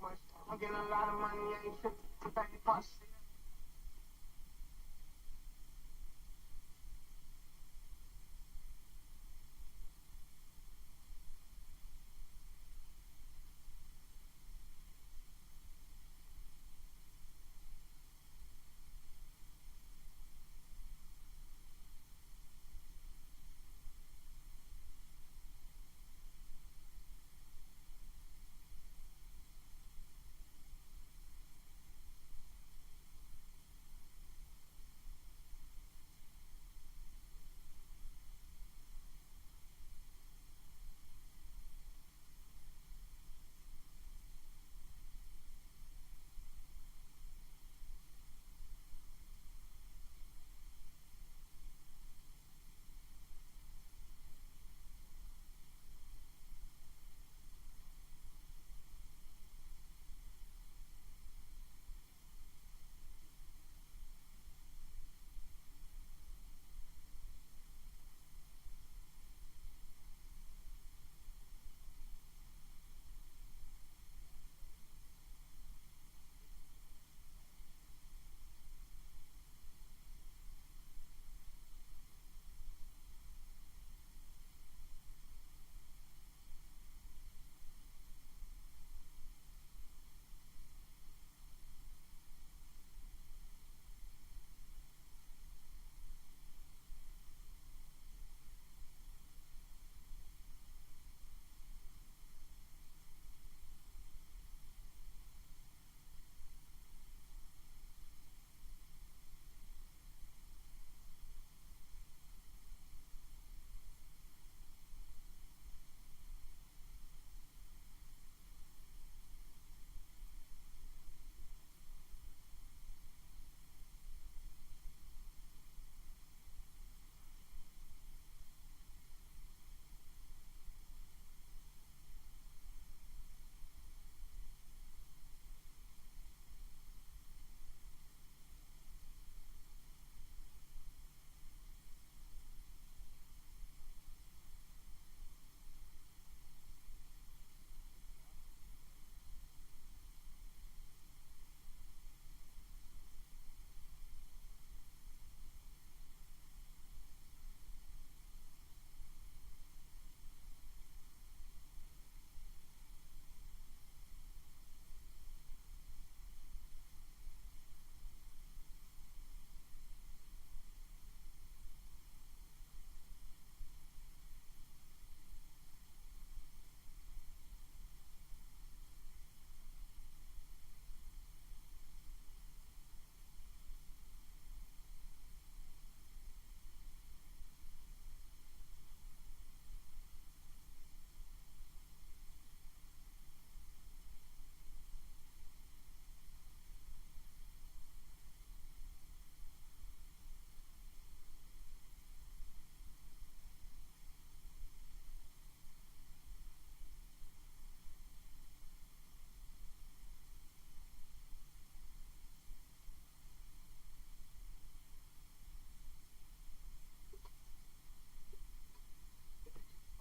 I'm getting a lot of money, ain't tripping to baby posse.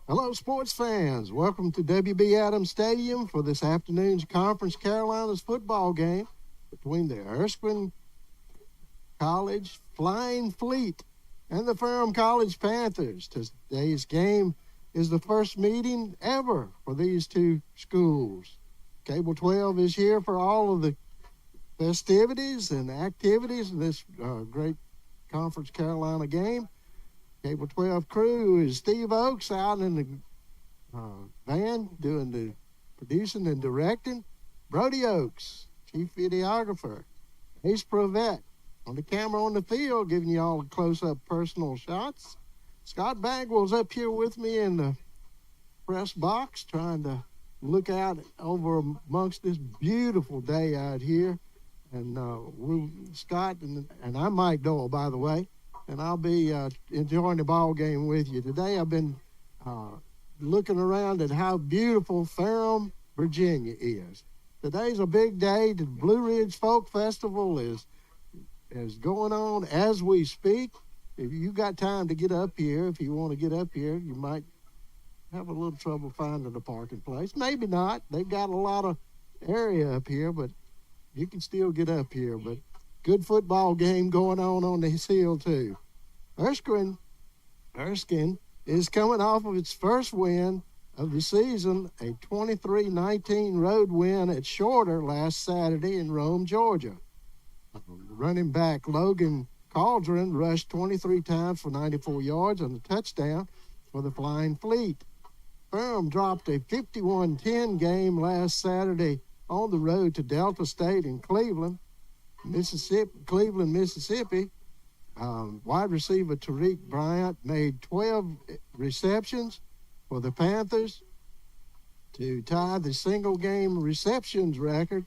Hello, sports fans. Welcome to W.B. Adams Stadium for this afternoon's Conference Carolinas football game between the Erskine College Flying Fleet and the Ferrum College Panthers. Today's game is the first meeting ever for these two schools. Cable 12 is here for all of the festivities and activities of this great Conference Carolina game. Cable 12 crew is Steve Oakes out in the van doing the producing and directing. Brody Oakes, chief videographer. Ace Provette on the camera on the field, giving you all close-up personal shots. Scott Bagwell's up here with me in the press box, trying to look out over amongst this beautiful day out here. And Scott and I'm Mike Doyle, by the way, and I'll be enjoying the ball game with you. Today I've been looking around at how beautiful Ferrum, Virginia is. Today's a big day. The Blue Ridge Folk Festival is going on as we speak. If you got time to get up here, if you want to get up here, you might have a little trouble finding a parking place. Maybe not. They've got a lot of area up here, but you can still get up here. But good football game going on this hill too. Erskine is coming off of its first win of the season, a 23-19 road win at Shorter last Saturday in Rome, Georgia. Running back Logan Cauldron rushed 23 times for 94 yards and a touchdown for the Flying Fleet. Ferrum dropped a 51-10 game last Saturday on the road to Delta State in Cleveland, Mississippi. Wide receiver Tariq Bryant made 12 receptions for the Panthers to tie the single-game receptions record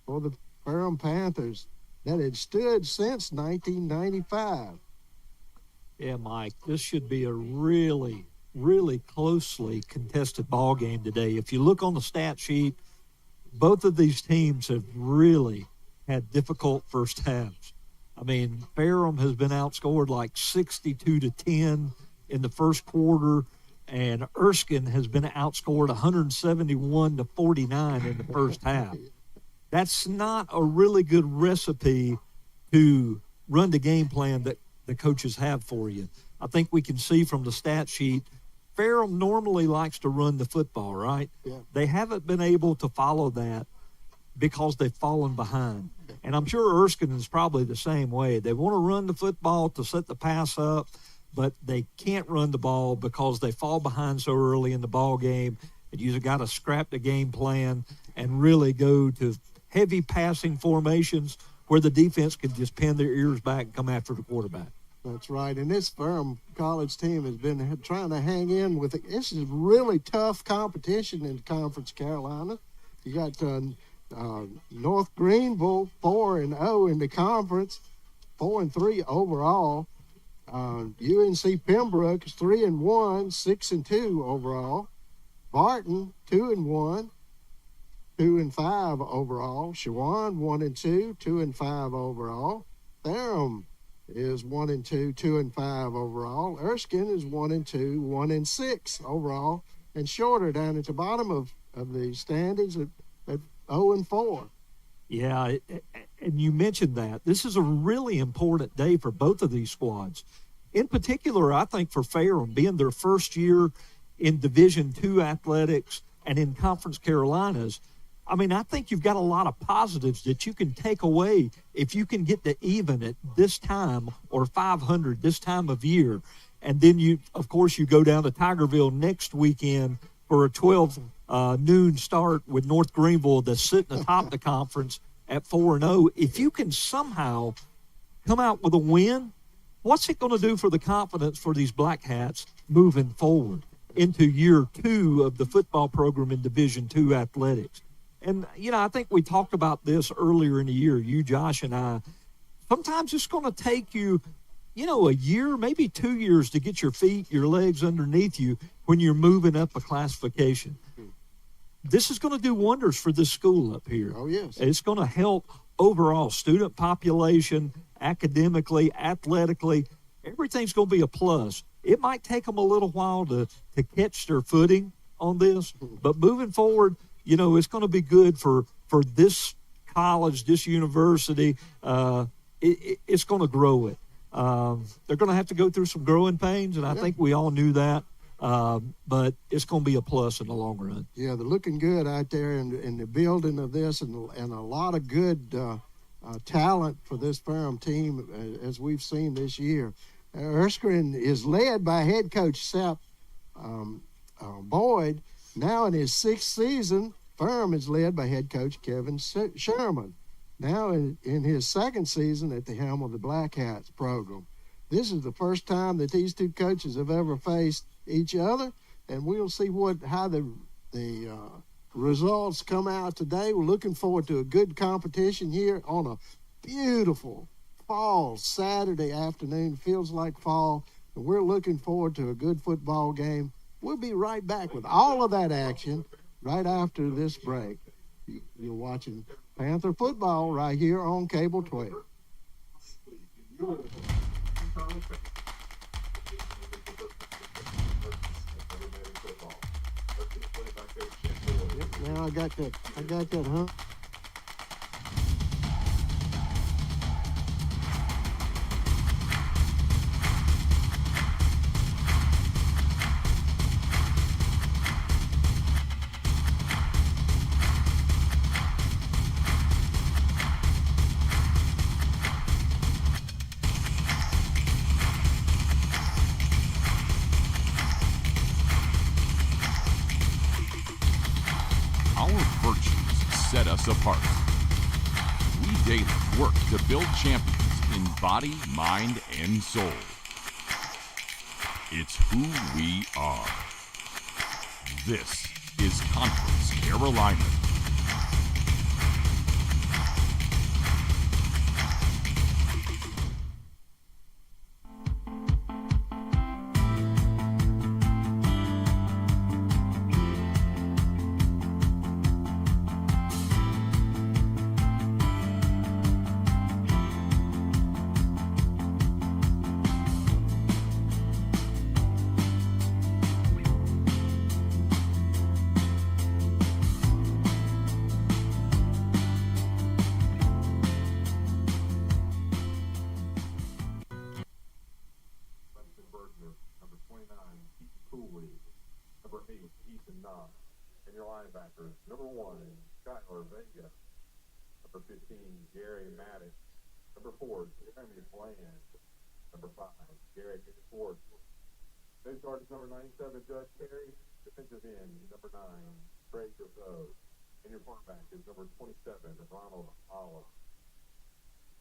for the Ferrum Panthers that had stood since 1995. Yeah, Mike, this should be a really, really closely contested ball game today. If you look on the stat sheet, both of these teams have really had difficult first halves. I mean, Ferrum has been outscored like 62-10 in the first quarter, and Erskine has been outscored 171-49 in the first half. That's not a really good recipe to run the game plan that the coaches have for you. I think we can see from the stat sheet, Ferrum normally likes to run the football, right? Yeah. They haven't been able to follow that because they've fallen behind. And I'm sure Erskine is probably the same way. They want to run the football to set the pass up, but they can't run the ball because they fall behind so early in the ball game. And you've got to scrap the game plan and really go to heavy passing formations where the defense can just pin their ears back and come after the quarterback. That's right. And this Ferrum College team has been trying to hang in with it. This is really tough competition in Conference Carolina. You got North Greenville 4-0 in the conference, 4-3 overall. UNC Pembroke is 3-1, 6-2 overall. Barton 2-1, 2-5 overall. Shawan 1-2, 2-5 overall. Ferrum is 1-2, 2-5 overall. Erskine is 1-2, 1-6 overall. And Shorter down at the bottom of the standings at 0-4. Yeah, and you mentioned that. This is a really important day for both of these squads. In particular, I think for Ferrum, being their first year in Division II athletics and in Conference Carolinas, I mean, I think you've got a lot of positives that you can take away if you can get to even at this time or 500 this time of year. And then you go down to Tigerville next weekend for a 12 noon start with North Greenville that's sitting atop the conference at 4-0. If you can somehow come out with a win, what's it going to do for the confidence for these Black Hats moving forward into year 2 of the football program in Division II athletics? And, I think we talked about this earlier in the year, you, Josh, and I. Sometimes it's going to take you, a year, maybe 2 years to get your feet, your legs underneath you when you're moving up a classification. This is going to do wonders for this school up here. Oh, yes. It's going to help overall student population, academically, athletically. Everything's going to be a plus. It might take them a little while to catch their footing on this, but moving forward, it's going to be good for this college, this university. It's going to grow it. They're going to have to go through some growing pains, and I think we all knew that. But it's going to be a plus in the long run. Yeah, they're looking good out there in the building of this, and a lot of good talent for this Ferrum team as we've seen this year. Erskine is led by head coach Sap Boyd. Now in his 6th season, Ferrum is led by head coach Kevin Sherman. Now in his 2nd season at the helm of the Black Hats program. This is the first time that these two coaches have ever faced each other, and we'll see how the results come out today. We're looking forward to a good competition here on a beautiful fall Saturday afternoon. Feels like fall, and we're looking forward to a good football game. We'll be right back with all of that action right after this break. You're watching Panther football right here on Cable 12. Now I got that, huh? Our virtues set us apart. We daily work to build champions in body, mind, and soul. It's who we are. This is Conference Carolina. Number 29, Keith Cooley. Number 8, Ethan Knox. And your linebackers, number 1, Skylar Vega. Number 15, Gary Maddox. Number 4, Jeremy Bland. Number 5, Garrett Schwartz. Base guard is number 97, Judge Perry. Defensive end, number 9, Trey Devoe. And your quarterback is number 27, Ronald Olive.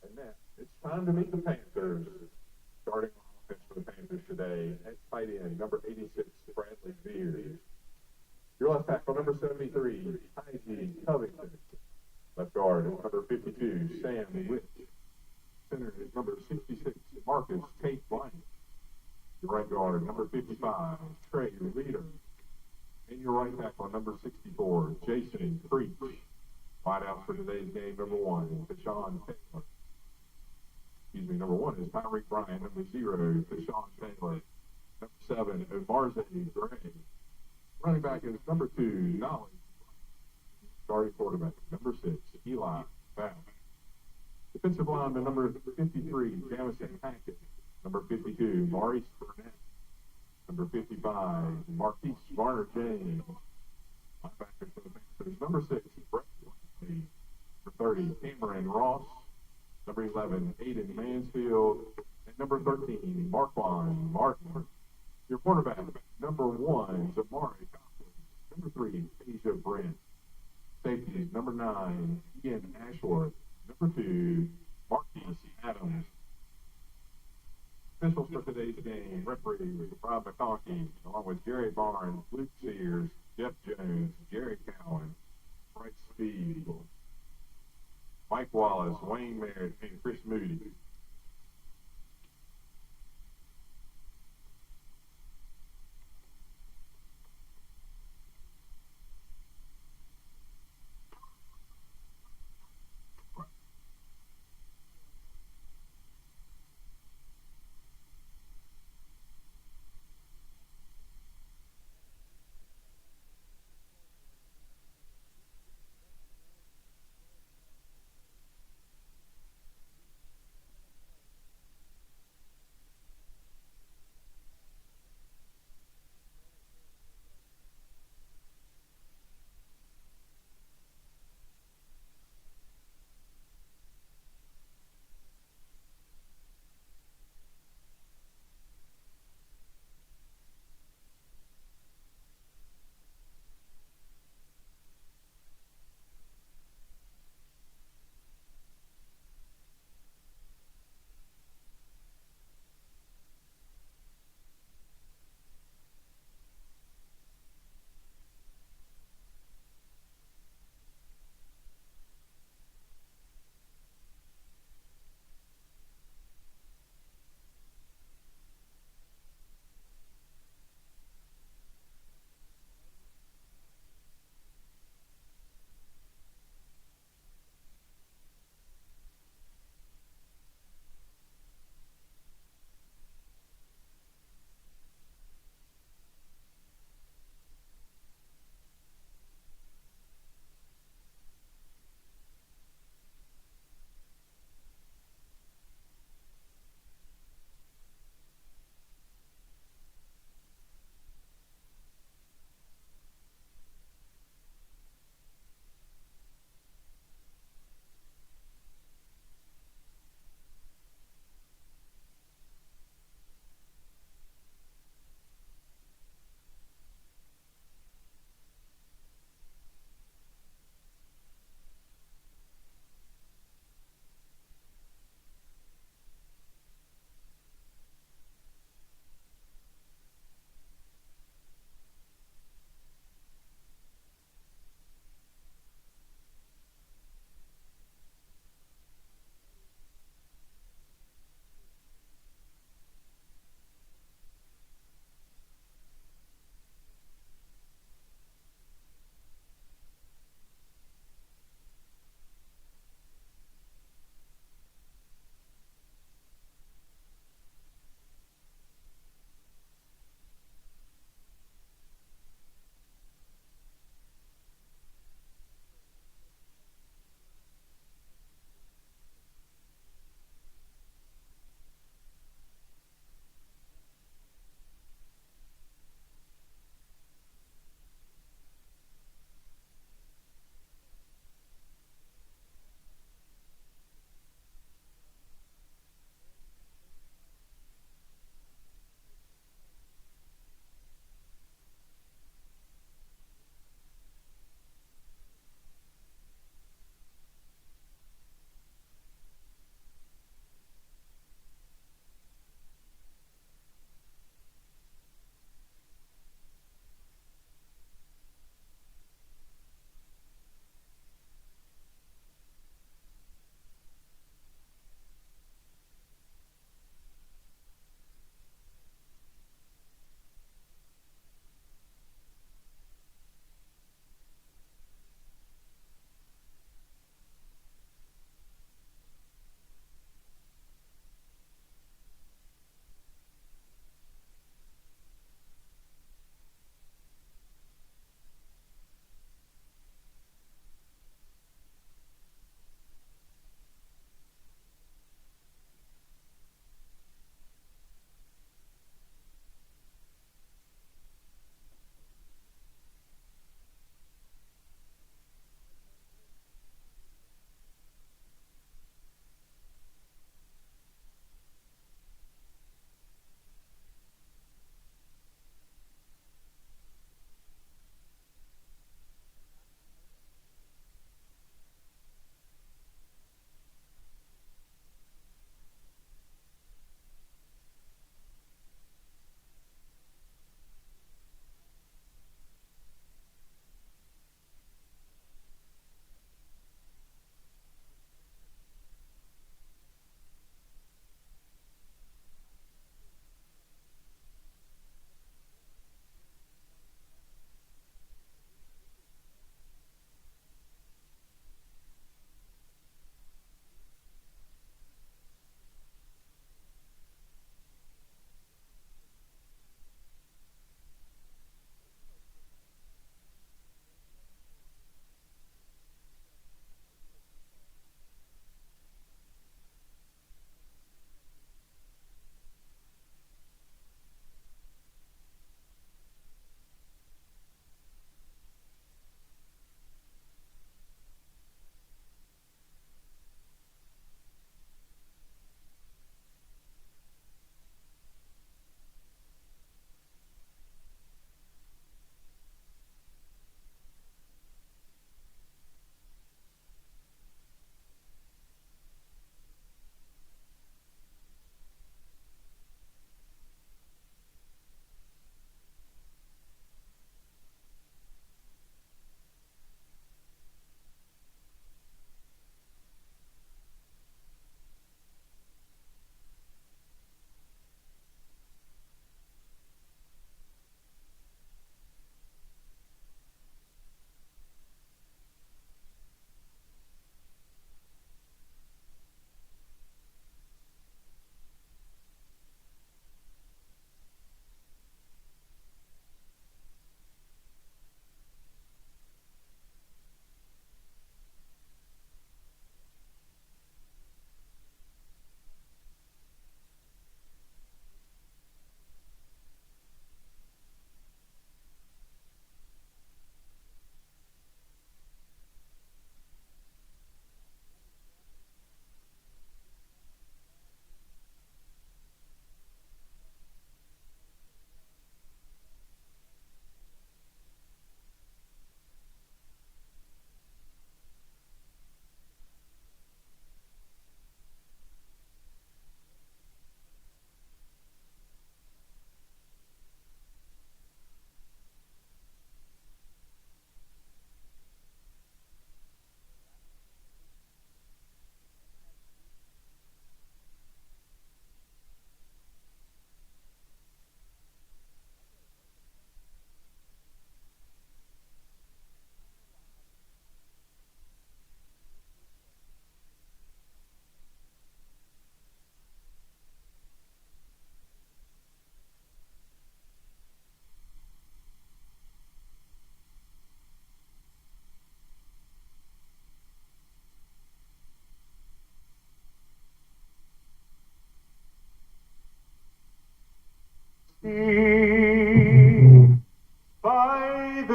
And then it's time to meet the Panthers. Starting on offense for the Panthers today, at tight end, number 86, Bradley Beers. Your left tackle, number 73, Tyee Covington. Left guard is number 52, Sam Witt. Center is number 66, Marcus Tate Blank. Your right guard, number 55, Trey Leader. And your right tackle, number 64, Jason Creech. Wideouts for today's game, number 1, Deshaun Taylor. Number 1 is Tyreek Bryant. Number 0, Deshaun Taylor. Number 7, Omarze Gray. Running back is number 2, Knowledge. Starting quarterback, number 6, Eli Bass. Defensive lineman, number 53, Jamison Hackett. Number 52, Maurice Burnett. Number 55, Marquise Varner James. Linebackers for the Panthers, number 6, Brett Whitley. Number 30, Cameron Ross. Number 11, Aiden Mansfield. And number 13, Marquand Martin. Your quarterback, number 1, Zamari Coughlin. Number 3, Asia Brent. Safeties, number 9, Ian Ashworth. Number 2, Marquise Adams. Officials for today's game, referees, Rob McConkey, along with Jerry Barnes, Luke Sears, Jeff Jones, Jerry Cowan, Bryce Speed, Mike Wallace, Wayne Merritt, and Chris Moody.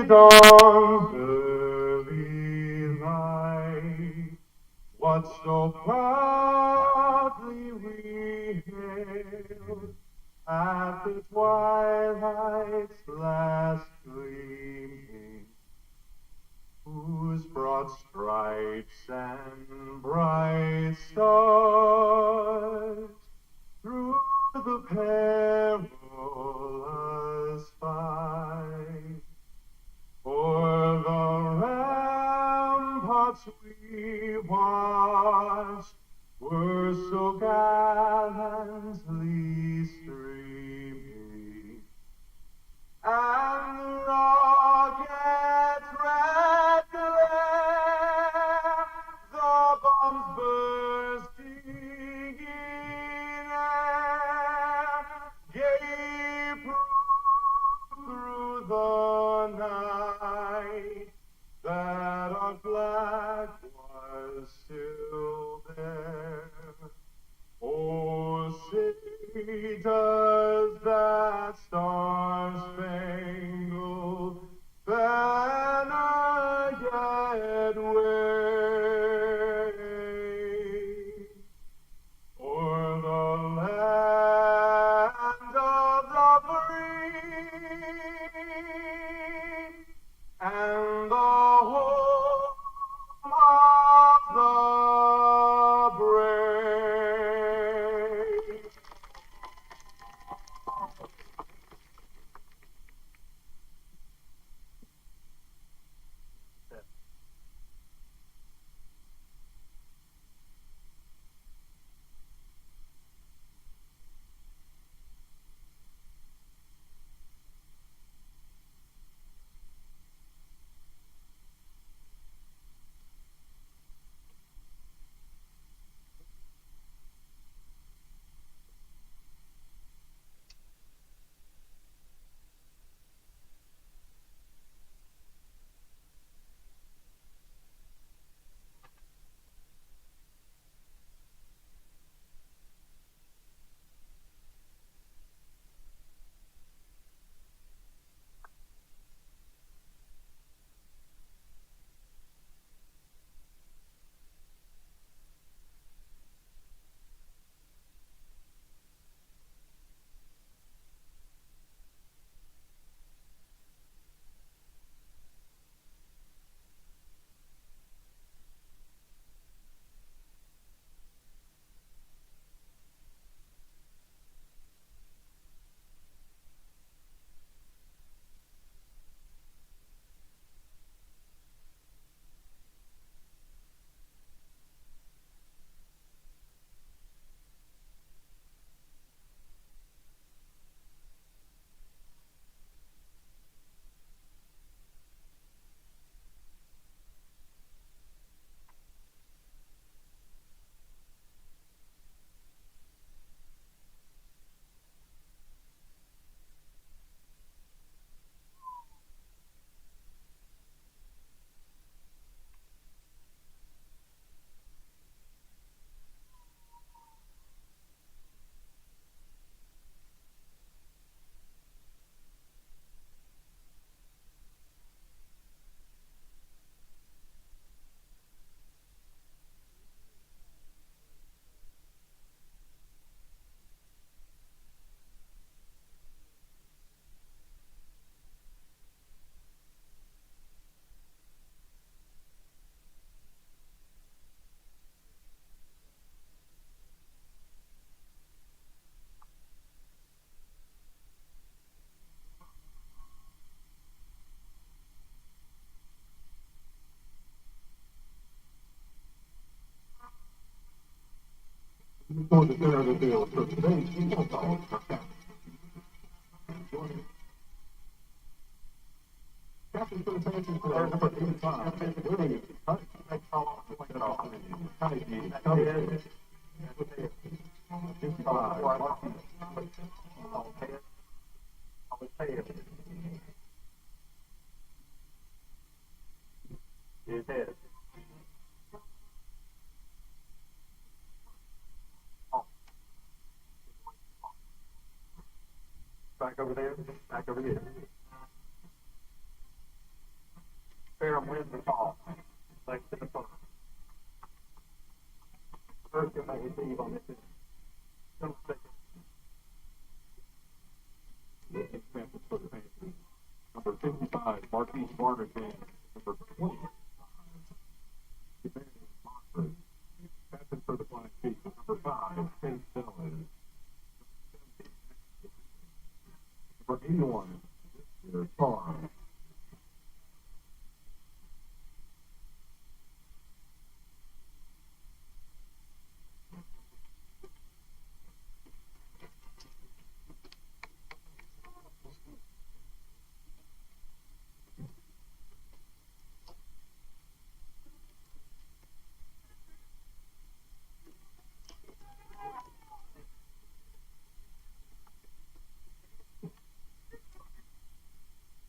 dawn's early light, what so proudly we hailed at the twilight's last gleaming, whose broad stripes and bright stars through the perilous fight o'er the ramparts we watched were so gallantly streaming, and the rocket's red glare, the bombs bursting in air, gave proof through the night that our flag was still there. Oh, say does that star-spangled banner yet wave o'er the land of the free and the home of the brave. For the center of the field, for today's people call, Captain for the Panthers for number 85, winning it. Next call, point it off. Kennedy, coming in. 55. His head. Back over there, back over here. receive on this end. For the Panthers. Number 55, Marquise Barnacan. Number 20, captain for the Flying Chiefs. Number 5, Chase Dillon. Number 81, Carr.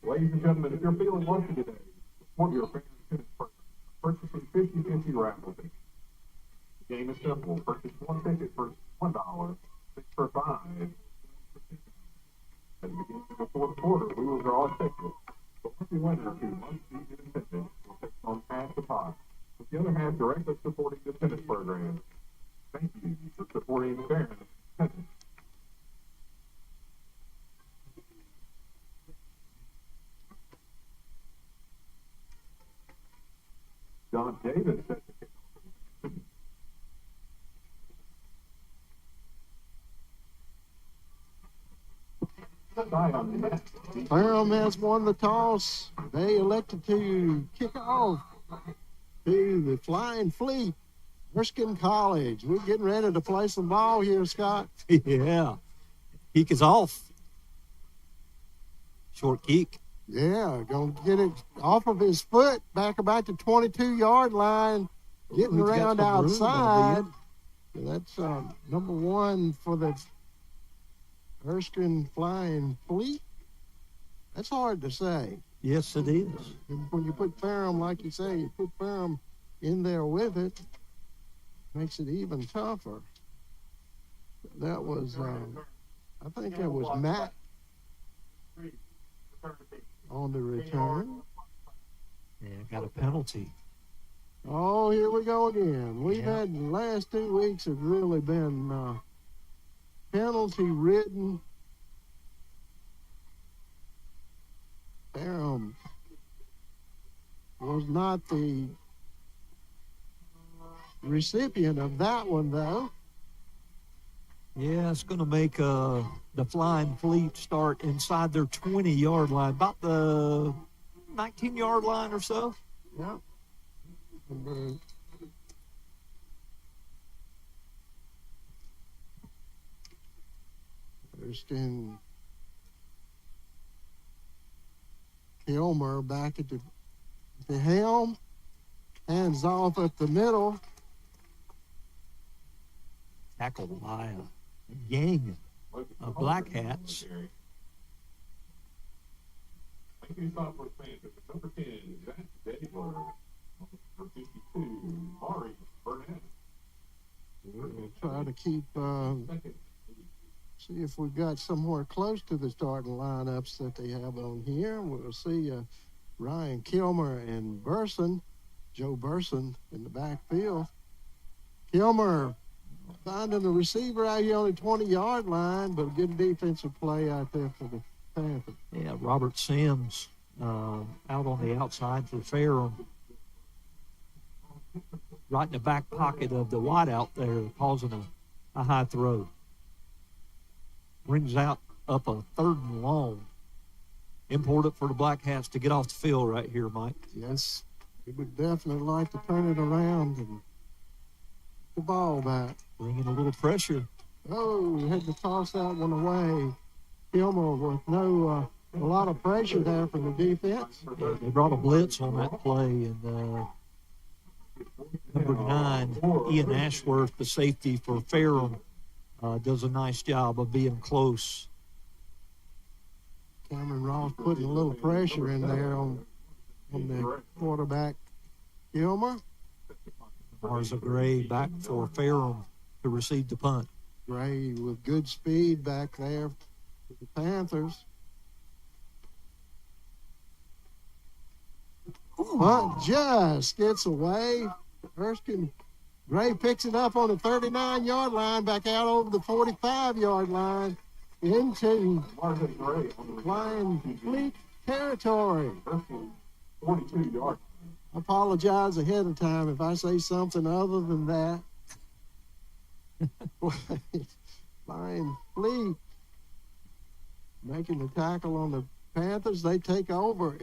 Ladies and gentlemen, if you're feeling lucky today, support your favorite tennis person. Purchasing 50/50 raffle tickets. The game is simple. Purchase one ticket for $1, 6 for $5. At the beginning of the fourth quarter, we will draw a ticket. The lucky winner who must be in attendance will take home half the pot, with the other half directly supporting the tennis program. Thank you for supporting Ferrum Panthers. John Davis set the kick off. Ferrum has won the toss. They elected to kick off to the Flying Fleet, Erskine College. We're getting ready to play some ball here, Scott. Yeah. Kick is off. Short kick. Yeah, going to get it off of his foot, back about the 22-yard line, getting Who's got around some room outside. on So that's number 1 for the Erskine Flying Fleet. That's hard to say. Yes, it is. When you put Ferrum, like you say, you put Ferrum in there with it, makes it even tougher. That was, I think that was Matt on the return. Yeah, got a penalty. Oh, here we go again. We've had the last 2 weeks have really been penalty-ridden. Ferrum was not the recipient of that one, though. Yeah, it's going to make the Flying Fleet start inside their 20-yard line, about the 19-yard line or so. Yeah. Erskine Kilmer back at the helm. Hands off at the middle. Tackled by a gang of black hats. Thank you, Southwest Panthers. Number 10, Zach Daybler. Number 52, Mari Burnett. We'll try to keep, see if we've got somewhere close to the starting lineups that they have on here. We'll see Ryan Kilmer and Burson, Joe Burson in the backfield. Kilmer finding the receiver out here on the 20-yard line, but a good defensive play out there for the Panthers. Yeah, Robert Sims out on the outside for Ferrum. Right in the back pocket of the wideout there, causing a high throw. Brings out up a 3rd and long. Important for the Black Hats to get off the field right here, Mike. Yes, we would definitely like to turn it around and the ball back. Bringing a little pressure. Oh, we had to toss that one away. Kilmer with a lot of pressure there from the defense. Yeah, they brought a blitz on that play, and number 9, Ian Ashworth, the safety for Ferrum, does a nice job of being close. Cameron Ross putting a little pressure in there on the quarterback, Kilmer. Marza Gray back for Ferrum to receive the punt. Gray with good speed back there for the Panthers. Punt just gets away. Erskine Gray picks it up on the 39-yard line, back out over the 45-yard line into Flying Fleet territory. 42 yards. I apologize ahead of time if I say something other than that. Flying Fleet making the tackle on the Panthers. They take over.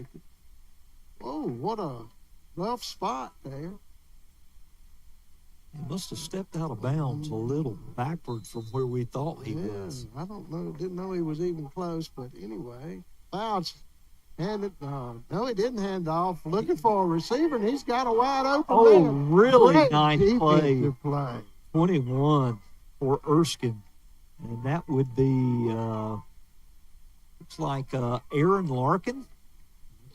Oh, what a rough spot there. He must have stepped out of bounds a little backward from where we thought he Yeah, was. I don't know. Didn't know he was even close, but anyway. Fouts handed. No, he didn't hand off. Looking for a receiver, and he's got a wide open Oh, man. really Great nice defensive play. 21 for Erskine. And that would be, looks like Aaron Larkin.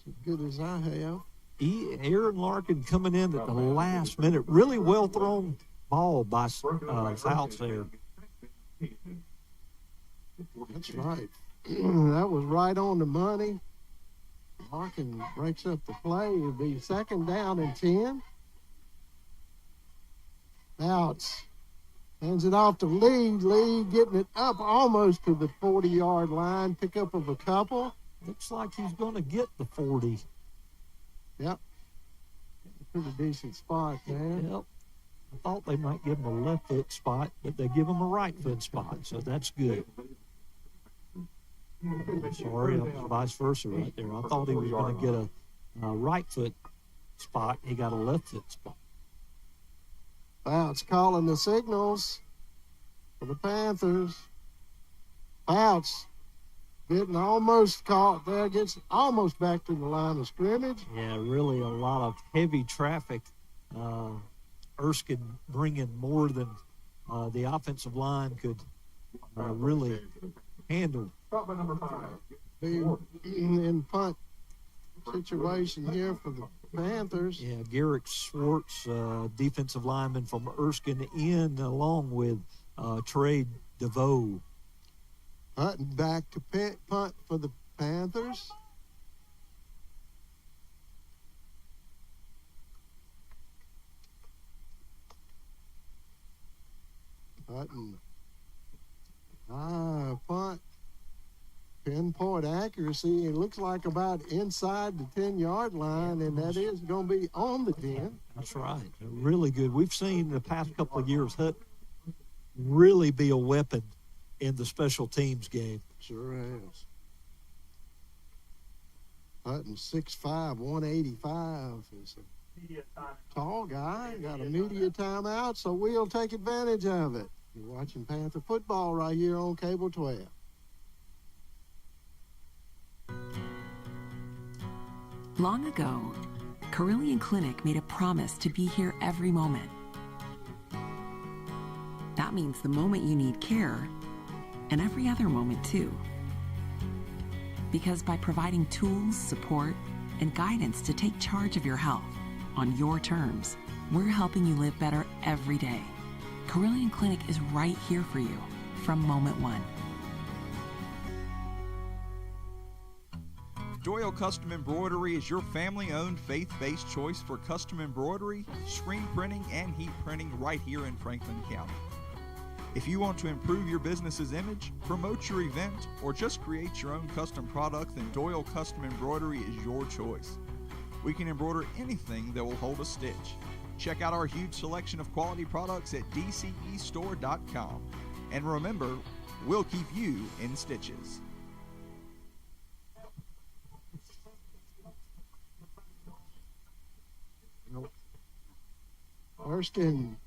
As good as I have. Aaron Larkin coming in at the last minute. Really well thrown ball by Fouts there. That's right. That was right on the money. Larkin breaks up the play. It'll be second down and 10. Fouts hands it off to Lee. Lee getting it up almost to the 40-yard line. Pickup of a couple. Looks like he's going to get the 40. Yep. Pretty decent spot there. Yep. I thought they might give him a left foot spot, but they give him a right foot spot, so that's good. Sorry, it was vice versa right there. I thought he was going to get a right foot spot. He got a left foot spot. Fouts calling the signals for the Panthers. Fouts getting almost caught there, gets almost back to the line of scrimmage. Yeah, really a lot of heavy traffic. Erskine bringing more than the offensive line could really handle. Stop by number 5. Be in punt situation here for the Panthers. Yeah, Garrick Swartz, defensive lineman from Erskine, in along with Trey DeVoe. Hutton back to punt for the Panthers. Hutton. Punt. Pinpoint accuracy. It looks like about inside the 10-yard line, and that is going to be on the 10. That's right. Really good. We've seen the past couple of years Hutton really be a weapon in the special teams game. Sure has. Hutton 6'5", 185. Is a tall guy. Got a media timeout, so we'll take advantage of it. You're watching Panther football right here on Cable 12. Long ago, Carillion Clinic made a promise to be here every moment. That means the moment you need care, and every other moment too. Because by providing tools, support, and guidance to take charge of your health on your terms, we're helping you live better every day. Carillion Clinic is right here for you from moment one. Doyle Custom Embroidery is your family-owned, faith-based choice for custom embroidery, screen printing, and heat printing right here in Franklin County. If you want to improve your business's image, promote your event, or just create your own custom product, then Doyle Custom Embroidery is your choice. We can embroider anything that will hold a stitch. Check out our huge selection of quality products at dcestore.com. And remember, we'll keep you in stitches. Erskine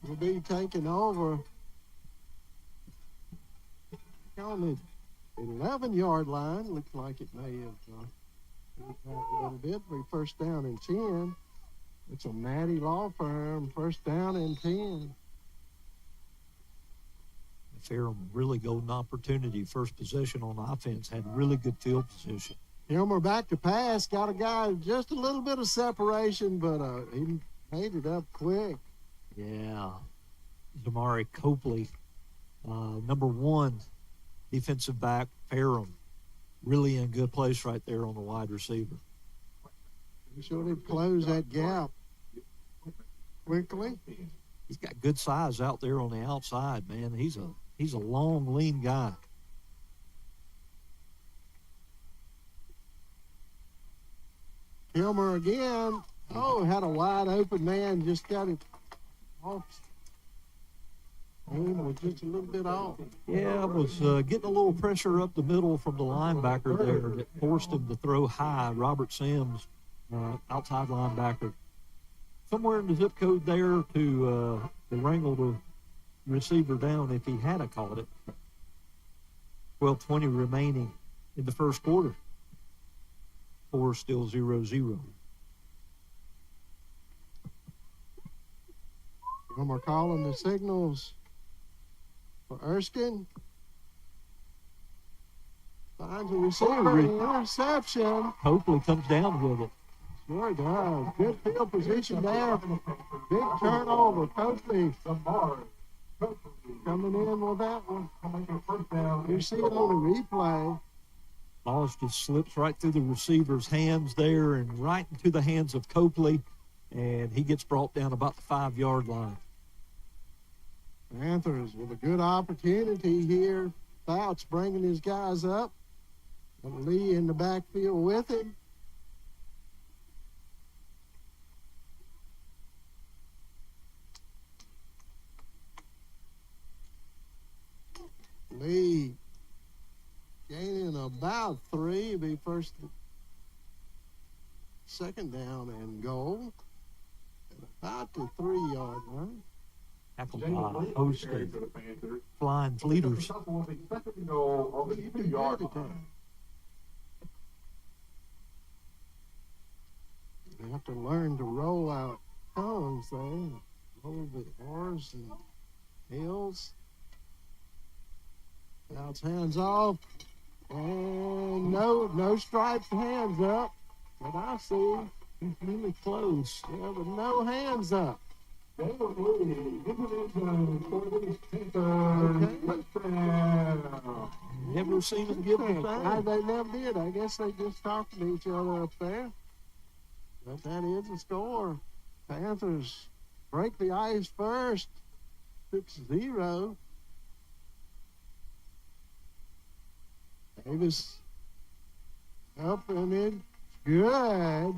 will be taking over on the 11-yard line. Looks like it may have a little bit. We first down and 10. It's a Maddie Law Firm. First down and 10. Ferrum, really golden opportunity. First possession on offense, had really good field position. Gilmer back to pass. Got a guy just a little bit of separation, but he made it up quick. Yeah. Damari Copley, number 1 defensive back, Ferrum. Really in good place right there on the wide receiver. Be sure to close that gap quickly. He's got good size out there on the outside, man. He's a long, lean guy. Kilmer again. Oh, had a wide open man, just got it off. Was just a little bit off. Yeah, I was getting a little pressure up the middle from the linebacker there that forced him to throw high. Robert Sims, outside linebacker. Somewhere in the zip code there to wrangle the receiver down if he had caught it. 12:20 remaining in the first quarter. Score still 0-0. We're calling the signals for Erskine. Finds a receiver, interception. Hopefully comes down with it. Sure does. Good field position there. Big turnover. Coakley coming in with that one. You see it on the replay. Ball just slips right through the receiver's hands there and right into the hands of Copley, and he gets brought down about the 5-yard line. Panthers with a good opportunity here. Fouts bringing his guys up. Lee in the backfield with him. Lee gaining about 3. It'll be second down and goal. At about the 3-yard line. Tackled by a host of flying leaders. They have to learn to roll out cones, though. Roll the R's and L's. Now it's hands off. And no stripes, hands up. But I see he's really close. Yeah, but no hands up. Never seen them give a sign. They never did. I guess they just talked to each other up there. But that is the score. Panthers break the ice first. 6-0. Davis up and in. Good.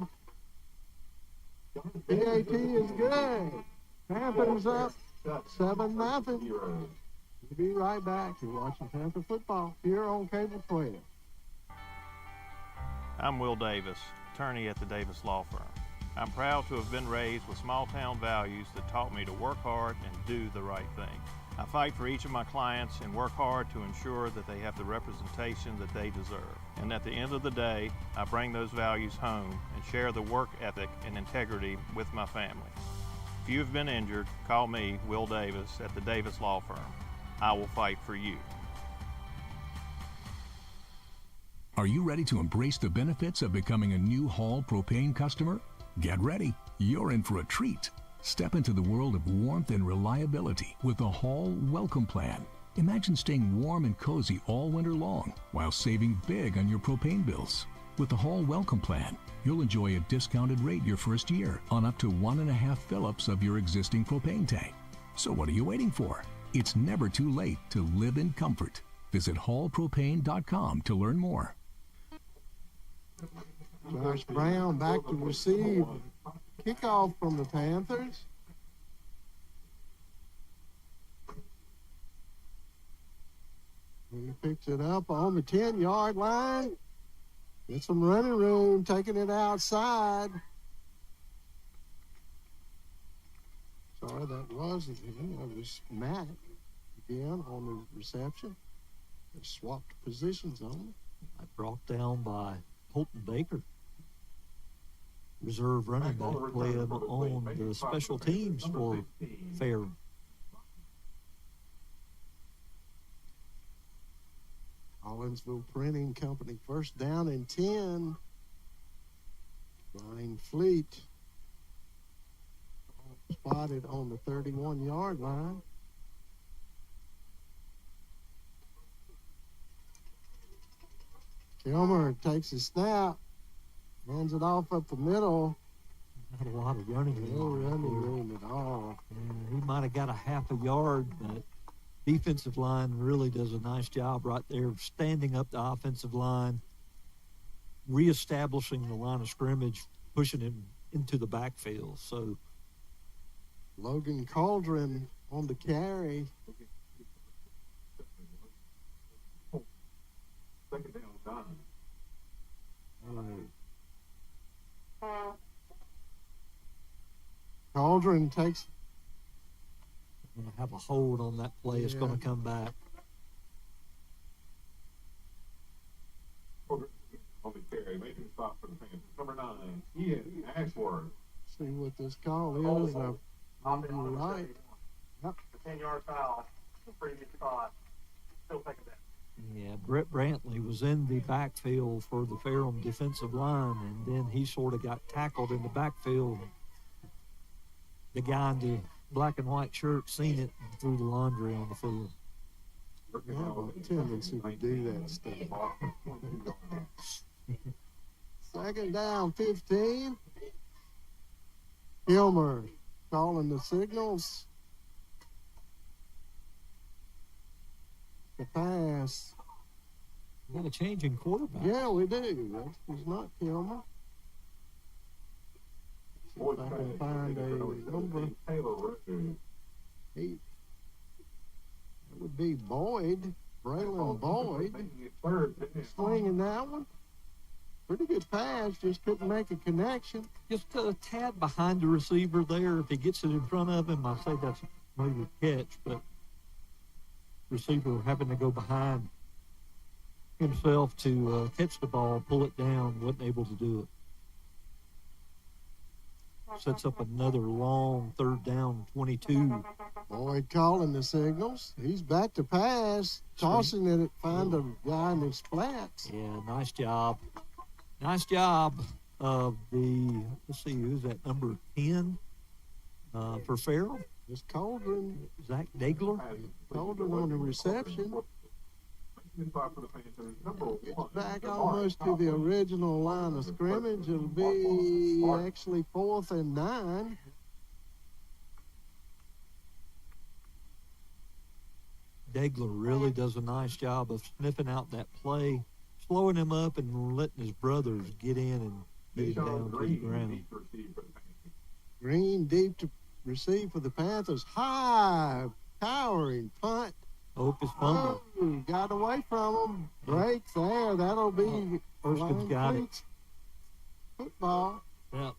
PAT is good. Panthers up 7-0. We'll be right back. You're watching Panther football here on Cable 12. I'm Will Davis, attorney at the Davis Law Firm. I'm proud to have been raised with small-town values that taught me to work hard and do the right thing. I fight for each of my clients and work hard to ensure that they have the representation that they deserve. And at the end of the day, I bring those values home and share the work ethic and integrity with my family. If you have been injured, call me, Will Davis, at the Davis Law Firm. I will fight for you. Are you ready to embrace the benefits of becoming a new Hall propane customer? Get ready. You're in for a treat. Step into the world of warmth and reliability with the Hall Welcome Plan. Imagine staying warm and cozy all winter long while saving big on your propane bills. With the Hall Welcome Plan, you'll enjoy a discounted rate your first year on up to 1.5 fill-ups of your existing propane tank. So what are you waiting for? It's never too late to live in comfort. Visit hallpropane.com to learn more. Josh Brown back to receive. Kickoff from the Panthers. He picks it up on the 10-yard line. Get some running room, taking it outside. Sorry, that wasn't him. That was Matt again on the reception. They swapped positions on him. Brought down by Holton Baker. Reserve running back playing on the special teams for Ferrum. Collinsville Printing Company, first down and 10. Brian Fleet spotted on the 31-yard line. Kilmer takes a snap, hands it off up the middle. Not a lot of running room. No running room at all. Yeah, he might have got a half a yard, but defensive line really does a nice job right there of standing up the offensive line, reestablishing the line of scrimmage, pushing him into the backfield. So Logan Cauldron on the carry. Second down, 9. Cauldron takes. going to have a hold on that play. It's going to come back. On the carry, making a stop for the Panthers. Number 9, Ian Ashworth. See what this call is. Right. Yep. The 10-yard foul. The previous spot. Still taking that. Yeah, Brett Brantley was in the backfield for the Ferrum defensive line, and then he sort of got tackled in the backfield. The guy in the black and white shirt seen it and threw the laundry on the field. You have a tendency to do that stuff. Second down, 15. Gilmer calling the signals. The pass. We got a change in quarterback. Yeah, we do. That was not Gilmer. See if I can find a number. 8. That would be Boyd. Braylon Boyd. Swinging that one. Pretty good pass, just couldn't make a connection. Just a tad behind the receiver there. If he gets it in front of him, I say that's maybe a catch, but receiver having to go behind himself to catch the ball, pull it down, wasn't able to do it. Sets up another long third down, 22. Boyd calling the signals. He's back to pass, tossing it, find a guy in his flats. Yeah, nice job. Nice job of the, let's see, who's that, number 10 for Ferrum? It's Cauldron. Zach Degler. Cauldron on the reception. It's back almost to the original line of scrimmage. It'll be actually 4th and 9. Degler really does a nice job of sniffing out that play, slowing him up and letting his brothers get in and get him down to the ground. Green deep to receive for the Panthers. High, towering punt. Hope is fumble. Oh, got away from him. Break there. That'll be Erskine's got it. Football. Yeah.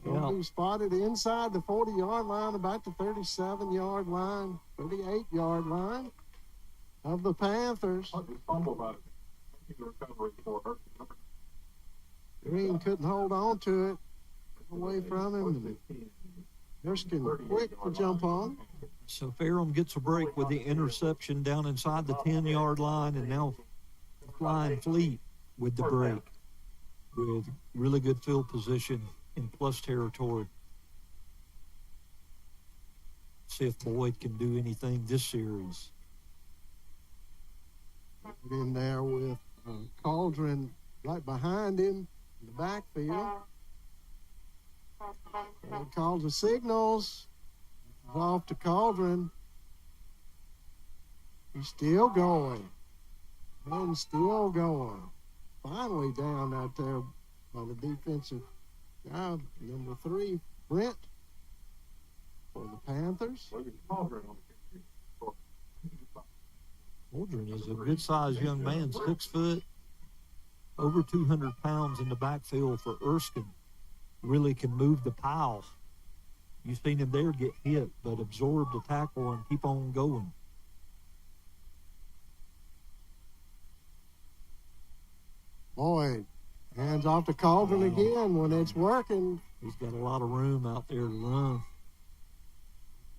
It'll be spotted inside the 40-yard line, about the 37-yard line, 38-yard line of the Panthers. Green couldn't hold on to it. Away from him. Erskine quick to jump on. So Ferrum gets a break with the interception down inside the 10-yard line, and now flying fleet with the break with really good field position in plus territory. See if Boyd can do anything this series. In there with Cauldron right behind him in the backfield. He calls the signals. He's off to Cauldron. He's still going. And still going. Finally down out there by the defensive guy, number 3, Brent, for the Panthers. Cauldron is a good-sized young man, 6 foot, over 200 pounds in the backfield for Erskine. Really can move the pile. You've seen him there get hit, but absorb the tackle and keep on going. Boyd, hands off to Cauldron again when it's working. He's got a lot of room out there to run.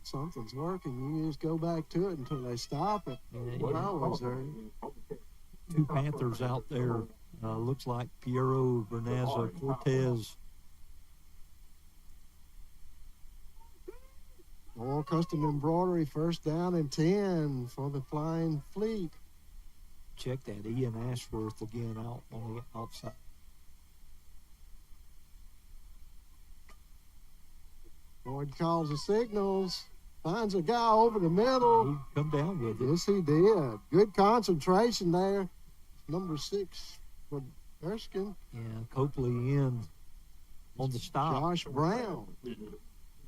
Something's working. You just go back to it until they stop it. Two Panthers out there. Looks like Piero Bernaza Cortez. More custom embroidery, first down and 10 for the Flying Fleet. Check that Ian Ashworth again out on the outside. Boyd calls the signals. Finds a guy over the middle. He come down with it. Yes, he did. Good concentration there. Number 6 for Erskine. Yeah, Copley in on the stop. Josh Brown in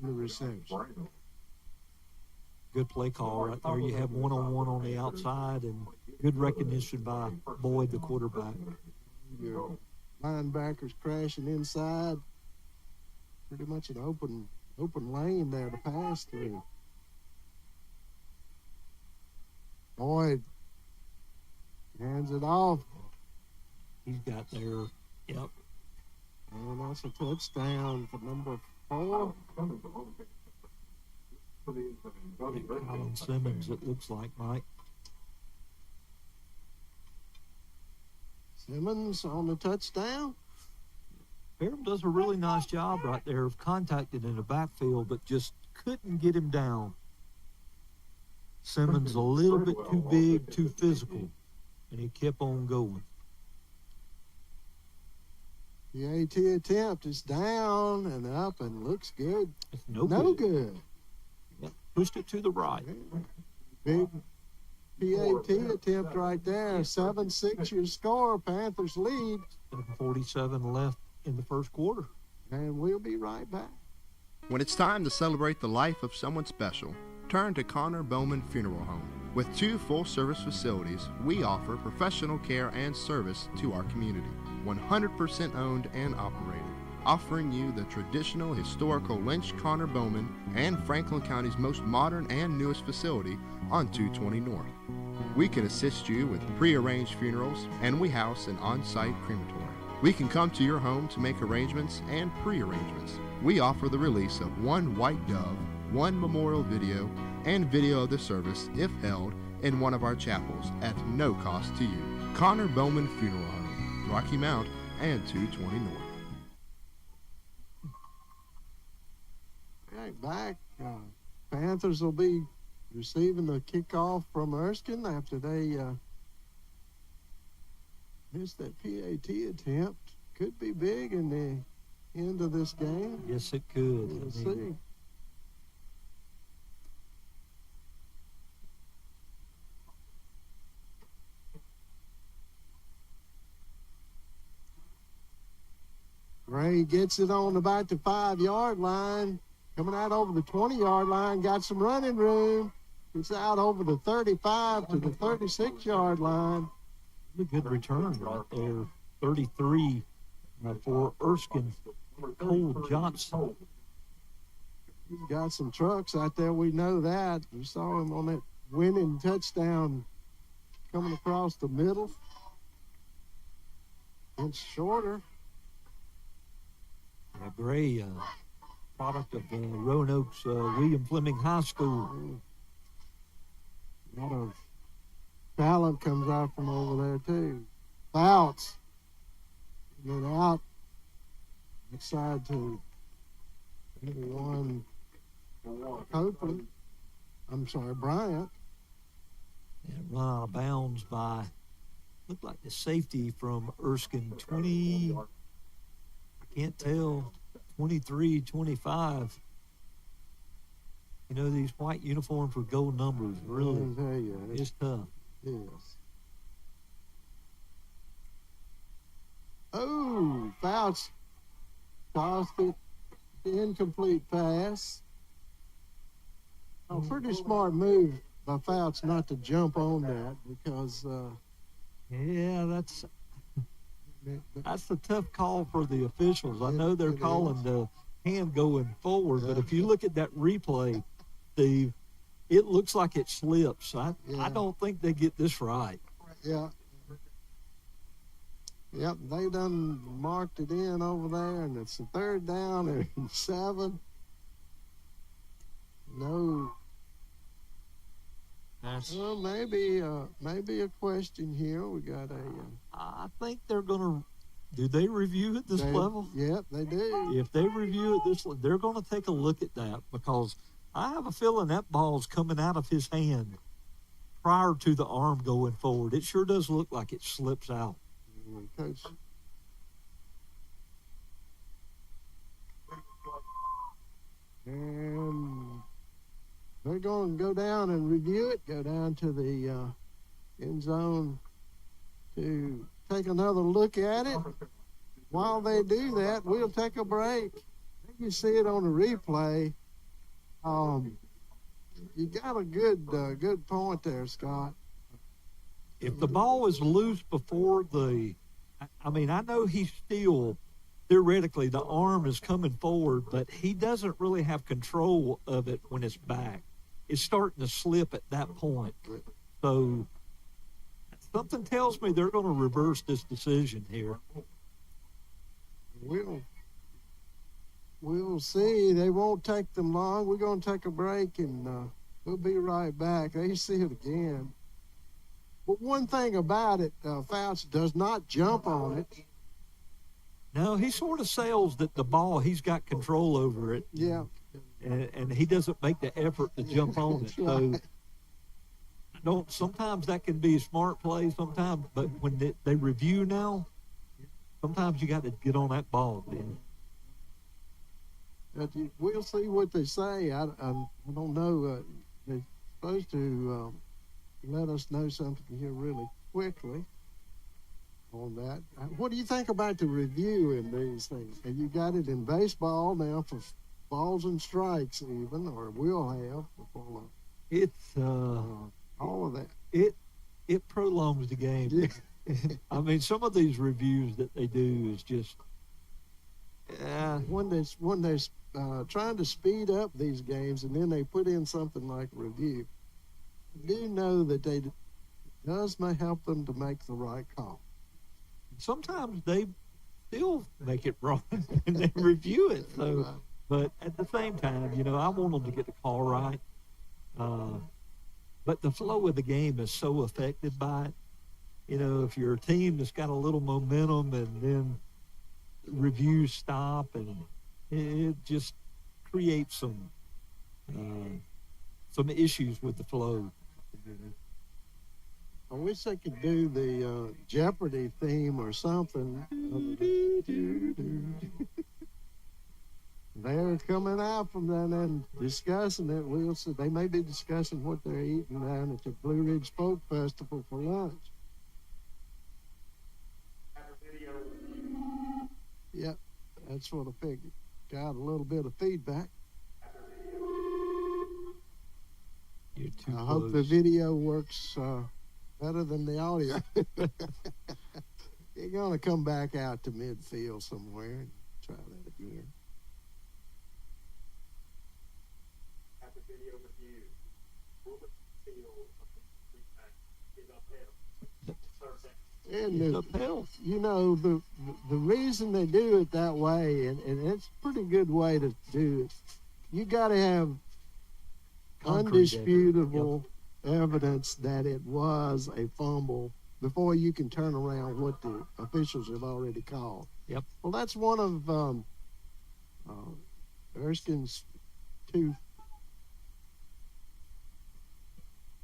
the reception. Good play call right there. You have one-on-one on the outside and good recognition by Boyd, the quarterback. Your linebackers crashing inside. Pretty much an open lane there to pass through. Boyd hands it off. He's got there. Yep. And that's a touchdown for number 4. Colin Simmons, it looks like, Mike. Simmons on the touchdown. Ferrum does a really nice job right there of contacting in the backfield, but just couldn't get him down. Simmons a little bit too big, too physical, and he kept on going. The AT attempt is down and up and looks good. It's no good. Yep. Pushed it to the right. Big PAT attempt right there. 7-6 your score. Panthers lead. 7:47 left in the first quarter. And we'll be right back. When it's time to celebrate the life of someone special, turn to Connor Bowman Funeral Home. With 2 full-service facilities, we offer professional care and service to our community. 100% owned and operated, offering you the traditional historical Lynch, Connor Bowman, and Franklin County's most modern and newest facility on 220 North. We can assist you with pre-arranged funerals, and we house an on-site crematory. We can come to your home to make arrangements and pre-arrangements. We offer the release of 1 white dove, 1 memorial video, and video of the service if held in one of our chapels at no cost to you. Connor Bowman Funeral Home, Rocky Mount and 220 North. Right back. Panthers will be receiving the kickoff from Erskine after they missed that PAT attempt. Could be big in the end of this game. Yes, it could. We'll see. Gray gets it on about the 5-yard line. Coming out over the 20-yard line. Got some running room. It's out over the 35 to the 36-yard line. A good return right there. 33 for Erskine. Cole Johnson. He's got some trucks out there. We know that. We saw him on that winning touchdown coming across the middle. It's shorter. Gray, product of Roanoke's William Fleming High School. A lot of talent comes out from over there, too. Fouts. And then out. Next side to one Copeland. I'm sorry, Bryant. And run out of bounds by, looked like the safety from Erskine, 20, I can't tell, 23, 25. You know, these white uniforms with gold numbers, really, I tell you, it's tough. Yes. Oh, Fouts tossed it. Incomplete pass. A pretty smart move by Fouts not to jump on that because Yeah, that's the tough call for the officials. I know they're calling the hand going forward, but if you look at that replay, Steve, it looks like it slips. I don't think they get this right. Yeah. Yep, they done marked it in over there, and it's a 3rd down and 7. No. Well, maybe a question here. We got a. I think they're gonna. Do they review at this level? Yep, they do. If they review at this, they're going to take a look at that because I have a feeling that ball's coming out of his hand prior to the arm going forward. It sure does look like it slips out. Coach. And going to go down and review it, go down to the end zone to take another look at it. While they do that, we'll take a break. You see it on the replay. You got a good point there, Scott. If the ball is loose before I know he's still, theoretically, the arm is coming forward, but he doesn't really have control of it when it's back. It's starting to slip at that point. So something tells me they're going to reverse this decision here. We'll see. They won't take them long. We're going to take a break, and we'll be right back. They see it again. But one thing about it, Fouts does not jump on it. No, he sort of sells that the ball, he's got control over it. Yeah. And he doesn't make the effort to jump on it. So sometimes that can be a smart play sometimes, but when they review now, sometimes you got to get on that ball, man. But we'll see what they say. I don't know. They're supposed to let us know something here really quickly on that. What do you think about the review in these things? And you got it in baseball now for balls and strikes even, or will have before it's all of that. It prolongs the game. Yeah. I mean, some of these reviews that they do is just when they're trying to speed up these games, and then they put in something like review. I do know that may help them to make the right call. Sometimes they still make it wrong and they review it. So, but at the same time, I want them to get the call right. But the flow of the game is so affected by it. If you're a team that's got a little momentum and then reviews stop, and it just creates some issues with the flow. I wish they could do the Jeopardy theme or something. They're coming out from down there and discussing it. We'll see. They may be discussing what they're eating down at the Blue Ridge Folk Festival for lunch. Yep, that's what I figured. Got a little bit of feedback. I hope the video works better than the audio. You're going to come back out to midfield somewhere and try that again. At the video review, will the field of the feedback is upheld? And the reason they do it that way, and it's a pretty good way to do it, you got to have undisputable evidence that it was a fumble before you can turn around what the officials have already called. Yep. Well, that's one of Erskine's two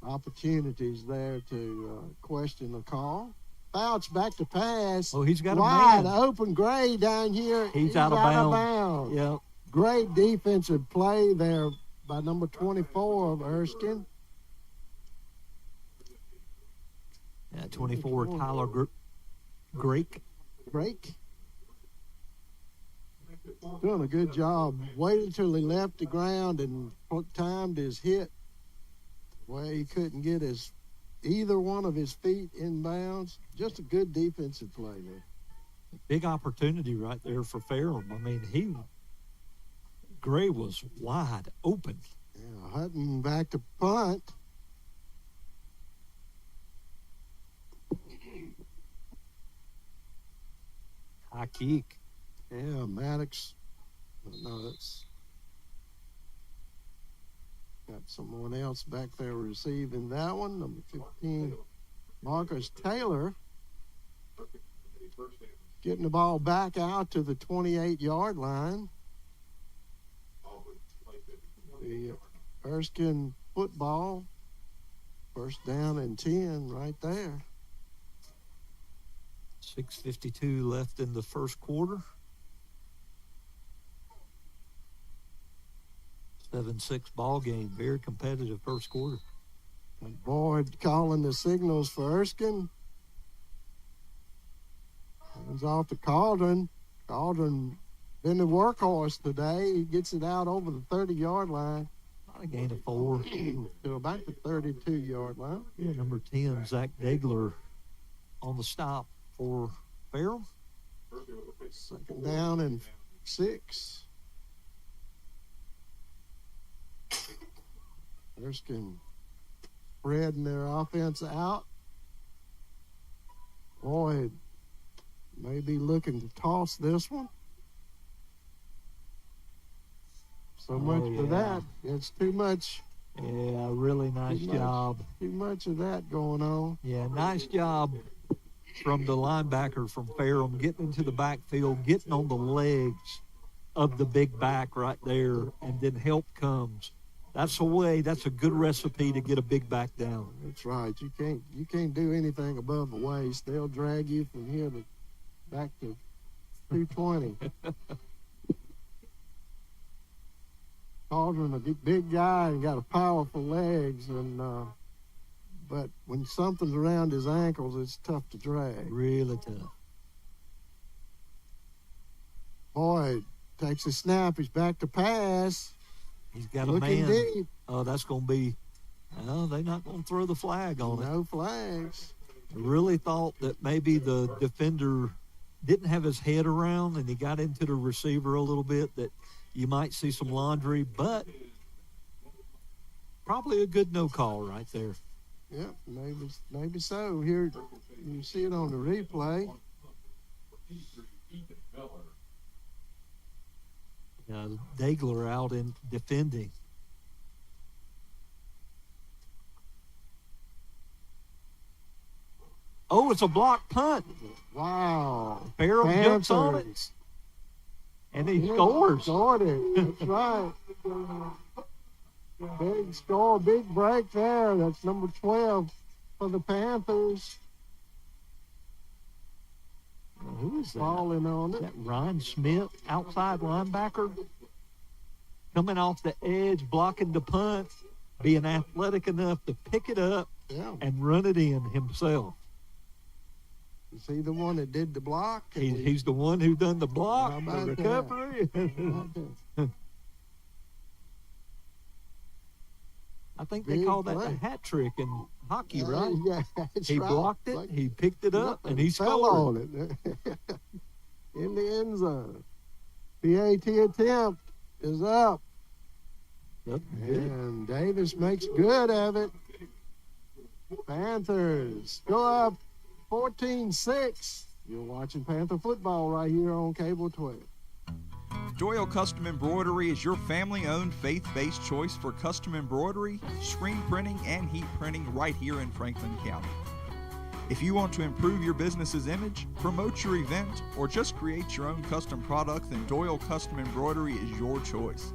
opportunities there to question the call. Bounce back to pass. Oh, he's got wide a man. open. Gray down here. He's out of bounds. Yep. Great defensive play there by number 24 of Erskine. Yeah, 24, Tyler Grake. Doing a good job. Waited until he left the ground and timed his hit where he couldn't get either one of his feet in bounds. Just a good defensive play there. Big opportunity right there for Ferrum. I mean, Gray was wide open. Yeah, Hutton back to punt. High kick. Yeah, Maddox. No, that's got someone else back there receiving that one. Number 15, Marcus Taylor. Getting the ball back out to the 28-yard line. The Erskine football. First down and 10 right there. 6:52 left in the first quarter. 7-6 ball game. Very competitive first quarter. And Boyd calling the signals for Erskine. Hands off to Cauldron. Cauldron been the workhorse today. He gets it out over the 30-yard line. Not a gain of 4. To about the 32-yard line. Yeah, number 10, Zach Degler on the stop for Ferrum. Second down and 6. Erskine spreading their offense out. Boyd may be looking to toss this one. So much for that. It's too much. Yeah, really nice job. Too much of that going on. Yeah, nice job from the linebacker from Ferrum, getting into the backfield, getting on the legs of the big back right there, and then help comes. That's the way. That's a good recipe to get a big back down. That's right. You can't do anything above the waist. They'll drag you from here to back to 220. Cauldron, a big guy and got a powerful legs, and but when something's around his ankles, it's tough to drag. Really tough. Boyd takes a snap. He's back to pass. He's got a Looking man. deep. Oh, that's going to be. No, they're not going to throw the flag on it. No flags. I really thought that maybe the defender didn't have his head around and he got into the receiver a little bit, that you might see some laundry, but probably a good no call right there. Yep, maybe so. Here you see it on the replay. Degler out in defending. Oh, it's a block punt. Wow. Ferrum jumps on it, and he scores. Scored it. That's right. Big score, big break there. That's number 12 for the Panthers. Who is that? Falling on Is it. that Ryan Smith, outside linebacker, coming off the edge, blocking the punt, being athletic enough to pick it up and run it in himself. Is he the one that did the block? He's the one who done the block, How the about recovery. I think they Big call that play. the hat trick in hockey, right? Yeah, that's He right. blocked it, Like, he picked it up, and he fell scored. on it in the end zone. PAT attempt is up. Yep. And Davis makes good of it. Panthers go up 14-6. You're watching Panther football right here on Cable 12. Doyle Custom Embroidery is your family-owned, faith-based choice for custom embroidery, screen printing, and heat printing right here in Franklin County. If you want to improve your business's image, promote your event, or just create your own custom product, then Doyle Custom Embroidery is your choice.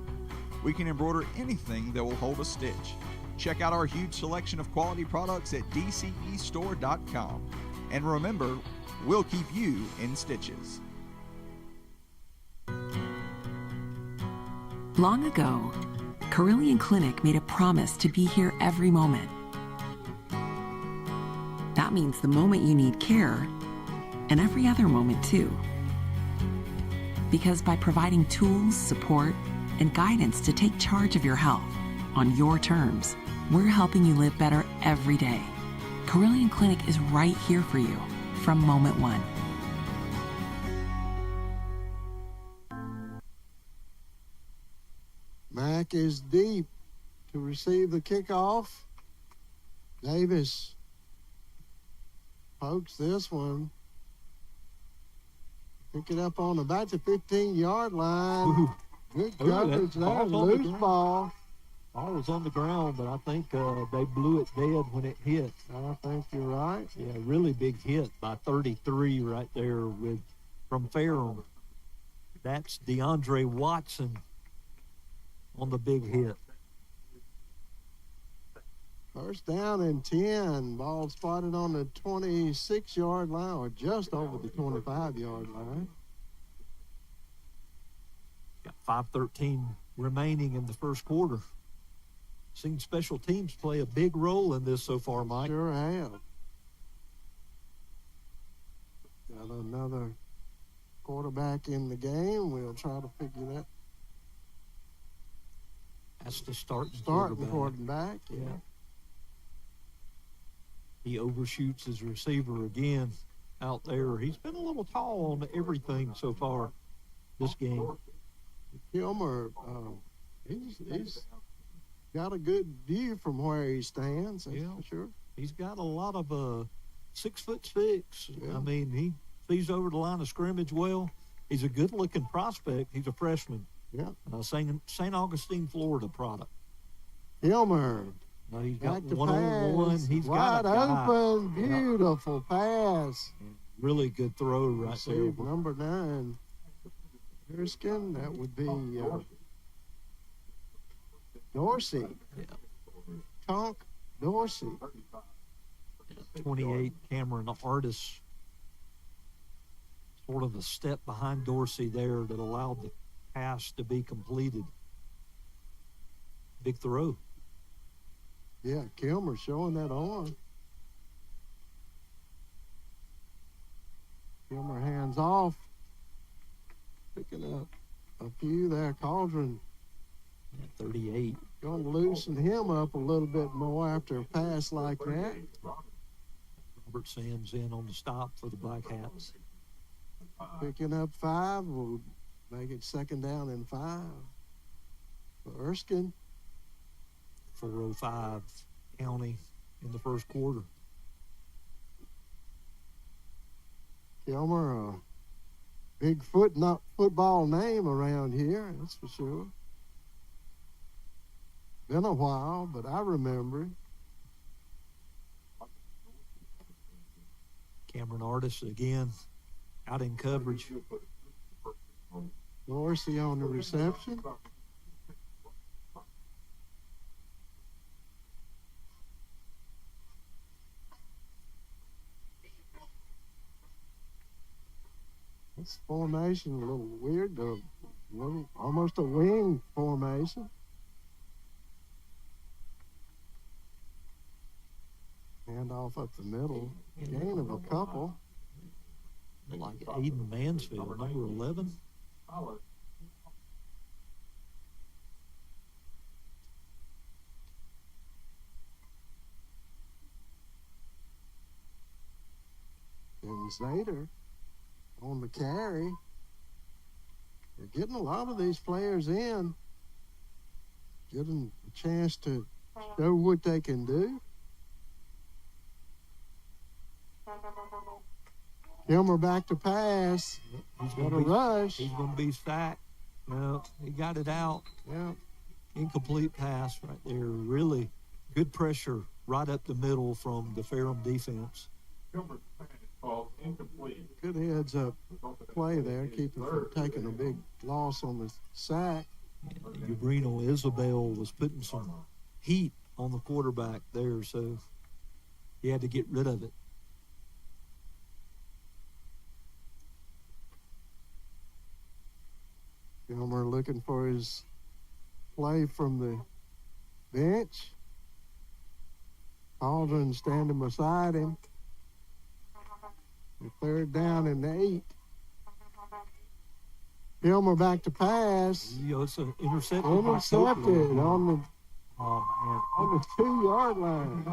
We can embroider anything that will hold a stitch. Check out our huge selection of quality products at dcestore.com. And remember, we'll keep you in stitches. Long ago, Carillion Clinic made a promise to be here every moment. That means the moment you need care, and every other moment too. Because by providing tools, support, and guidance to take charge of your health on your terms, we're helping you live better every day. Carillion Clinic is right here for you from moment one. Mack is deep to receive the kickoff. Davis pokes this one. Pick it up on about the 15-yard line. Ooh. Good Ooh, coverage that there. ball's on the Loose ground. ball. Ball was on the ground, but I think they blew it dead when it hit. I think you're right. Yeah, really big hit by 33 right there from Ferrum. That's DeAndre Watson on the big hit. First down and 10. Ball spotted on the 26-yard line, or just over the 25-yard line. Got 5:13 remaining in the first quarter. Seen special teams play a big role in this so far, Mike. Sure have. Got another quarterback in the game. We'll try to figure that. Has to start the quarterback. Yeah. He overshoots his receiver again out there. He's been a little tall on everything so far this game. Kilmer, he's got a good view from where he stands. That's for sure. He's got a lot of 6'6". Yeah. I mean, he sees over the line of scrimmage well. He's a good-looking prospect. He's a freshman. Yeah. St. Augustine, Florida product. Kilmer. Now he's got Back to one-on-one. pass. He's wide got a guy. open. Beautiful pass. Really good throw right there. Receive number 9. Erskine, that would be Dorsey. Yeah. Tonk Dorsey. 28, Cameron Artis. Sort of a step behind Dorsey there that allowed the pass to be completed. Big throw. Yeah, Kilmer showing that on. Kilmer hands off. Picking up a few there. Cauldron 38. going to loosen him up a little bit more after a pass like that. Robert Sands in on the stop for the Black Hats. Picking up 5 will make it 2nd down and 5 for Erskine. 4:05 County in the first quarter. Kilmer, a big football name around here, that's for sure. Been a while, but I remember him. Cameron Artis again out in coverage. Dorsey on the reception. This formation a little weird, almost a wing formation. Hand off up the middle. Gain of a couple. Like Aiden Mansfield, number 11. And Zader on the carry. They're getting a lot of these players in, getting a chance to show what they can do. Kilmer back to pass. He's Got a going to rush. He's going to be sacked. No, he got it out. Yeah. Incomplete pass right there. Really good pressure right up the middle from the Ferrum defense. Good heads up play there, keeping from taking a big loss on the sack. Ubrino Isabel was putting some heat on the quarterback there, so he had to get rid of it. Kilmer looking for his play from the bench. Cauldron standing beside him. 3rd down and 8. Kilmer back to pass. It's an intercepted. Intercepted on the Oh, on the 2-yard line.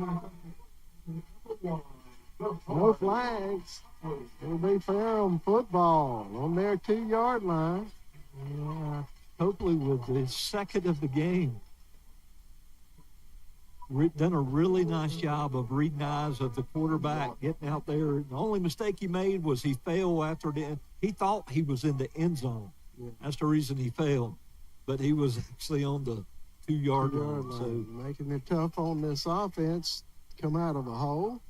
No flags. It'll be Ferrum football on their 2-yard line. Yeah, Copley with the second of the game. Done a really nice job of reading eyes of the quarterback, getting out there. The only mistake he made was he fell after the end. He thought he was in the end zone. Yeah. That's the reason he failed. But he was actually on the 2-yard line. So making it tough on this offense to come out of a hole.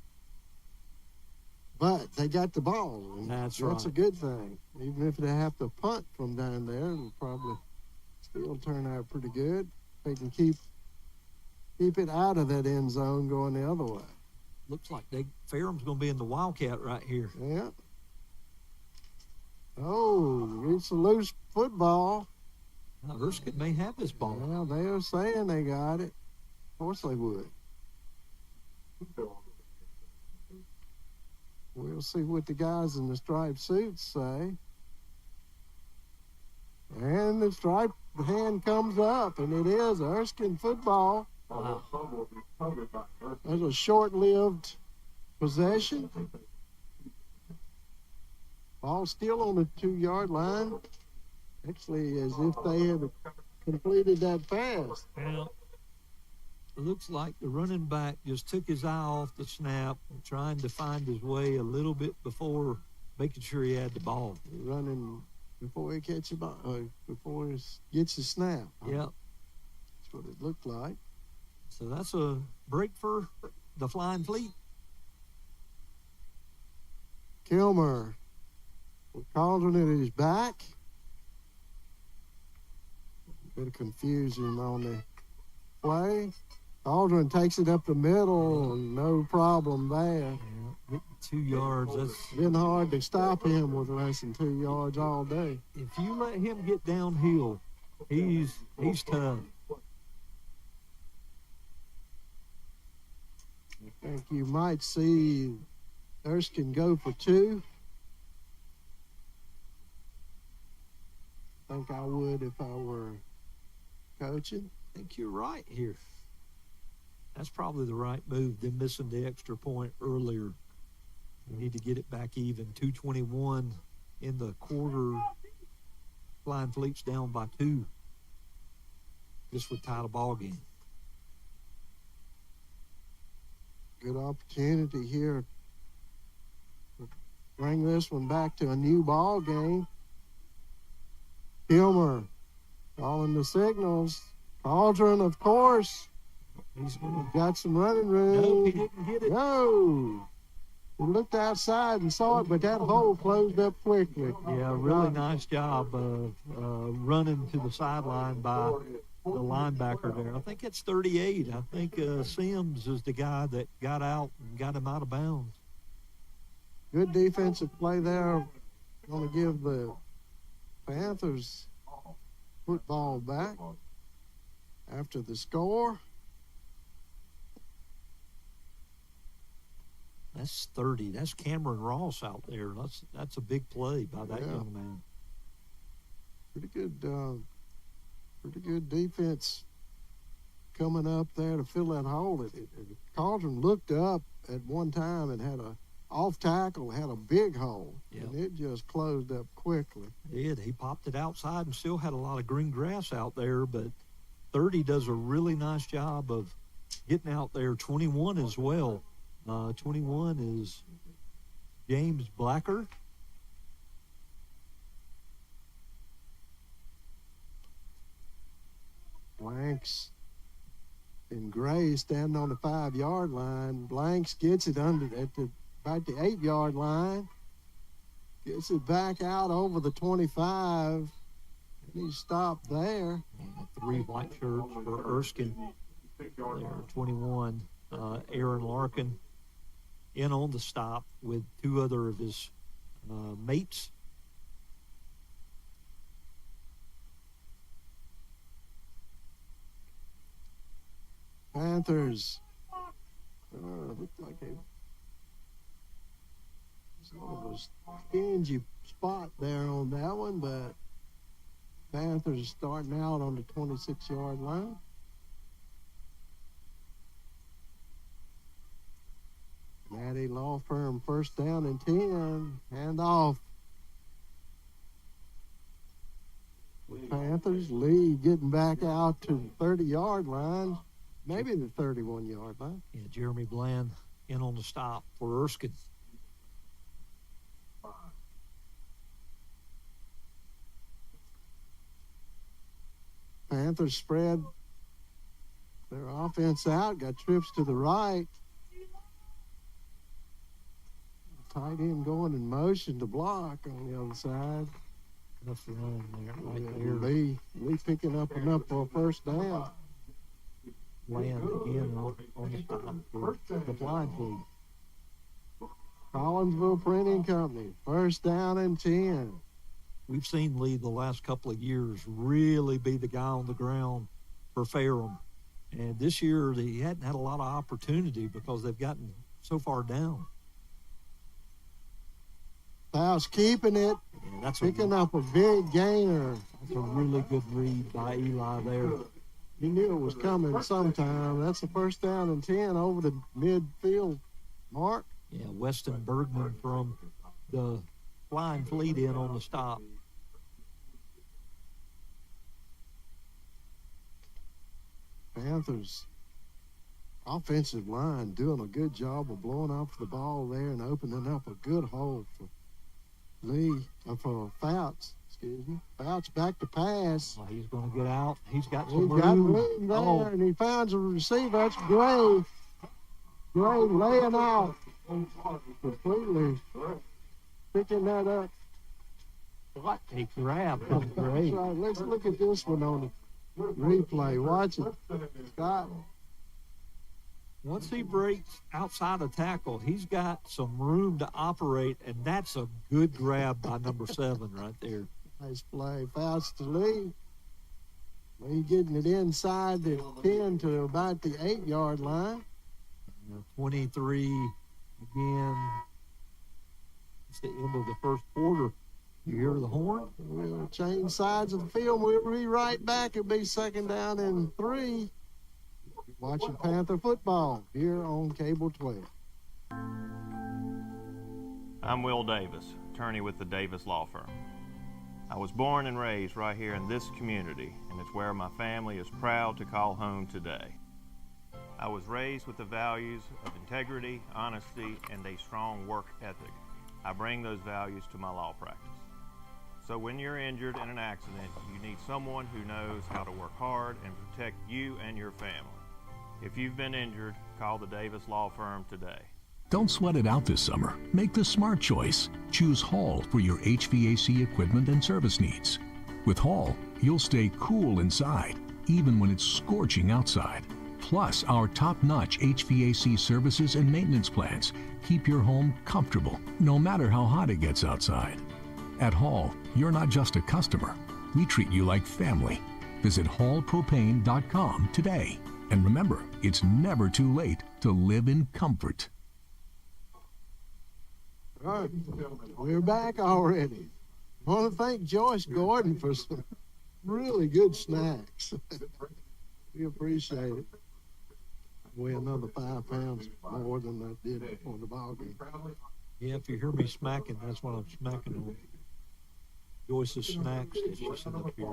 But they got the ball. And That's a good thing. Even if they have to punt from down there, it'll probably still turn out pretty good. They can keep it out of that end zone going the other way. looks like Ferrum's going to be in the Wildcat right here. Yeah. Oh, it's a loose football. Now, Erskine may have this ball. Well, they are saying they got it. Of course they would. We'll see what the guys in the striped suits say. And the striped hand comes up, and it is Erskine football. Wow. There's a short-lived possession. Ball still on the 2-yard line. Actually, as if they had completed that pass. Well, it looks like the running back just took his eye off the snap, trying to find his way a little bit before making sure he had the ball. Running before he catches the ball, before he gets the snap. Yep. That's what it looked like. So that's a break for the Flying Fleet. Kilmer with Cauldron at his back. A bit of confusion on the play. Cauldron takes it up the middle, no problem there. Yeah, 2 yards. It's been hard to stop him with less than 2 yards all day. If you let him get downhill, he's tough. I think you might see Erskine go for 2. I think I would if I were coaching. I think you're right here. That's probably the right move. Them missing the extra point earlier. We need to get it back even. 2:21 in the quarter. Flying Fleet's down by 2. This would tie the ball game. Good opportunity here to bring this one back to a new ball game. Kilmer calling the signals. Cauldron, of course. He's got some running room. No, he didn't get it. No. He looked outside and saw it, but that hole closed up quickly. Yeah, really nice job of running to the sideline by the linebacker there. I think it's 38. I think Sims is the guy that got out and got him out of bounds. Good defensive play there. Going to give the Panthers football back after the score. That's 30. That's Cameron Ross out there. That's a big play by that young man. Pretty good defense coming up there to fill that hole. Cauldron looked up at one time and had a off tackle, had a big hole, and it just closed up quickly. He popped it outside and still had a lot of green grass out there, but 30 does a really nice job of getting out there. 21 as well. 21 is James Blacker. Blanks and Gray standing on the 5-yard line. Blanks gets it under at about the 8-yard line. Gets it back out over the 25. He's stopped there. 3 white shirts for Erskine. There, 21. Aaron Larkin in on the stop with 2 other of his mates. Panthers. Looked like a sort of a stingy spot there on that one, but Panthers starting out on the 26-yard line. Maddie Law Firm, first down and 10. Hand off. Panthers lead, getting back out to the 30-yard line, maybe the 31-yard line. Yeah, Jeremy Bland in on the stop for Erskine. Panthers spread their offense out, got trips to the right. Tight end going in motion to block on the other side. That's the run there, right Yeah, there. Lee picking up enough for a first down. Land again on the stop for the Flying Fleet. Collinsville Printing Company, first down and 10. We've seen Lee the last couple of years really be the guy on the ground for Ferrum. And this year, he hadn't had a lot of opportunity because they've gotten so far down. Fouts keeping it, Yeah, picking up a big gainer. That's a really good read by Eli there. He knew it was coming sometime. That's a first down and 10 over the midfield mark. Yeah, Weston Bergman from the Flying Fleet in on the stop. Panthers offensive line doing a good job of blowing off the ball there and opening up a good hole for for Fouts. Excuse me. Fouts back to pass. Well, he's going to get out. He's got some He's room. got room there, and he finds a receiver. That's Gray. Gray laying out completely, picking that up. What a grab. That's That's great. right. Let's look at this one on the replay. Watch it. Scott. Once he breaks outside of tackle, he's got some room to operate, and that's a good grab by number 7 right there. Nice play. Fouts to Lee. Lee getting it inside the 10 to about the 8-yard line. 23 again. It's the end of the first quarter. You hear the horn? We'll change sides of the field. We'll be right back. It'll be 2nd down and 3. Watching Panther football here on Cable 12. I'm Will Davis, attorney with the Davis Law Firm. I was born and raised right here in this community, and it's where my family is proud to call home today. I was raised with the values of integrity, honesty, and a strong work ethic. I bring those values to my law practice. So when you're injured in an accident, you need someone who knows how to work hard and protect you and your family. If you've been injured, call the Davis Law Firm today. Don't sweat it out this summer. Make the smart choice. Choose Hall for your HVAC equipment and service needs. With Hall, you'll stay cool inside, even when it's scorching outside. Plus, our top-notch HVAC services and maintenance plans keep your home comfortable, no matter how hot it gets outside. At Hall, you're not just a customer. We treat you like family. Visit hallpropane.com today. And remember, it's never too late to live in comfort. All right, we're back already. I want to thank Joyce Gordon for some really good snacks. We appreciate it. I weigh another 5 pounds more than I did before the ball game. Yeah, if you hear me smacking, that's what I'm smacking on. Joyce's snacks that she sent up here.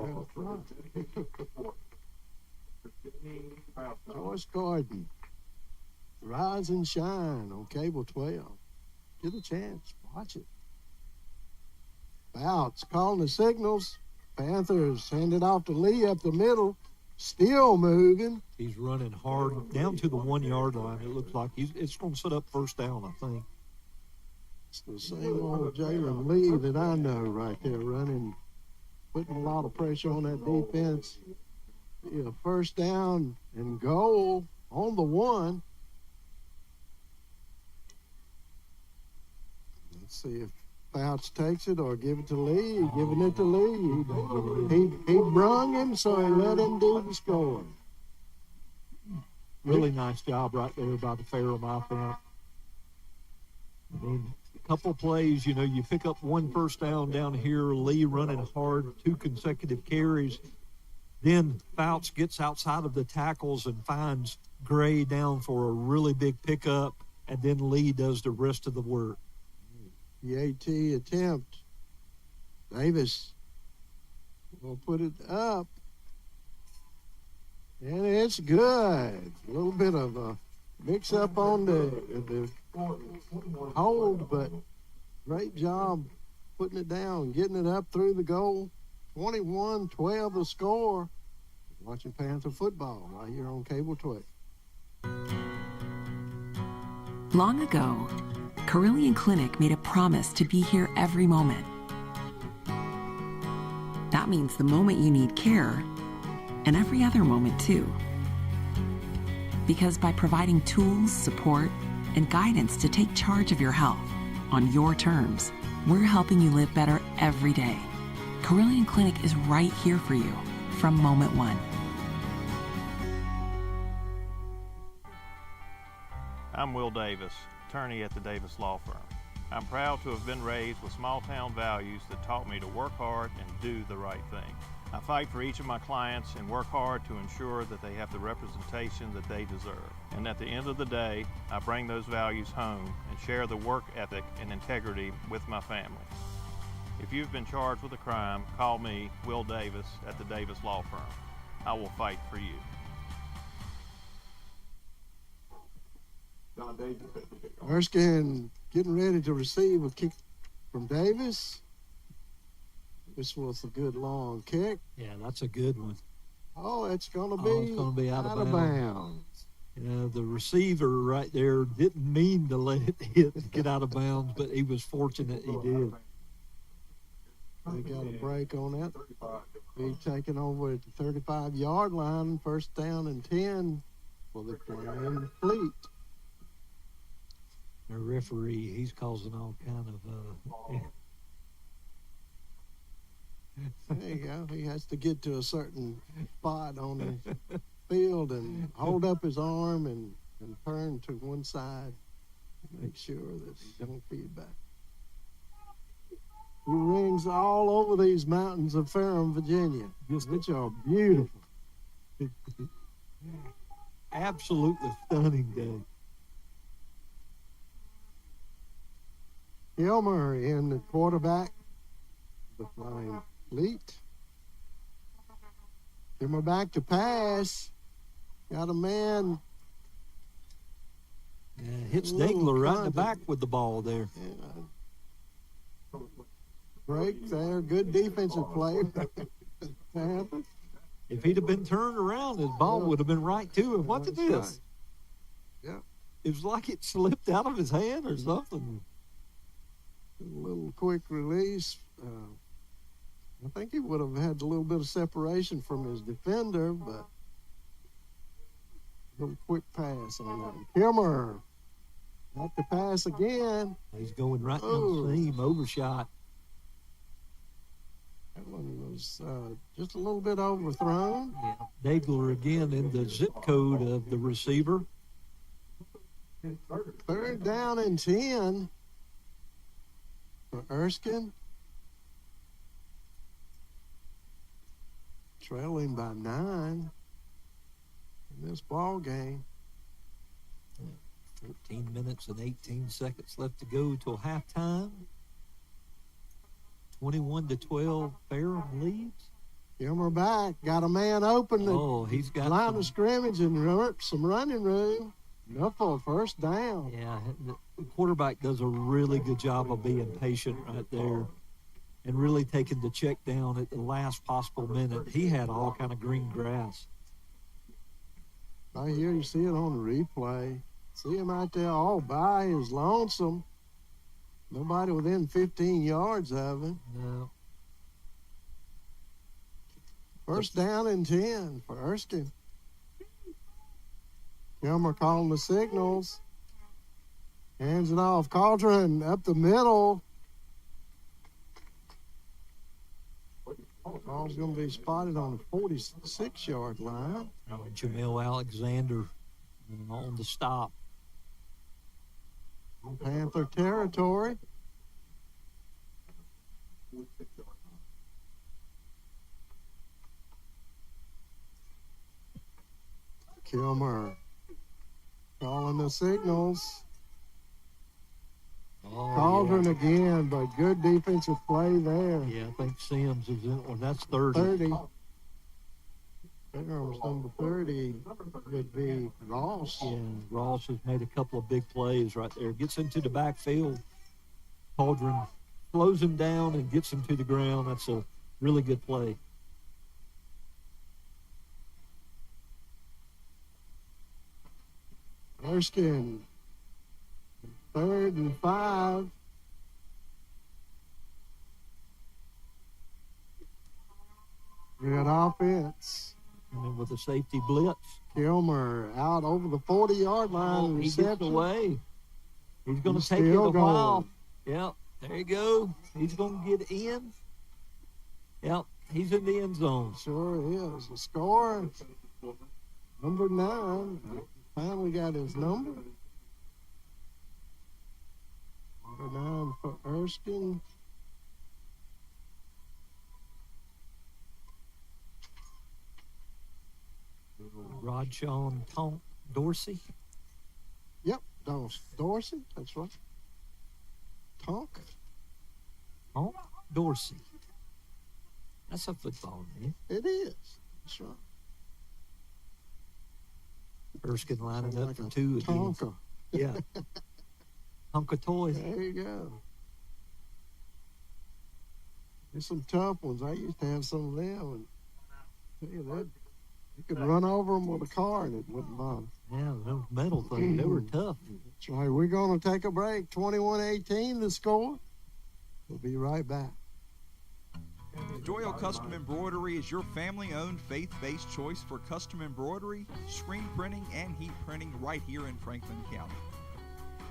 Joyce Gordon, Rise and Shine on Cable 12. Get a chance, watch it. Fouts calling the signals. Panthers hand it off to Lee up the middle. Still moving. He's running hard down to the 1-yard line. It looks like it's going to set up first down, I think. It's the same old Jalen Lee that I know right there, running, putting a lot of pressure on that defense. Yeah, first down and goal on the 1. Let's see if Fouts takes it or give it to Lee. Giving it to Lee. He brung him, so he let him do the scoring. Really nice job right there by the Ferrum offense. I mean, a couple of plays, you pick up 1 first down down here, Lee running hard, 2 consecutive carries. Then Fouts gets outside of the tackles and finds Gray down for a really big pickup, and then Lee does the rest of the work. The AT attempt. Davis will put it up. And it's good. A little bit of a mix-up on the hold, but great job putting it down, getting it up through the goal. 21-12 the score. Watching Panther football right here on Cable 12. Long ago, Carillion Clinic made a promise to be here every moment. That means the moment you need care, and every other moment too. Because by providing tools, support, and guidance to take charge of your health on your terms, we're helping you live better every day. Carillion Clinic is right here for you from moment one. I'm Will Davis, attorney at the Davis Law Firm. I'm proud to have been raised with small town values that taught me to work hard and do the right thing. I fight for each of my clients and work hard to ensure that they have the representation that they deserve. And at the end of the day, I bring those values home and share the work ethic and integrity with my family. If you've been charged with a crime, call me, Will Davis, at the Davis Law Firm. I will fight for you. Erskine getting ready to receive a kick from Davis. This was a good long kick. Yeah, that's a good one. Oh, it's going to be out of bounds. You know, the receiver right there didn't mean to let it get out of bounds, but he was fortunate he did. They got a break on that. He's taking over at the 35-yard line, first down and 10 for the Ferrum Fleet. The referee, he's causing all kind of There you go. He has to get to a certain spot on the field and hold up his arm and turn to one side to make sure that he don't feed back. He rings all over these mountains of Ferrum, Virginia, which are beautiful. Absolutely stunning day. Kilmer in the quarterback, the Flying Fleet. Kilmer back to pass. Got a man. Yeah, hits Degler right in the back with the ball there. Yeah. Break there. Good defensive play. If he'd have been turned around, his ball would have been right to him. What is this? Right. Yeah. It was like it slipped out of his hand or something. A little quick release. I think he would have had a little bit of separation from his defender, but a little quick pass on that. Kilmer back to pass again. He's going right down the seam, overshot. That one was just a little bit overthrown. Yeah. Degler again in the zip code of the receiver. Third down and 10 for Erskine. Trailing by 9 in this ball game. 14 minutes and 18 seconds left to go till halftime. 21-12, Ferrum leads. Kilmer back, got a man open. He's got line of scrimmage and some running room. Enough for a first down. Yeah, the quarterback does a really good job of being patient right there and really taking the check down at the last possible minute. He had all kind of green grass. Right here, you see it on the replay. See him out there all by his lonesome. Nobody within 15 yards of him. No. First down and 10 for Erskine. Kilmer calling the signals. Hands it off. Cauldron up the middle. Ball's going to be spotted on the 46-yard line. Jamil Alexander on the stop. Panther territory. Kilmer calling the signals. Cauldron again, but good defensive play there. Yeah, I think Sims is in one. That's 30. 30. Ferrum's number 30 would be Ross. Yeah, Ross has made a couple of big plays right there. Gets into the backfield. Cauldron slows him down and gets him to the ground. That's a really good play. Erskine, 3rd and 5. Good offense. And then with a safety blitz. Kilmer out over the 40-yard line. He gets away. He's going to take it a while. Yep, there you go. He's going to get in. Yep, he's in the end zone. Sure is. The score, number 9. Finally got his number. Number 9 for Erskine. Rodsean Dorsey. Yep, Dorsey. That's right. Tonk Dorsey. That's a football name. It is. That's right. Erskine lining up Like for a 2 again. Tonka. Yeah. Tonka toy. There you go. There's some tough ones. I used to have some of them. And you could run over them with a car and it wouldn't bother. Yeah, those metal things, they were tough. That's right. We're going to take a break. 21-18 the score. We'll be right back. Doyle Custom Embroidery is your family-owned, faith-based choice for custom embroidery, screen printing, and heat printing right here in Franklin County.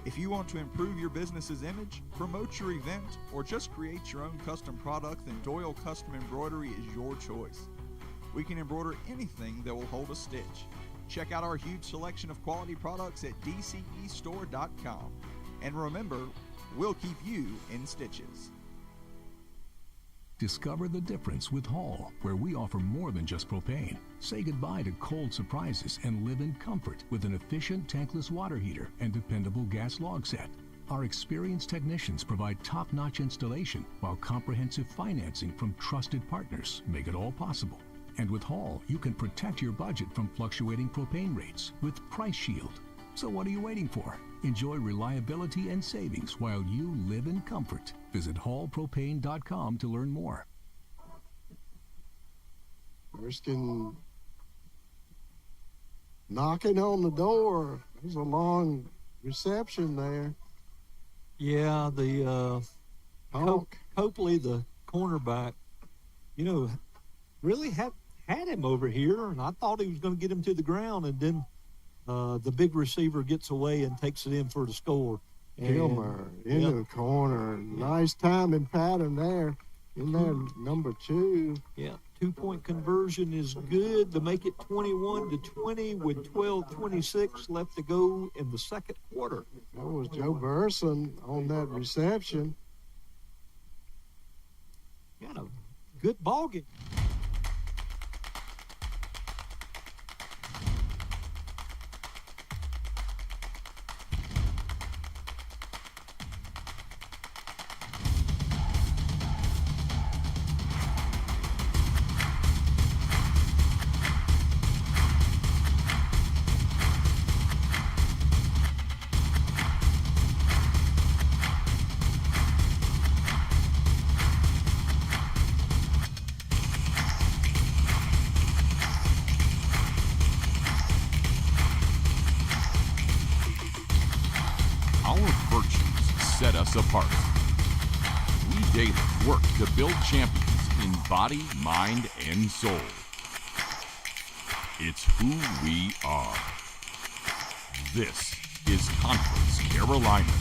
If you want to improve your business's image, promote your event, or just create your own custom product, then Doyle Custom Embroidery is your choice. We can embroider anything that will hold a stitch. Check out our huge selection of quality products at dcestore.com. And remember, we'll keep you in stitches. Discover the difference with Hall, where we offer more than just propane. Say goodbye to cold surprises and live in comfort with an efficient tankless water heater and dependable gas log set. Our experienced technicians provide top-notch installation, while comprehensive financing from trusted partners make it all possible. And with Hall, you can protect your budget from fluctuating propane rates with Price Shield. So what are you waiting for? Enjoy reliability and savings while you live in comfort. Visit hallpropane.com to learn more. Erskine knocking on the door. There's a long reception there. Yeah, the Copley, the cornerback, really had him over here, and I thought he was going to get him to the ground, and then the big receiver gets away and takes it in for the score. Gilmer into the corner. Nice timing pattern there. In there, number 2. Yeah, 2-point conversion is good to make it 21-20 with 12:26 left to go in the second quarter. That was Joe Burson on that reception. Got a good ball game. Set us apart. We daily work to build champions in body, mind, and soul. It's who we are. This is Conference Carolina.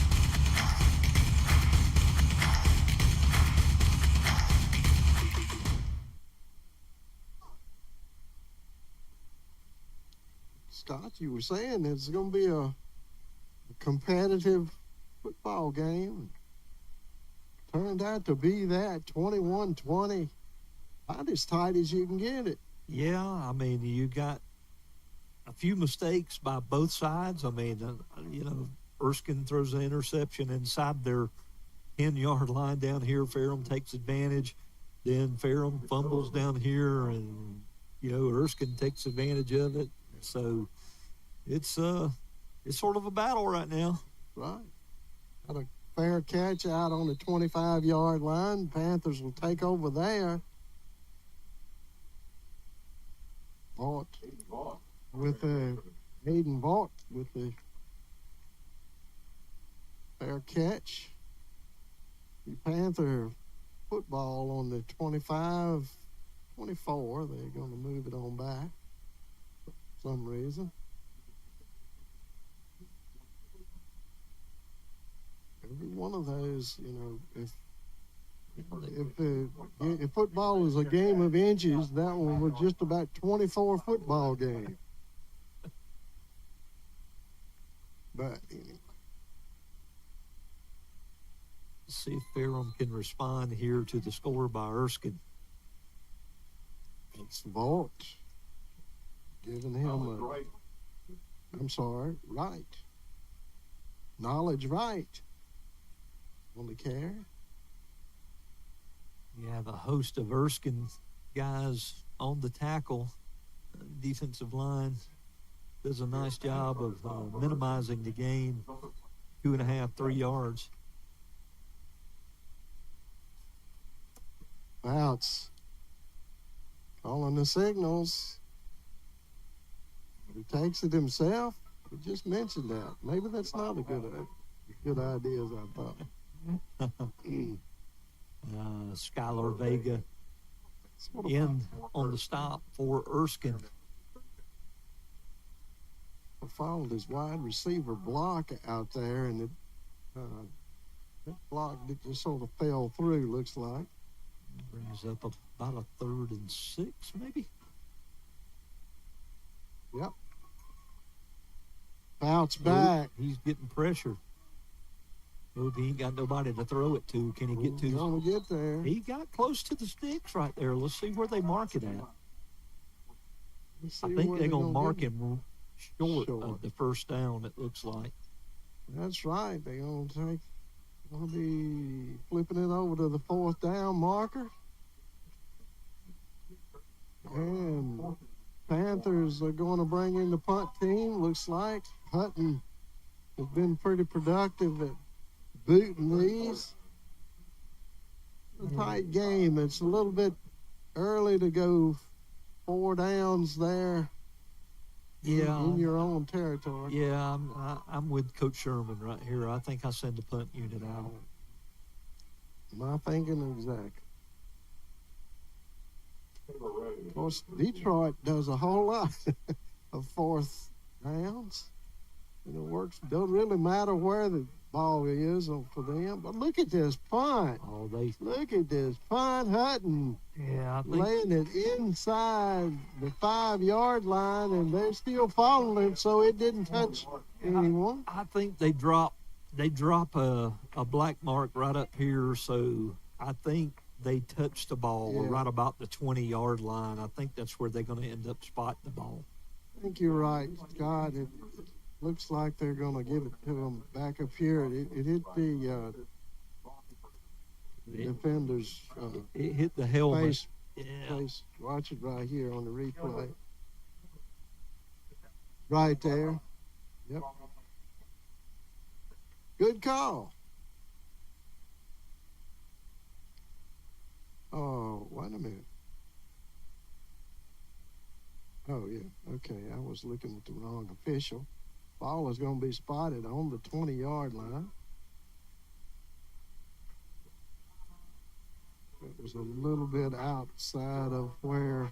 Scott, you were saying it's going to be a competitive football game. Turned out to be that 21-20, about as tight as you can get it. Yeah, I mean, you got a few mistakes by both sides. I mean, Erskine throws an interception inside their 10-yard line down here. Ferrum takes advantage. Then Ferrum fumbles down here, and, Erskine takes advantage of it. So it's sort of a battle right now. Right. Got a fair catch out on the 25-yard line. Panthers will take over there. Vaught with Hayden Vaught with the fair catch. The Panther football on the 25-24. They're going to move it on back for some reason. Every one of those, if If football is a game of inches, that one was just about 24 football games. But anyway. Let's see if Ferrum can respond here to the score by Erskine. It's Volt giving him right. Knowledge right on the carry. You have a host of Erskine guys on the tackle. Defensive line does a nice job of minimizing the gain, 2.5, 3 yards. Bounce. Calling the signals. He takes it himself. We just mentioned that. Maybe that's not a good idea as I thought. Skylar Vega in on the stop for Erskine. I followed his wide receiver block out there, and that block just sort of fell through, looks like. Brings up about a 3rd and 6, maybe. Yep. Bounce back. He's getting pressure. Well, he ain't got nobody to throw it to. Can he get to? He's going to get there. He got close to the sticks right there. Let's see where they mark it at. I think they're going to mark him short of the first down, it looks like. That's right. They're going to be flipping it over to the 4th down marker. And Panthers are going to bring in the punt team, looks like. Hutton has been pretty productive at booting these. A tight game. It's a little bit early to go 4 downs there. Yeah, in your own territory. Yeah, I'm with Coach Sherman right here. I think I send the punt unit out. My thinking exactly. Of course, Detroit does a whole lot of 4th downs. And it works. Don't really matter where the ball is for them. But look at this punt. Look at this punt. Hutton laying it inside the 5-yard line, and they're still following it, so it didn't touch anyone. I think they drop a black mark right up here, so I think they touched the ball right about the 20-yard line. I think that's where they're going to end up spotting the ball. I think you're right, Scott. It looks like they're going to give it to them back up here. It hit the defender's it hit the helmet. Face. Watch it right here on the replay. Right there. Yep. Good call. Oh, wait a minute. Oh, yeah. Okay, I was looking at the wrong official. Ball is going to be spotted on the 20-yard line. It was a little bit outside of where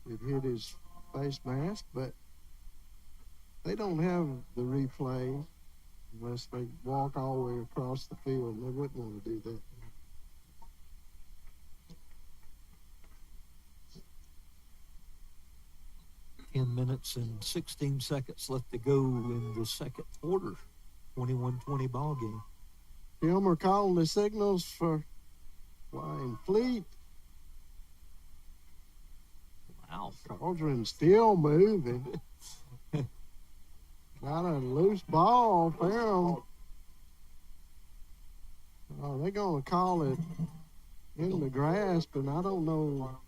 it hit his face mask, but they don't have the replay unless they walk all the way across the field. They wouldn't want to do that. $10 minutes and 16 seconds left to go in the second quarter. 21-20 ball game. Kilmer calling the signals for Flying Fleet. Wow. Cauldron still moving. Got a loose ball. Ferrum. Oh, they're going to call it in the grasp, and I don't know.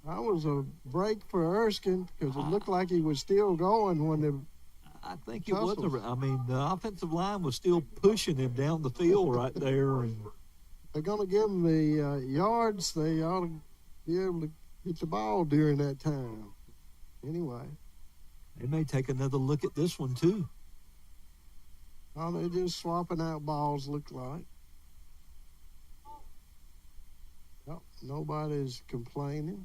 That was a break for Erskine because it looked like he was still going when the. I think it was. I mean, the offensive line was still pushing him down the field right there. And they're going to give him the yards. They ought to be able to get the ball during that time. Anyway. They may take another look at this one, too. Oh, they're just swapping out balls, look like. Well, nobody's complaining.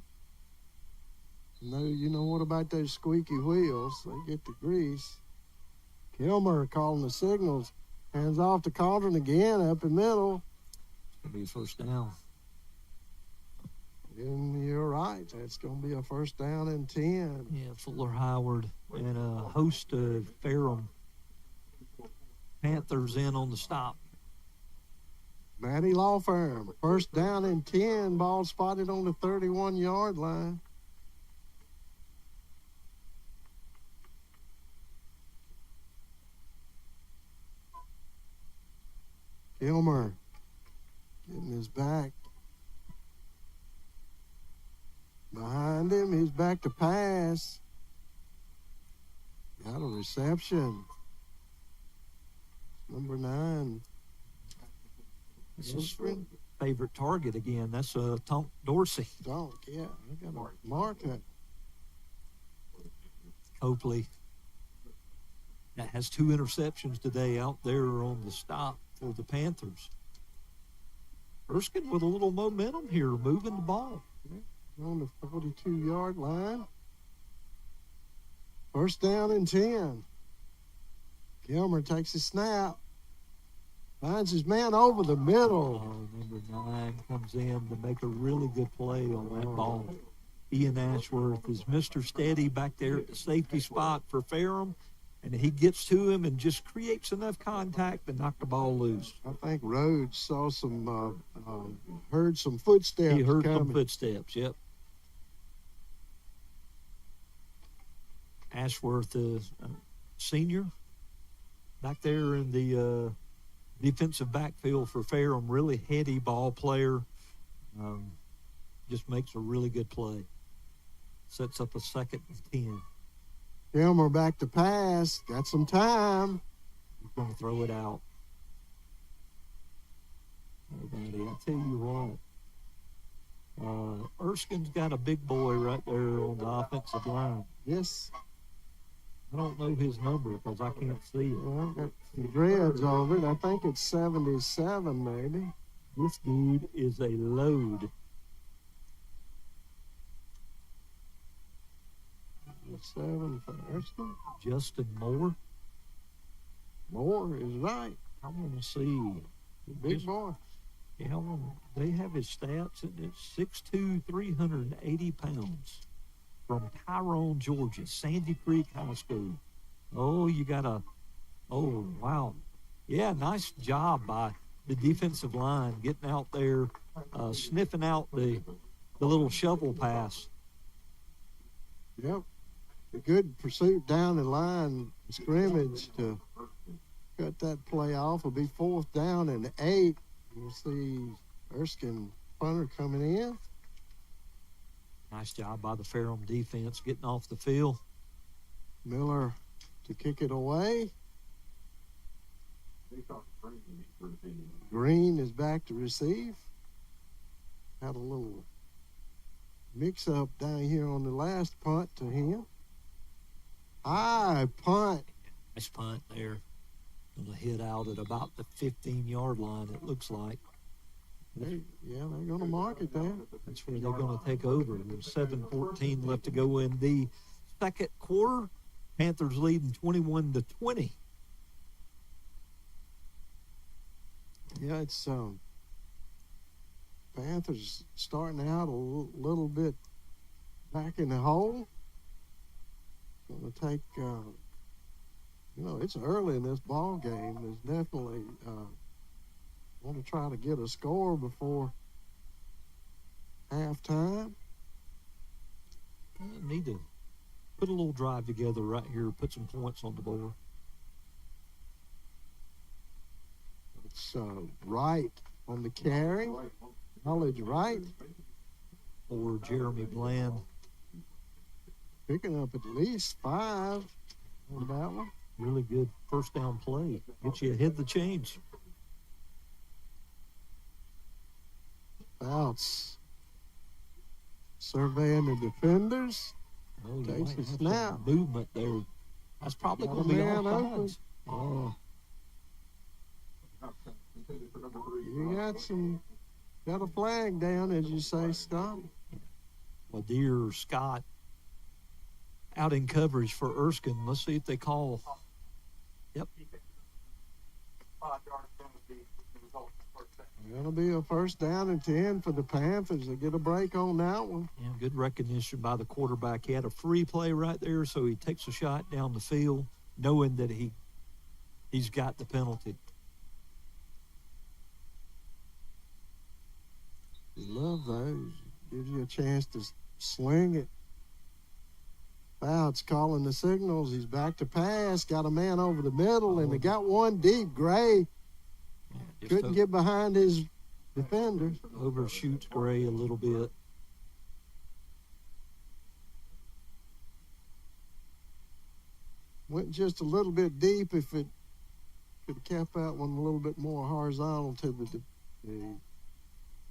No, you know what about those squeaky wheels? They get the grease. Kilmer calling the signals. Hands off to Cauldron again, up in middle. It'll be a first down. And you're right. That's going to be a first down and 10. Yeah, Fuller Howard and a host of Ferrum Panthers in on the stop. Matty Law Firm, first down and 10. Ball spotted on the 31-yard line. Kilmer getting his back. Behind him, he's back to pass. Got a reception. Number 9. This is favorite target again. That's Tonk Dorsey. Tonk, yeah. I got to mark that. Copley. That has 2 interceptions today out there on the stop for the Panthers. Erskine with a little momentum here, moving the ball. On the 42-yard line. First down and 10. Kilmer takes his snap. Finds his man over the middle. Oh, number 9 comes in to make a really good play on that ball. Ian Ashworth is Mr. Steady back there at the safety spot for Ferrum, and he gets to him and just creates enough contact to knock the ball loose. I think Rhodes saw some, heard some footsteps. He heard coming. some footsteps, yep. Ashworth, senior, back there in the defensive backfield for Ferrum, really heady ball player. Just makes a really good play. Sets up a second and 10. Kilmer back to pass. Got some time. He's going to throw it out. Everybody, I tell you what, Erskine's got a big boy right there on the offensive line. Yes. I don't know his number because I can't see it. Well, I've got some dreads over it. I think it's 77 maybe. This dude is a load. 7 for Erskine. Justin Moore. Moore is right. I want to see. Big boy. Yeah, they have his stats, and it's 6'2", 380 pounds. From Tyrone, Georgia, Sandy Creek High School. Oh, oh, wow. Yeah, nice job by the defensive line getting out there, sniffing out the little shovel pass. Yep. A good pursuit down the line, scrimmage to cut that play off. Will be 4th down and 8. We'll see Erskine punter coming in. Nice job by the Ferrum defense getting off the field. Miller to kick it away. Green is back to receive. Had a little mix-up down here on the last punt to him. High punt. Nice punt there. Going to hit out at about the 15-yard line, it looks like. They're going to mark it there. That's where they're going to take over. There's 7:14 left to go in the second quarter. Panthers leading 21-20. Yeah, it's Panthers starting out a little bit back in the hole. Going to take, it's early in this ball game. There's definitely want to try to get a score before halftime. Need to put a little drive together right here, put some points on the board. It's Wright on the carry. Knowledge Wright. Or Jeremy Bland. Picking up at least 5 on that one. Really good first down play. Gets you ahead of the chains. Bounce. Surveying the defenders. Oh, takes a snap. Movement there. That's probably going to be all sides. Oh. You got a flag down, as you say, Scott. Dear Scott out in coverage for Erskine. Let's see if they call Yep. 5 yards penalty, the result of first down. It'll be a first down and 10 for the Panthers. They get a break on that one. Yeah, good recognition by the quarterback. He had a free play right there, so he takes a shot down the field, knowing that he's got the penalty. Love those. Gives you a chance to sling it. Fouts calling the signals. He's back to pass. Got a man over the middle, and they got one deep. Gray couldn't get behind his defenders. Overshoots Gray a little bit. Went just a little bit deep. If it could have kept that one a little bit more horizontal to the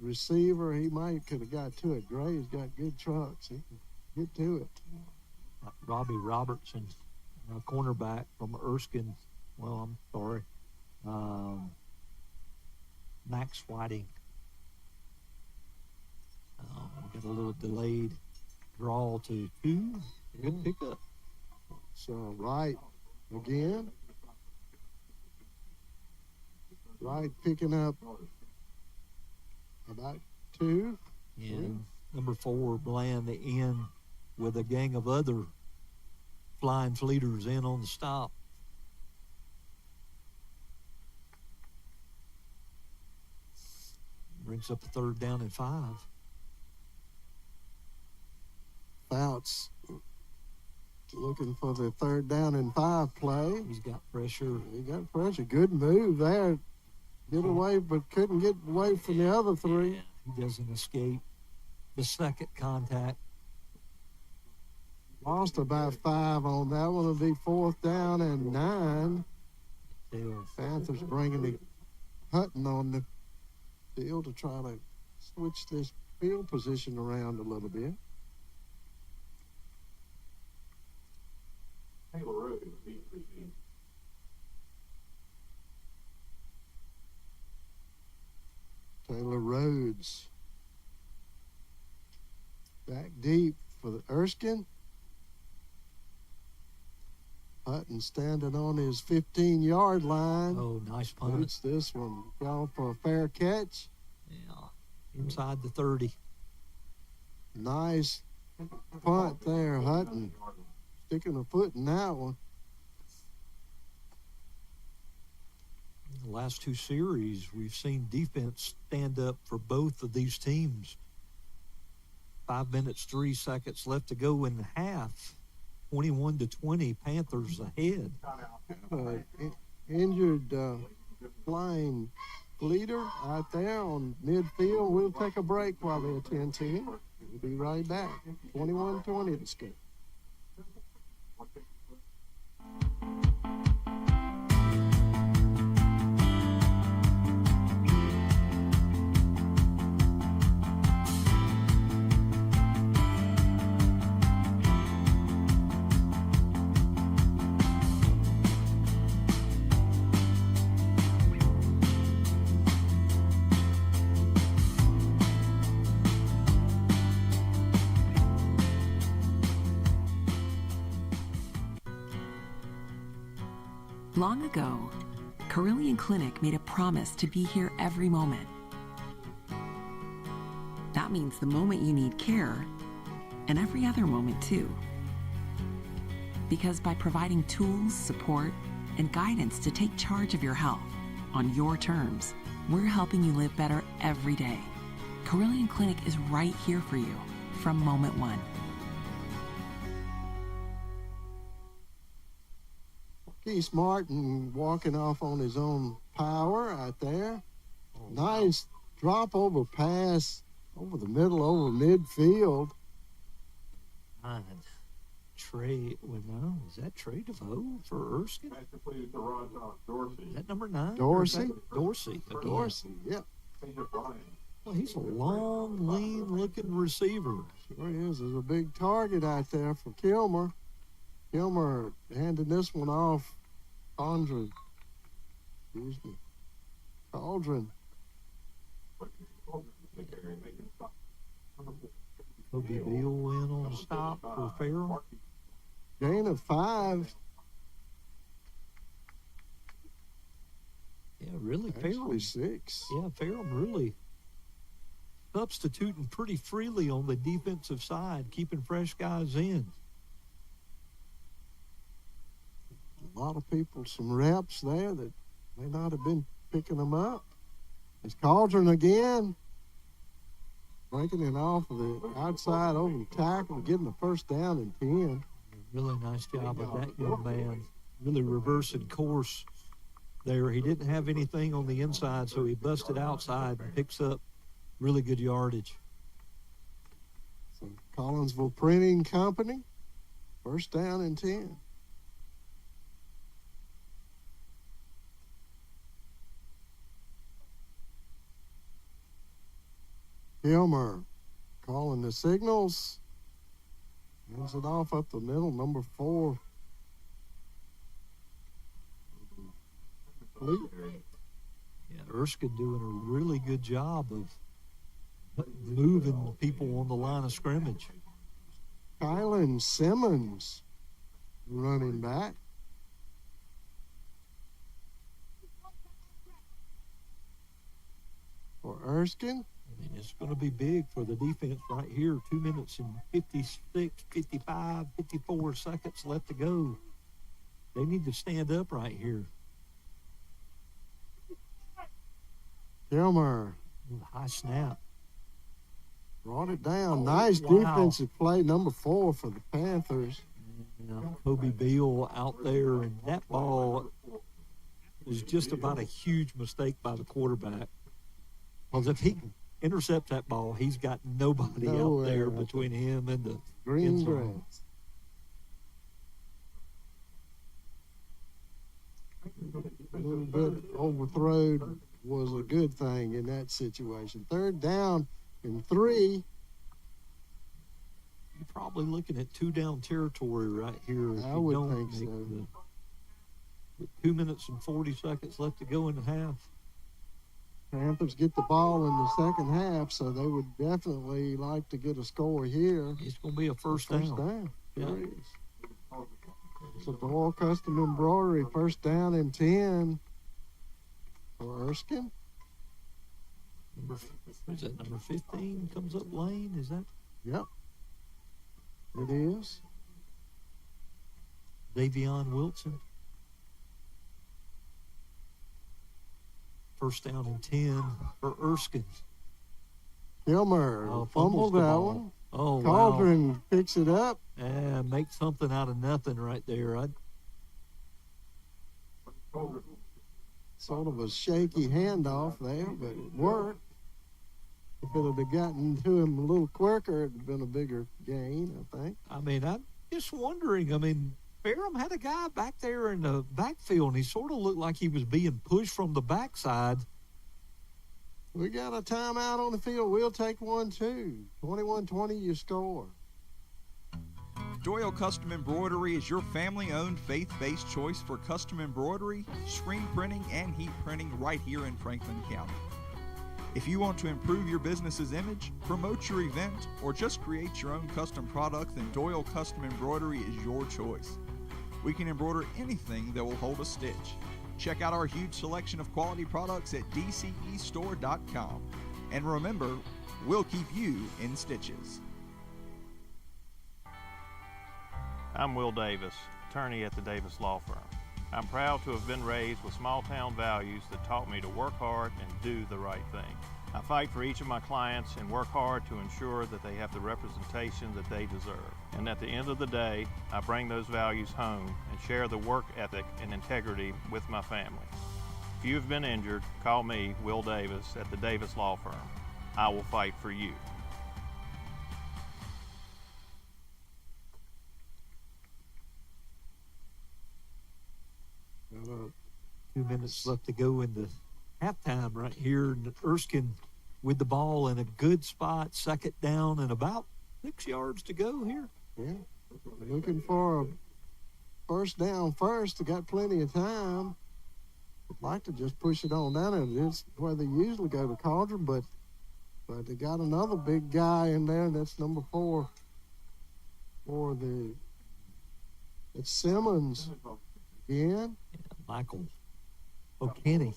receiver, he could have got to it. Gray's got good trucks. He can get to it. Robbie Robertson, cornerback from Erskine. Well, I'm sorry. Max Whiting. We got a little delayed draw to 2. Good pickup. So Wright again. Wright picking up about 2. Yeah. Number 4, Bland in with a gang of other flying fleeters in on the stop. Brings up a 3rd down and 5. Fouts looking for the 3rd down and 5 play. He's got pressure. He got pressure. Good move there. Get away, but couldn't get away from the other 3. Yeah, he doesn't escape the second contact. Lost about 5 on that one. It'll be 4th down and 9. Panthers bringing the Hutton on the field to try to switch this field position around a little bit. Taylor Rhodes beat receiver. Taylor Rhodes back deep for the Erskine. Hutton standing on his 15-yard line. Oh, nice punt. Boots this one. Going for a fair catch. Yeah, inside the 30. Nice punt there, Hutton. Sticking a foot in that one. The last 2 series, we've seen defense stand up for both of these teams. 5 minutes, 3 seconds left to go in the half. 21-20, Panthers ahead. Injured flying leader out there on midfield. We'll take a break while they attend to him. We'll be right back. 21-20 to score. Long ago, Carillion Clinic made a promise to be here every moment. That means the moment you need care, and every other moment too. Because by providing tools, support, and guidance to take charge of your health on your terms, we're helping you live better every day. Carillion Clinic is right here for you from moment one. Keith Martin walking off on his own power out there. Nice drop over pass over the middle, over midfield. Trey, well, no, is that Trey DeVoe for Erskine? That's completed to Ron Dorsey. Is that number 9? Dorsey? Dorsey. Again. Dorsey, yep. Well, he's a long, lean-looking receiver. Sure is. There's a big target out there for Kilmer. Kilmer handing this one off. Cauldron. Kobe Beal in on the stop for Ferrum. Gain of 5. Yeah, really, Actually, Ferrum. 6. Yeah, Ferrum really substituting pretty freely on the defensive side, keeping fresh guys in. A lot of people, some reps there that may not have been picking them up. It's Cauldron again, breaking it off of the outside over the tackle, getting the first down and 10. Really nice job of that young man. Really reversing course there. He didn't have anything on the inside, so he busted outside and picks up really good yardage. So Collinsville Printing Company, first down and 10. Hilmer calling the signals. Hands it off up the middle, number 4. Yeah, Erskine doing a really good job of moving people on the line of scrimmage. Kylan Simmons, running back. For Erskine. I mean, it's going to be big for the defense right here. 2 minutes and 56, 55, 54 seconds left to go. They need to stand up right here. Kilmer. High snap. Brought it down. Nice defensive play, number 4 for the Panthers. Yeah, Kobe Beal out there, and that ball was just about a huge mistake by the quarterback. Because if he can intercept that ball, he's got nobody out there between him and the green grass. A little bit overthrown was a good thing in that situation. Third down and 3. You're probably looking at 2 down territory right here. I would think so. With 2 minutes and 40 seconds left to go in the half. Panthers get the ball in the second half, so they would definitely like to get a score here. It's going to be a first down. Yeah. So Doyle Custom Embroidery, first down and 10 for Erskine. Is that number 15 comes up lane? Is that? Yep. It is. Davion Wilson. First down and 10 for Erskine. Kilmer fumbled that one. Oh, Cauldron picks it up. Make something out of nothing right there. Sort of a shaky handoff there, but it worked. If it had gotten to him a little quicker, it would have been a bigger gain, I think. I mean, I'm just wondering. I mean, Ferrum had a guy back there in the backfield, and he sort of looked like he was being pushed from the backside. We got a timeout on the field. We'll take one, too. 21-20, you score. Doyle Custom Embroidery is your family-owned, faith-based choice for custom embroidery, screen printing, and heat printing right here in Franklin County. If you want to improve your business's image, promote your event, or just create your own custom product, then Doyle Custom Embroidery is your choice. We can embroider anything that will hold a stitch. Check out our huge selection of quality products at dcestore.com. And remember, we'll keep you in stitches. I'm Will Davis, attorney at the Davis Law Firm. I'm proud to have been raised with small town values that taught me to work hard and do the right thing. I fight for each of my clients and work hard to ensure that they have the representation that they deserve. And at the end of the day, I bring those values home and share the work ethic and integrity with my family. If you've been injured, call me, Will Davis, at the Davis Law Firm. I will fight for you. Uh, 2 minutes left to go in the halftime right here. And Erskine with the ball in a good spot, second down and about 6 yards to go here. Yeah, looking for a first down first. They got plenty of time. Would like to just push it on down there. It's where they usually go to Cauldron, but they got another big guy in there, and that's number 4 for it's Simmons again. Yeah, Michael O'Kenny.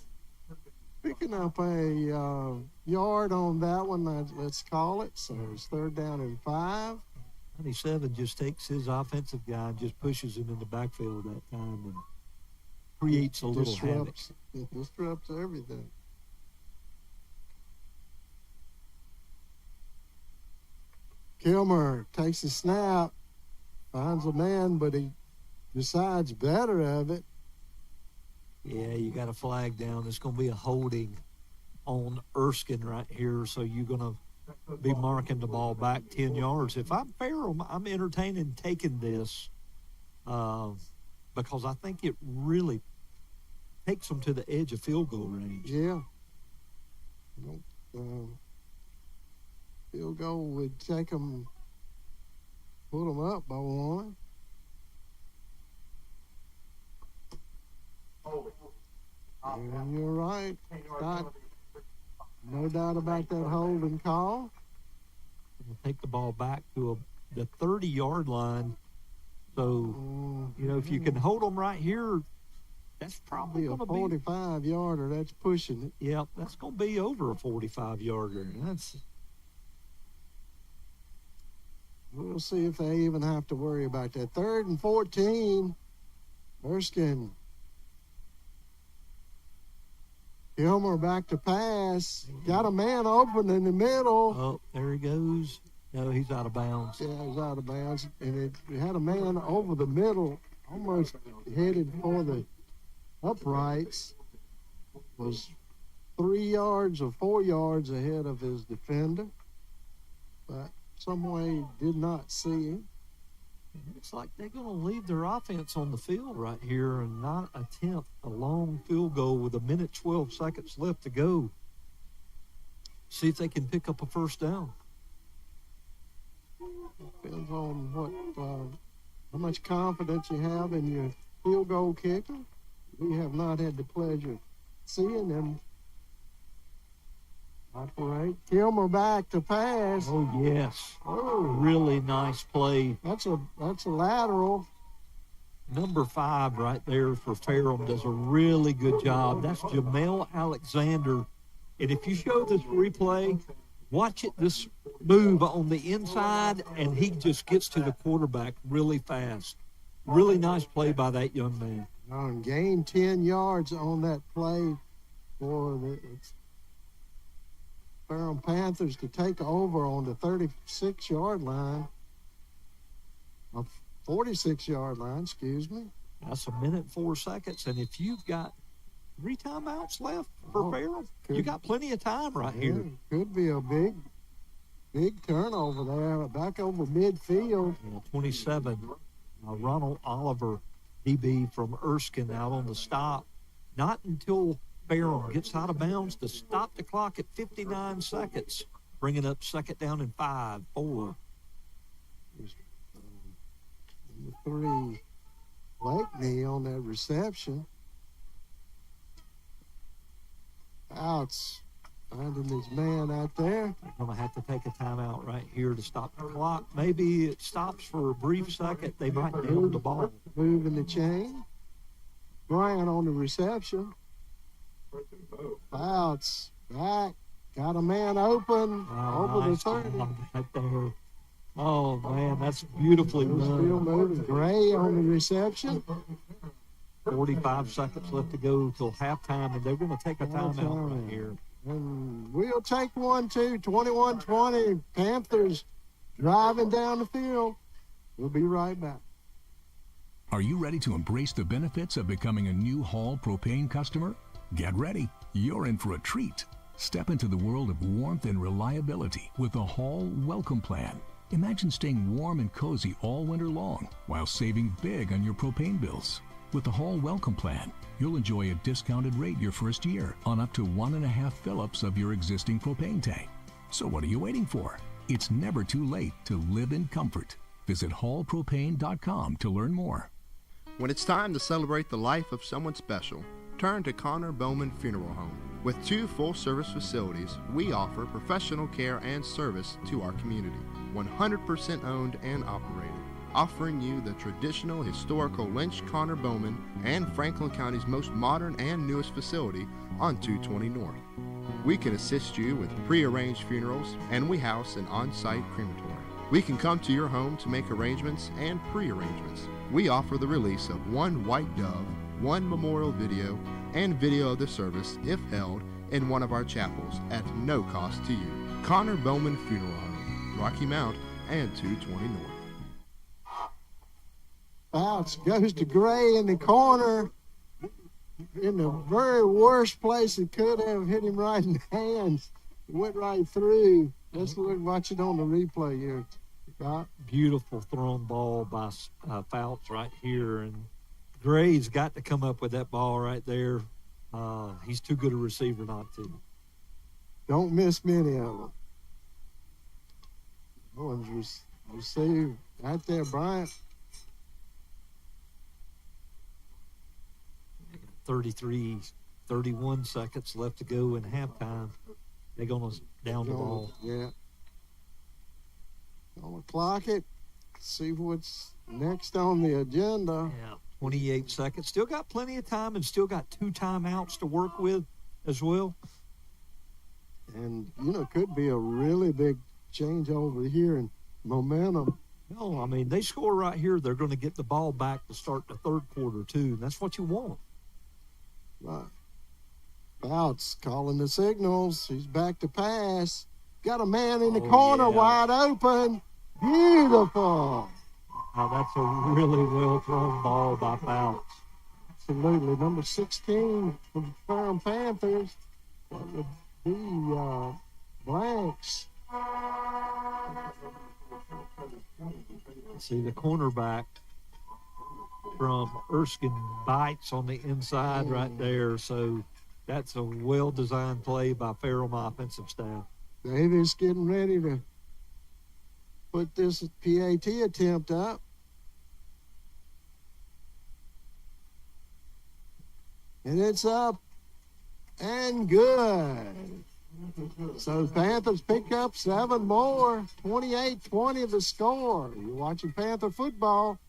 picking up a yard on that one, let's call it. So it's 3rd down and 5. 97 just takes his offensive guy and just pushes him in the backfield that time and creates a little havoc. Disrupts everything. Kilmer takes the snap, finds a man, but he decides better of it. Yeah, you got a flag down. It's going to be a holding on Erskine right here, so you're going to be marking the ball back 10 yards. If I'm Ferrum, I'm entertaining taking this because I think it really takes them to the edge of field goal range. Yeah. Field goal would take them, put them up by 1. And you're right, Scott. No doubt about that holding call. We'll take the ball back to the 30-yard line. So, if you can hold them right here, that's probably a 45-yarder. That's pushing it. Yep, that's going to be over a 45-yarder. We'll see if they even have to worry about that. 3rd and 14. Erskine. Kilmer back to pass. Got a man open in the middle. Oh, there he goes. No, he's out of bounds. Yeah, he's out of bounds. And it had a man over the middle, almost headed for the uprights. Was 3 yards or 4 yards ahead of his defender. But some way did not see him. Looks like they're going to leave their offense on the field right here and not attempt a long field goal with 1:12 seconds left to go. See if they can pick up a 1st down. Depends on how much confidence you have in your field goal kicker. We have not had the pleasure of seeing them operate. Kilmer back to pass. Oh, yes. Oh, really nice play. That's a lateral. Number 5 right there for Ferrum does a really good job. That's Jamel Alexander. And if you show this replay, watch it, this move on the inside, and he just gets to the quarterback really fast. Really nice play by that young man. Gained 10 yards on that play for the Ferrum Panthers to take over on the 36-yard line. 46-yard line, excuse me. That's 1:04 seconds, and if you've got 3 timeouts left for Ferrum, you got plenty of time right here. Could be a big turnover there, back over midfield. 27, Ronald Oliver, DB from Erskine, out on the stop. Not until Ferrum gets out of bounds to stop the clock at 59 seconds, bringing up 2nd down and 5, 4. 3, Blakeney on that reception. Outs, finding his man out there. They're going to have to take a timeout right here to stop the clock. Maybe it stops for a brief second. They might nail the ball. Moving the chain. Bryant on the reception. Outs, back. Got a man open over nice the 30. Right there. Oh, man, that's beautifully done. Still moving. Gray on the reception. 45 seconds left to go till halftime, and they're going to take a timeout right here. And we'll take one, too. 21-20. Panthers driving down the field. We'll be right back. Are you ready to embrace the benefits of becoming a new Hall propane customer? Get ready. You're in for a treat. Step into the world of warmth and reliability with the Hall Welcome Plan. Imagine staying warm and cozy all winter long while saving big on your propane bills. With the Hall Welcome Plan, you'll enjoy a discounted rate your first year on up to 1.5 fill-ups of your existing propane tank. So what are you waiting for? It's never too late to live in comfort. Visit hallpropane.com to learn more. When it's time to celebrate the life of someone special, turn to Connor Bowman Funeral Home. With 2 full-service facilities, we offer professional care and service to our community. 100% owned and operated. offering you the traditional historical Lynch, Connor, Bowman, and Franklin County's most modern and newest facility on 220 North. We can assist you with pre-arranged funerals, and we house an on-site crematory. We can come to your home to make arrangements and pre-arrangements. We offer the release of one white dove, one memorial video, and video of the service if held in one of our chapels at no cost to you. Connor Bowman Funeral Home, Rocky Mount and 220 North. Bounce goes to Gray in the corner. In the very worst place it could have hit him right in the hands. It went right through. Let's watch it on the replay here. Scott. Beautiful thrown ball by Fouts right here. And Gray's got to come up with that ball right there. He's too good a receiver not to. Don't miss many of them. One's received right there, Bryant. 31 seconds left to go in halftime. They're going to down the ball. Yeah. Gonna clock it. See what's next on the agenda. Yeah, 28 seconds. Still got plenty of time and still got 2 timeouts to work with as well. And, could be a really big change over here in momentum. No, I mean, they score right here. They're going to get the ball back to start the third quarter, too. And that's what you want. Right. Bouts calling the signals. He's back to pass. Got a man in the corner wide open. Beautiful. Oh, that's a really well thrown ball by Fouts. Absolutely. Number 16 for the Ferrum Panthers. That would be Blanks. See, the cornerback from Erskine bites on the inside right there. So that's a well-designed play by Ferrum offensive staff. Davis getting ready to put this PAT attempt up. And it's up and good. So Panthers pick up 7 more. 28-20 the score. You're watching Panther football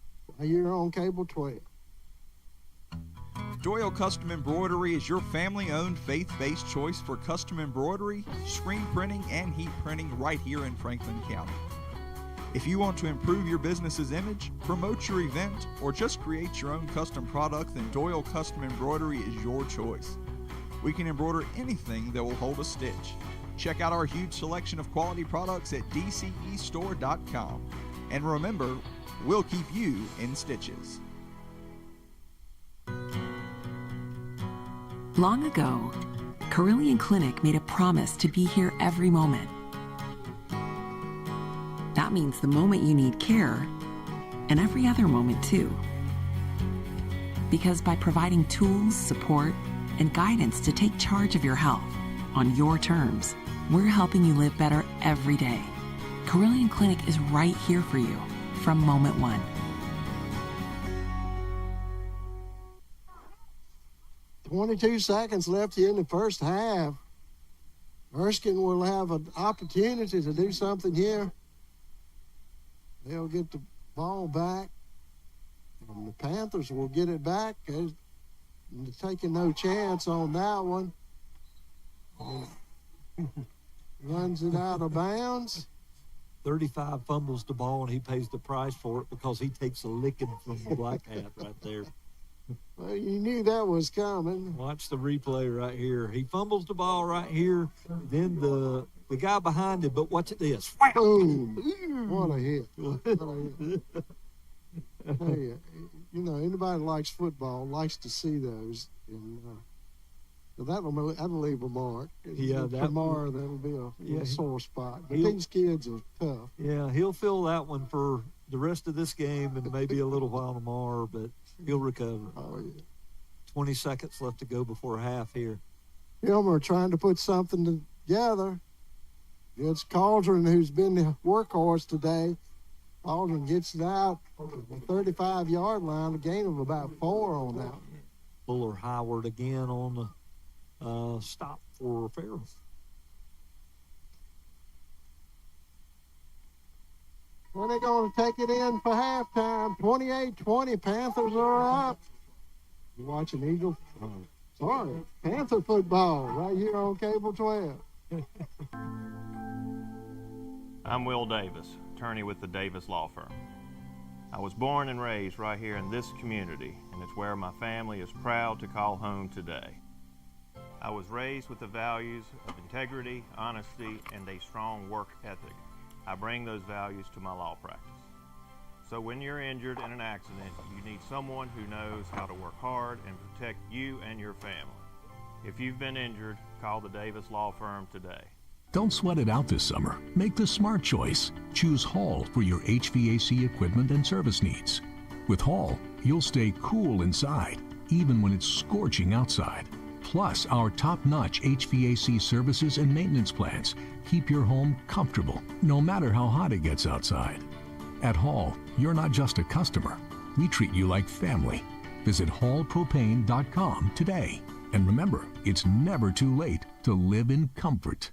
here on Cable 12. Doyle Custom Embroidery is your family-owned, faith-based choice for custom embroidery, screen printing, and heat printing right here in Franklin County. If you want to improve your business's image, promote your event, or just create your own custom product, then Doyle Custom Embroidery is your choice. We can embroider anything that will hold a stitch. Check out our huge selection of quality products at dcestore.com. And remember, we'll keep you in stitches. Long ago, Carillion Clinic made a promise to be here every moment. That means the moment you need care, and every other moment too. Because by providing tools, support, and guidance to take charge of your health on your terms, we're helping you live better every day. Carillion Clinic is right here for you from moment one. .22 seconds left here in the first half. Erskine will have an opportunity to do something here. They'll get the ball back. And the Panthers will get it back. They're taking no chance on that one. Runs it out of bounds. 35 fumbles the ball, and he pays the price for it because he takes a licking from the Black Hat right there. Well, you knew that was coming. Watch the replay right here. He fumbles the ball right here. Then the guy behind him, but watch this. Boom. What a hit. What a hit. Hey, anybody that likes football likes to see those. And that'll leave a mark. Yeah, that'll be a sore spot. But these kids are tough. Yeah, he'll feel that one for the rest of this game and maybe a little while tomorrow, but he'll recover. Oh, yeah. 20 seconds left to go before half here. Elmer trying to put something together. It's Cauldron who's been the workhorse today. Cauldron gets it out the 35-yard line, a gain of about 4 on that. Fuller Howard again on the stop for Ferrum. When they're going to take it in for halftime. 28-20, Panthers are up. You're watching Panther football right here on Cable 12. I'm Will Davis, attorney with the Davis Law Firm. I was born and raised right here in this community, and it's where my family is proud to call home today. I was raised with the values of integrity, honesty, and a strong work ethic. I bring those values to my law practice. So when you're injured in an accident, you need someone who knows how to work hard and protect you and your family. If you've been injured, call the Davis Law Firm today. Don't sweat it out this summer. Make the smart choice. Choose Hall for your HVAC equipment and service needs. With Hall, you'll stay cool inside, even when it's scorching outside. Plus, our top-notch HVAC services and maintenance plans keep your home comfortable, no matter how hot it gets outside. At Hall, you're not just a customer. We treat you like family. Visit hallpropane.com today. And remember, it's never too late to live in comfort.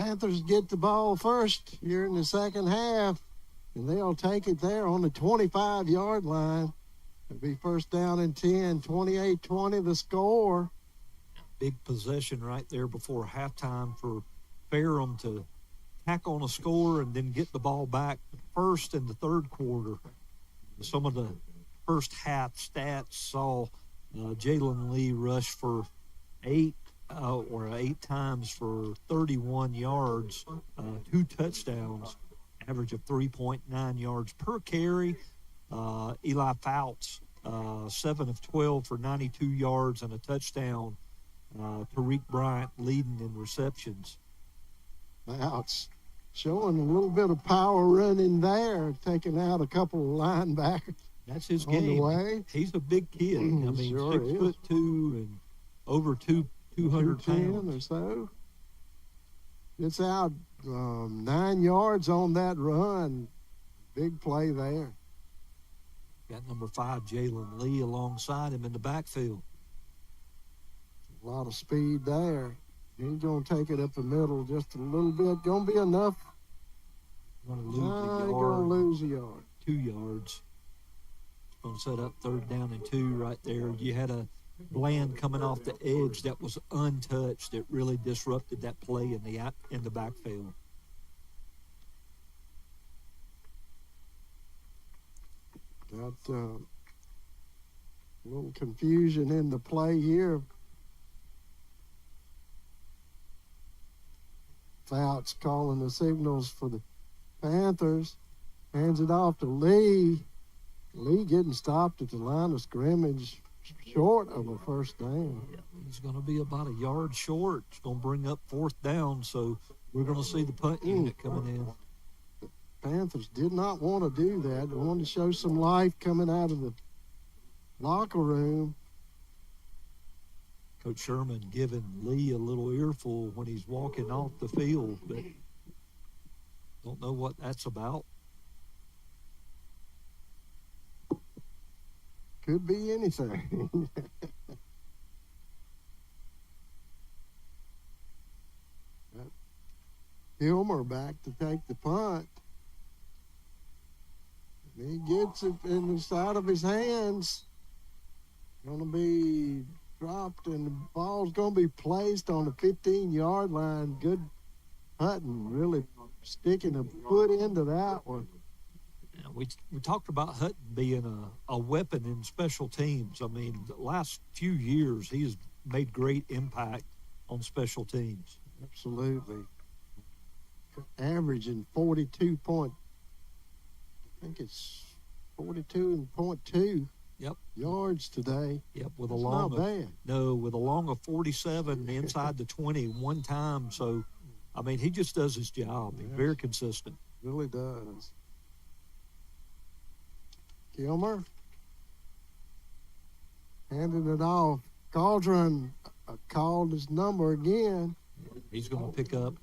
Panthers get the ball first here in the second half, and they'll take it there on the 25-yard line. It'll be first down and 10, 28-20 the score. Big possession right there before halftime for Ferrum to tack on a score and then get the ball back first in the third quarter. Some of the first half stats saw Jalen Lee rush for eight times for 31 yards, 2 touchdowns, average of 3.9 yards per carry. Eli Fouts, 7 of 12 for 92 yards and a touchdown. Tariq Bryant leading in receptions. Fouts showing a little bit of power running there, taking out a couple of linebackers. That's his on game. The way. He's a big kid. I mean, sure 6'2" and over 200 pounds or so. It's out 9 yards on that run. Big play there. Got number 5, Jalen Lee, alongside him in the backfield. A lot of speed there. He's going to take it up the middle just a little bit. Going to be enough. Going to lose a Going to yard. lose a yard. 2 yards. Going to set up third down and 2 right there. You had a Bland coming off the edge that was untouched. It really disrupted that play in the backfield. Got a little confusion in the play here. Fouts calling the signals for the Panthers. Hands it off to Lee. Lee getting stopped at the line of scrimmage, short of a first down. He's going to be about a yard short. It's going to bring up fourth down, so we're going to see the punt unit coming in. Panthers did not want to do that. They wanted to show some life coming out of the locker room. Coach Sherman giving Lee a little earful when he's walking off the field, but don't know what that's about. Could be anything. Gilmer back to take the punt. He gets it in the side of his hands. Going to be dropped, and the ball's going to be placed on the 15-yard line. Good Hutton really sticking a foot into that one. We talked about Hutton being a weapon in special teams. I mean, the last few years, he has made great impact on special teams. Absolutely. Averaging 42.2 Yep. yards today. Yep, with That's a long not bad. with a long of 47 inside the 20 one time. So, I mean, he just does his job. He's very consistent. Really does. Gilmer handing it off. Cauldron called his number again. He's going to pick up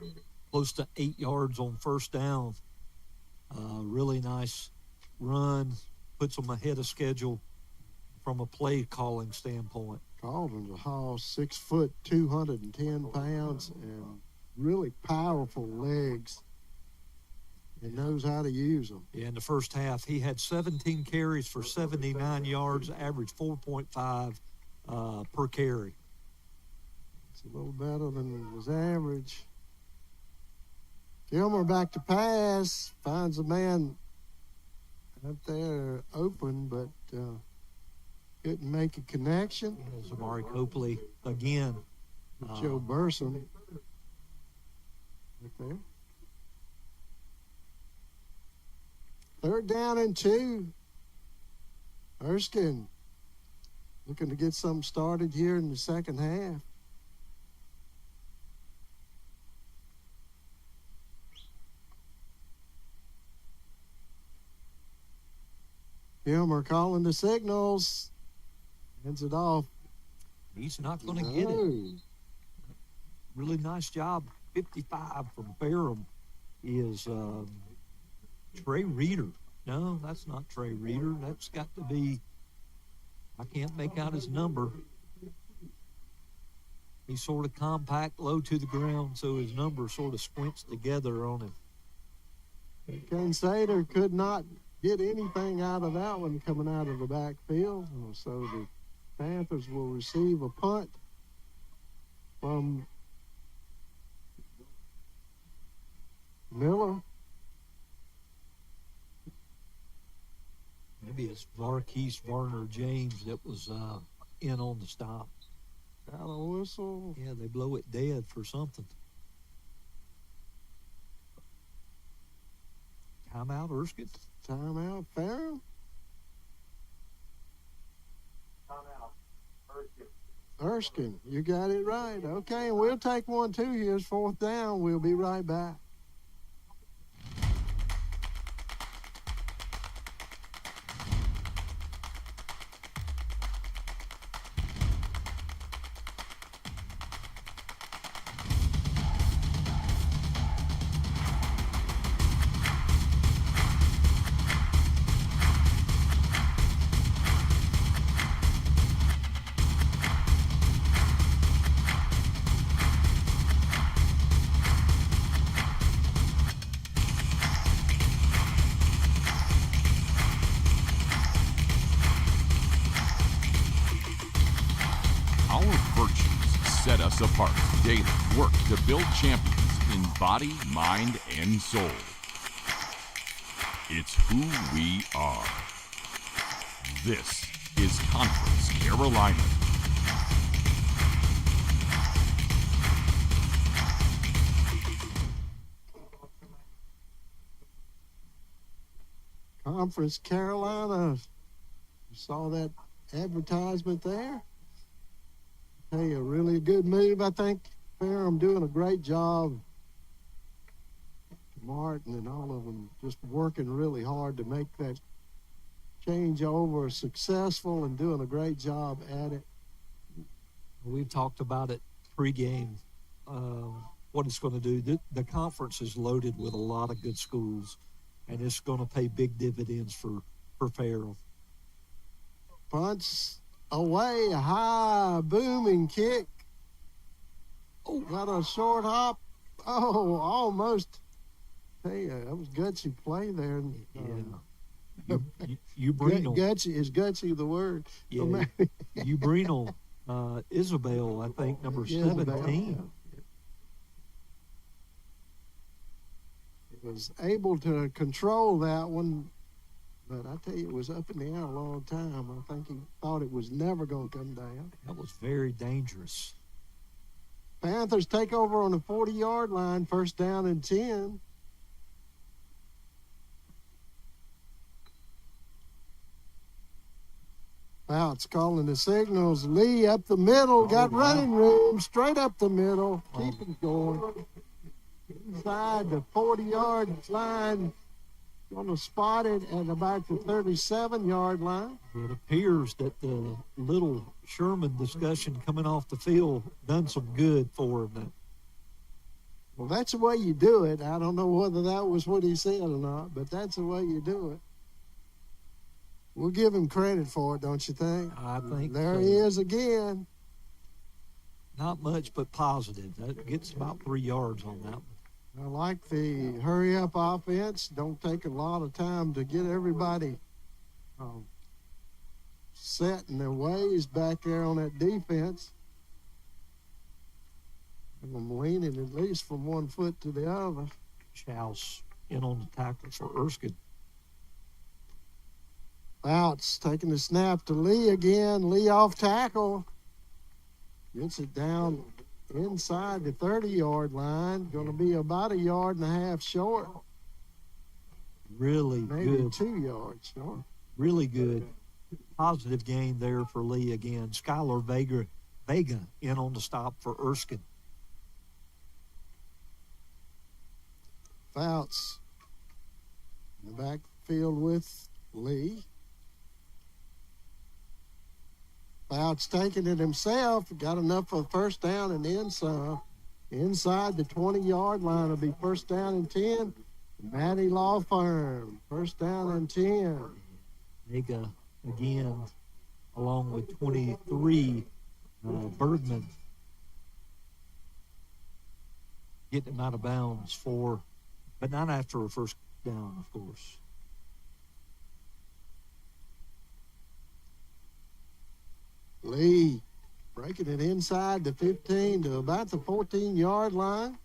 close to 8 yards on first down. Really nice run. Puts them ahead of schedule from a play calling standpoint. Cauldron's a hoss, 6 foot, 210 pounds, and really powerful legs. He knows how to use them. Yeah, in the first half, he had 17 carries for 79 yards, average 4.5 per carry. It's a little better than his average. Gilmer back to pass, finds a man out there open, but couldn't make a connection. There's Amari Copley again. Joe Burson right there. Third down and 2. Erskine looking to get something started here in the second half. Gilmer calling the signals. Hands it off. He's not going to get it. Really nice job. 55 from Ferrum is Trey Reeder. No, that's not Trey Reeder. That's got to be, I can't make out his number. He's sort of compact, low to the ground, so his number sort of squints together on him. Kinsader could not get anything out of that one coming out of the backfield. So the Panthers will receive a punt from Miller. Maybe it's Varkey's Varner James that was in on the stop. Got a whistle. Yeah, they blow it dead for something. Timeout, Erskine. Timeout, Ferrum. Timeout. Erskine, you got it right. Okay, and we'll take one too. Here's fourth down. We'll be right back. Set us apart. Daily work to build champions in body, mind, and soul. It's who we are. This is Conference Carolina. Conference Carolina. You saw that advertisement there? Hey, a really good move. I think Ferrum doing a great job. Martin and all of them just working really hard to make that changeover successful and doing a great job at it. We've talked about it pregame, what it's going to do. The conference is loaded with a lot of good schools, and it's going to pay big dividends for Ferrum. Punts away, a high, booming kick. Oh, got a short hop. Oh, almost. Hey, that was gutsy play there. Ubrinal. Gutsy, is gutsy the word? Yeah, Ubrinal, Isabel, I think, number 17. It was able to control that one. But I tell you, it was up in the air a long time. I think he thought it was never going to come down. That was very dangerous. Panthers take over on the 40-yard line, first down and 10. Fouts calling the signals. Lee up the middle, got running room, straight up the middle. Keep it going. Inside the 40-yard line. Going to spot it at about the 37-yard line. It appears that the little Sherman discussion coming off the field done some good for him. Well, that's the way you do it. I don't know whether that was what he said or not, but that's the way you do it. We'll give him credit for it, don't you think? I think there so. He is again. Not much, but positive. That gets about 3 yards on that one. I like the hurry-up offense. Don't take a lot of time to get everybody set in their ways back there on that defense. I'm leaning at least from one foot to the other. Schaus in on the tackle for Erskine. Fouts taking the snap to Lee again. Lee off tackle. Gets it down inside the 30-yard line. Going to be about 1.5 yards short. Really Maybe good. 2 yards short. Really good. Positive gain there for Lee again. Skylar Vega in on the stop for Erskine. Fouts in the backfield with Lee. Fouts taking it himself. Got enough for a first down and then some. Inside the 20-yard line will be first down and 10. Maddie Law Firm, first down and 10. Vega again, along with 23, Bergman. getting him out of bounds but not after a first down, of course. Lee breaking it inside the 15 to about the 14-yard line.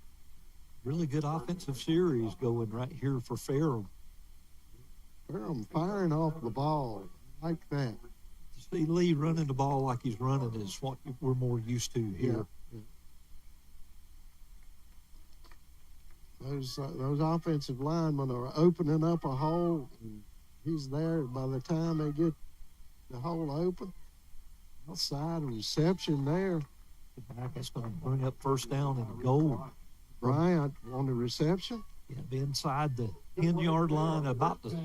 Really good offensive series going right here for Ferrum. Ferrum firing off the ball like that. To see Lee running the ball like he's running is what we're more used to here. Yeah. Those offensive linemen are opening up a hole. And he's there by the time they get the hole open. Outside reception there. That's going to bring up first down and goal. Bryant on the reception. Yeah, be inside the 10-yard line, about the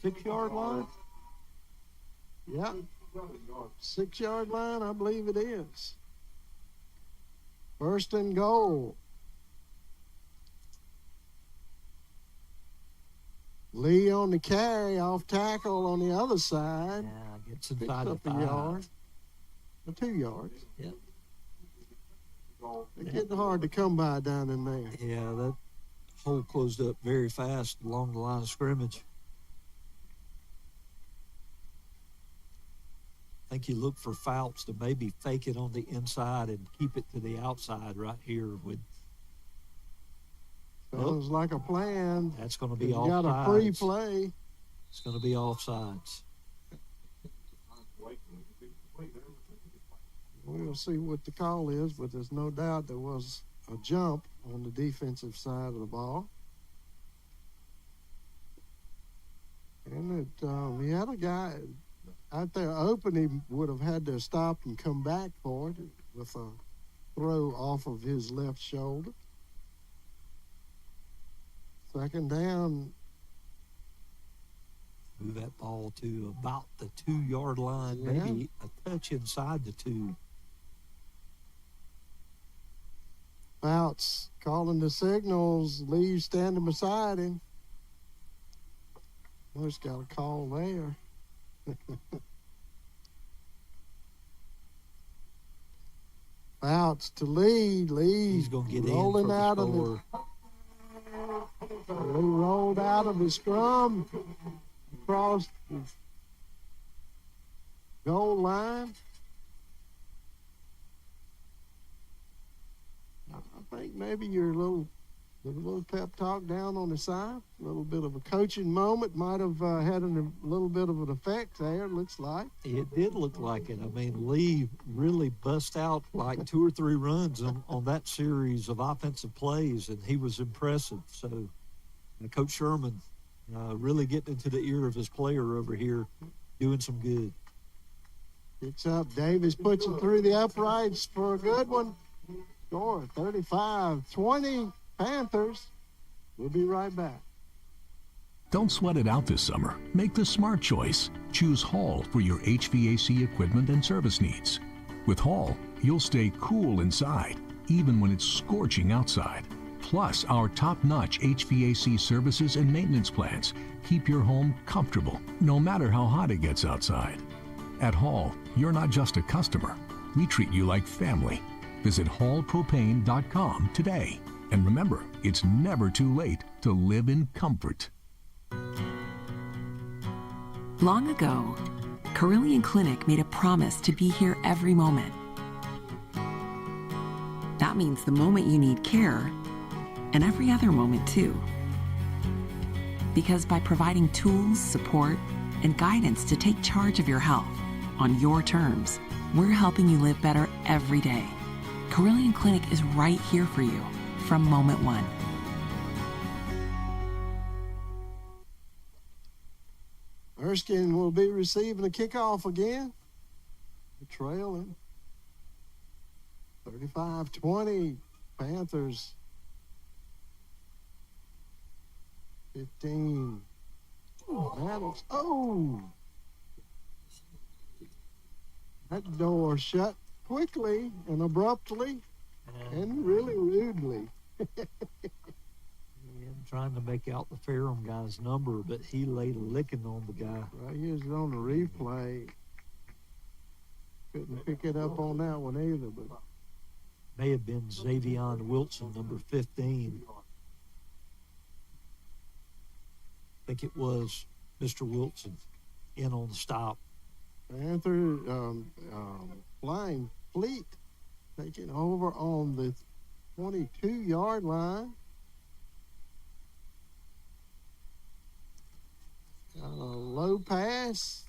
6-yard line. Yeah, 6-yard line, I believe it is. First and goal. Lee on the carry, off tackle on the other side. Yeah, gets Picks inside up the a yard. 2 yards. Yep. It's getting hard to come by down in there. Yeah, that hole closed up very fast along the line of scrimmage. I think you look for Fouts to maybe fake it on the inside and keep it to the outside right here. Sounds like a plan. That's going to be You offsides. got a free play. It's going to be offsides. We'll see what the call is, but there's no doubt there was a jump on the defensive side of the ball. And he had a guy out there open. He would have had to stop and come back for it with a throw off of his left shoulder. Second down. Move that ball to about the 2-yard line, Yeah. maybe a touch inside the 2. Fouts calling the signals. Lee standing beside him. Most got a call there. Fouts to Lee. Lee He's going to get rolling in for out the of score. Lee rolled out of the scrum across the goal line. I think maybe your little pep talk down on the side, a little bit of a coaching moment might have had a little bit of an effect there, it looks like. It did look like it. I mean, Lee really bust out like 2 or 3 runs on that series of offensive plays, and he was impressive. So Coach Sherman really getting into the ear of his player over here, doing some good. Picks up. Davis puts it through the uprights for a good one. Score 35-20 Panthers. We'll be right back. Don't sweat it out this summer. Make the smart choice. Choose Hall for your HVAC equipment and service needs. With Hall, you'll stay cool inside, even when it's scorching outside. Plus, our top-notch HVAC services and maintenance plans keep your home comfortable, no matter how hot it gets outside. At Hall, you're not just a customer. We treat you like family. Visit hallpropane.com today. And remember, it's never too late to live in comfort. Long ago, Carillion Clinic made a promise to be here every moment. That means the moment you need care, and every other moment too. Because by providing tools, support, and guidance to take charge of your health on your terms, we're helping you live better every day. Carillion Clinic is right here for you from moment one. Erskine will be receiving a kickoff again. Trailing 35-20 Panthers. 15 Battles. Oh! That door shut quickly and abruptly and really rudely. And trying to make out the Ferrum guy's number, but he laid a licking on the guy. Right here's it on the replay. Couldn't pick it up on that one either, but may have been Xavion Wilson, number 15. I think it was Mr. Wilson in on the stop. Panther flying fleet taking over on the 22-yard line. Got a low pass.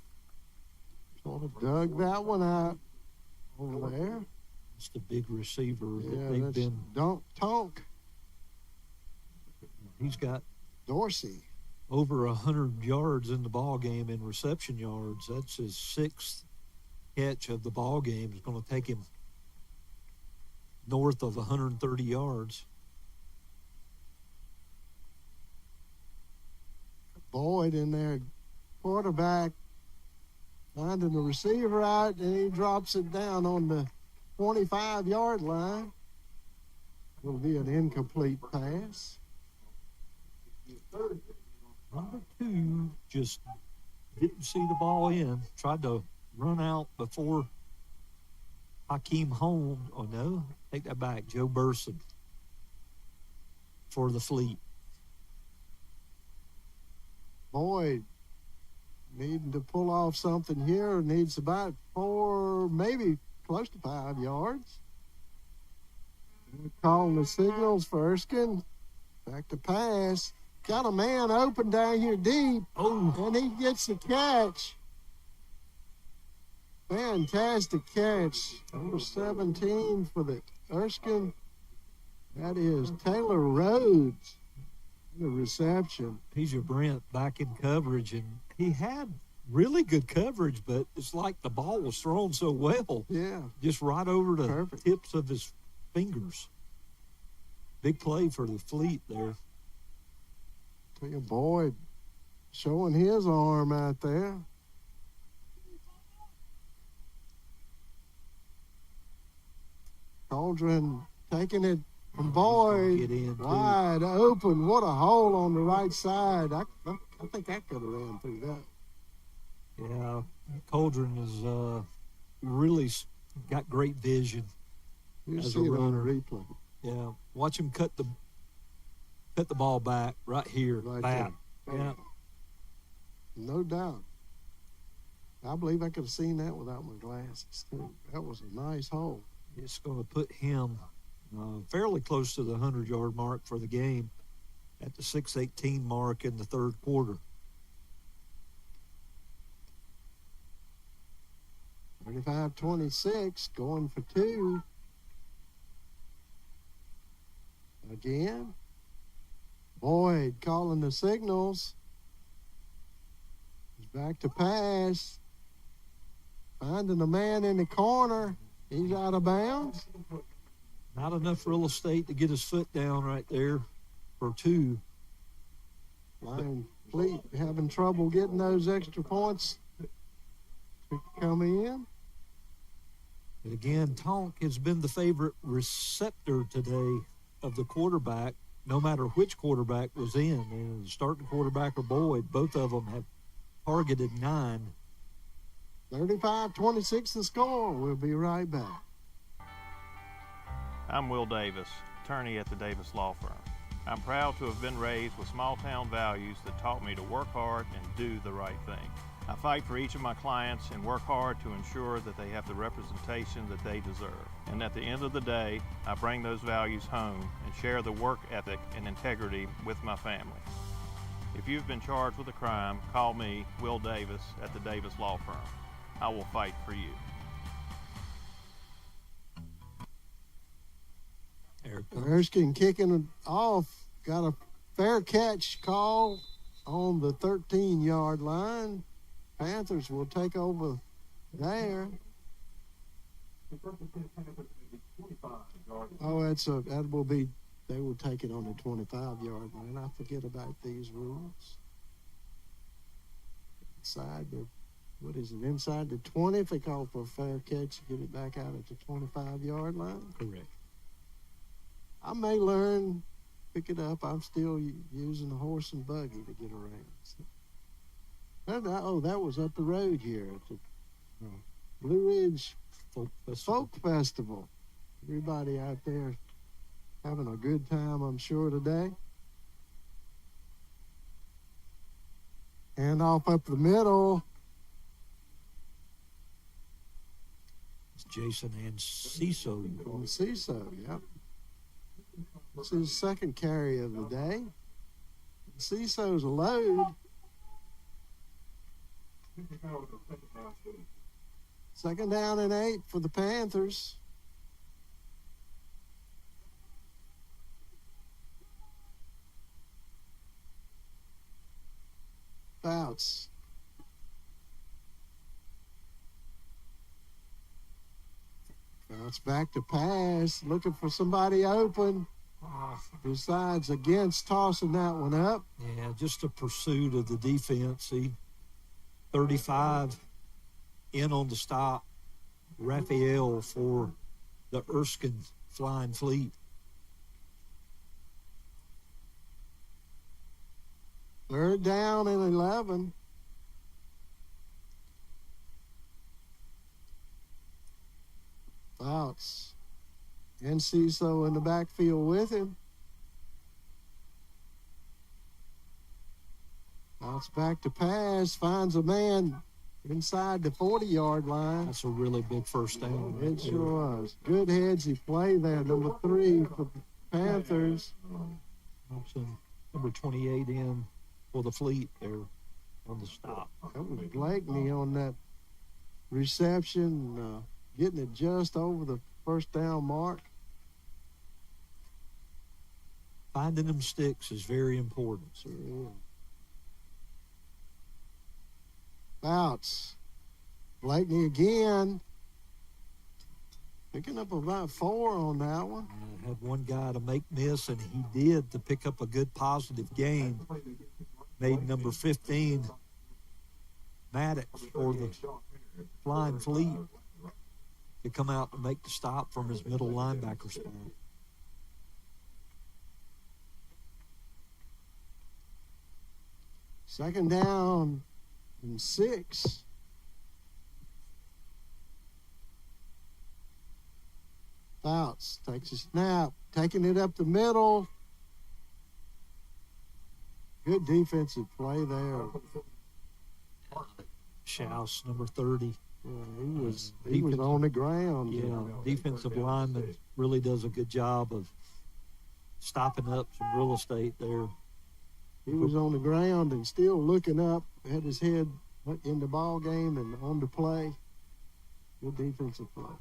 Sort of dug that one out over there. It's the big receiver that Yeah, they've that's been. Tonk He's got Dorsey. over 100 yards in the ball game in reception yards. That's his 6th catch of the ball game. It's going to take him north of 130 yards. Boyd in there, quarterback finding the receiver out, and he drops it down on the 25-yard line. Will be an incomplete pass. Number 2 just didn't see the ball in. Tried to run out before Hakeem Holmes. Oh, no. Take that back. Joe Burson for the fleet. Boyd needing to pull off something here. Needs about 4, maybe close to 5 yards. Calling the signals for Erskine. Back to pass. Got a man open down here deep. Oh, And he gets the catch. Fantastic catch. Number 17 for the Erskine. That is Taylor Rhodes. The reception. PJ Brent back in coverage, and he had really good coverage, but it's like the ball was thrown so well. Yeah. Just right over the Perfect. tips of his fingers. Big play for the fleet there. Tell you, Boyd showing his arm out there. Cauldron taking it from Boyd. Get in, too. Wide open. What a hole on the right side. I think I could have ran through that. Yeah, Cauldron is really got great vision. You As see a it on the runner. replay. Yeah, watch him cut the ball back right here. Right back. there. Yeah, No doubt. I believe I could have seen that without my glasses, too. That was a nice hole. it's going to put him fairly close to the 100-yard mark for the game at the 6:18 mark in the third quarter. 35-26, going for 2. Again. Boyd calling the signals. He's back to pass. Finding the man in the corner. He's out of bounds. Not enough real estate to get his foot down right there for 2. Flying Fleet having trouble getting those extra points to come in. And again, Tonk has been the favorite receptor today of the quarterback, no matter which quarterback was in. And the starting quarterback or Boyd, both of them have targeted 9. 35-26 the score. We'll be right back. I'm Will Davis, attorney at the Davis Law Firm. I'm proud to have been raised with small-town values that taught me to work hard and do the right thing. I fight for each of my clients and work hard to ensure that they have the representation that they deserve. And at the end of the day, I bring those values home and share the work ethic and integrity with my family. If you've been charged with a crime, call me, Will Davis, at the Davis Law Firm. I will fight for you. Erskine kicking it off. Got a fair catch call on the 13-yard line. Panthers will take over there. Oh, that will be, they will take it on the 25-yard line. I forget about these rules. Inside the 20, if they call for a fair catch, get it back out at the 25-yard line. Correct. I may learn, pick it up. I'm still using the horse and buggy to get around. So. That was up the road here at the Blue Ridge Folk Festival. Everybody out there having a good time, I'm sure, today. Hand off up the middle. It's Jason and Ciso. From Ciso, yep. This is his second carry of the day. Ciso's a load. Second down and 8 for the Panthers. Bounce. Bounce back to pass, looking for somebody open. Decides against tossing that one up. Yeah, just a pursuit of the defense. 35 in on the stop. Raphael for the Erskine Flying Fleet. Third down and 11. Bounce. And Ciso in the backfield with him. Bounce back to pass. Finds a man inside the 40-yard line. That's a really big first down. It sure was. Good headsy play there. Number 3 for the Panthers. Number 28 in for the Fleet there on the stop. That was Blakeney on that reception, getting it just over the first down mark. Finding them sticks is very important. Sure is. Bounce. Blakeney again. Picking up about 4 on that one. Had one guy to make miss, and he did to pick up a good positive gain. Made number 15, Maddox, for the Flying Fleet, to come out and make the stop from his middle linebacker spot. Second down and 6. Bounce, takes a snap, taking it up the middle. Good defensive play there. Schaus, number 30. Yeah, he was on the ground. Yeah, defensive lineman really does a good job of stopping up some real estate there. He was on the ground and still looking up, had his head in the ball game and on the play. Good defensive play.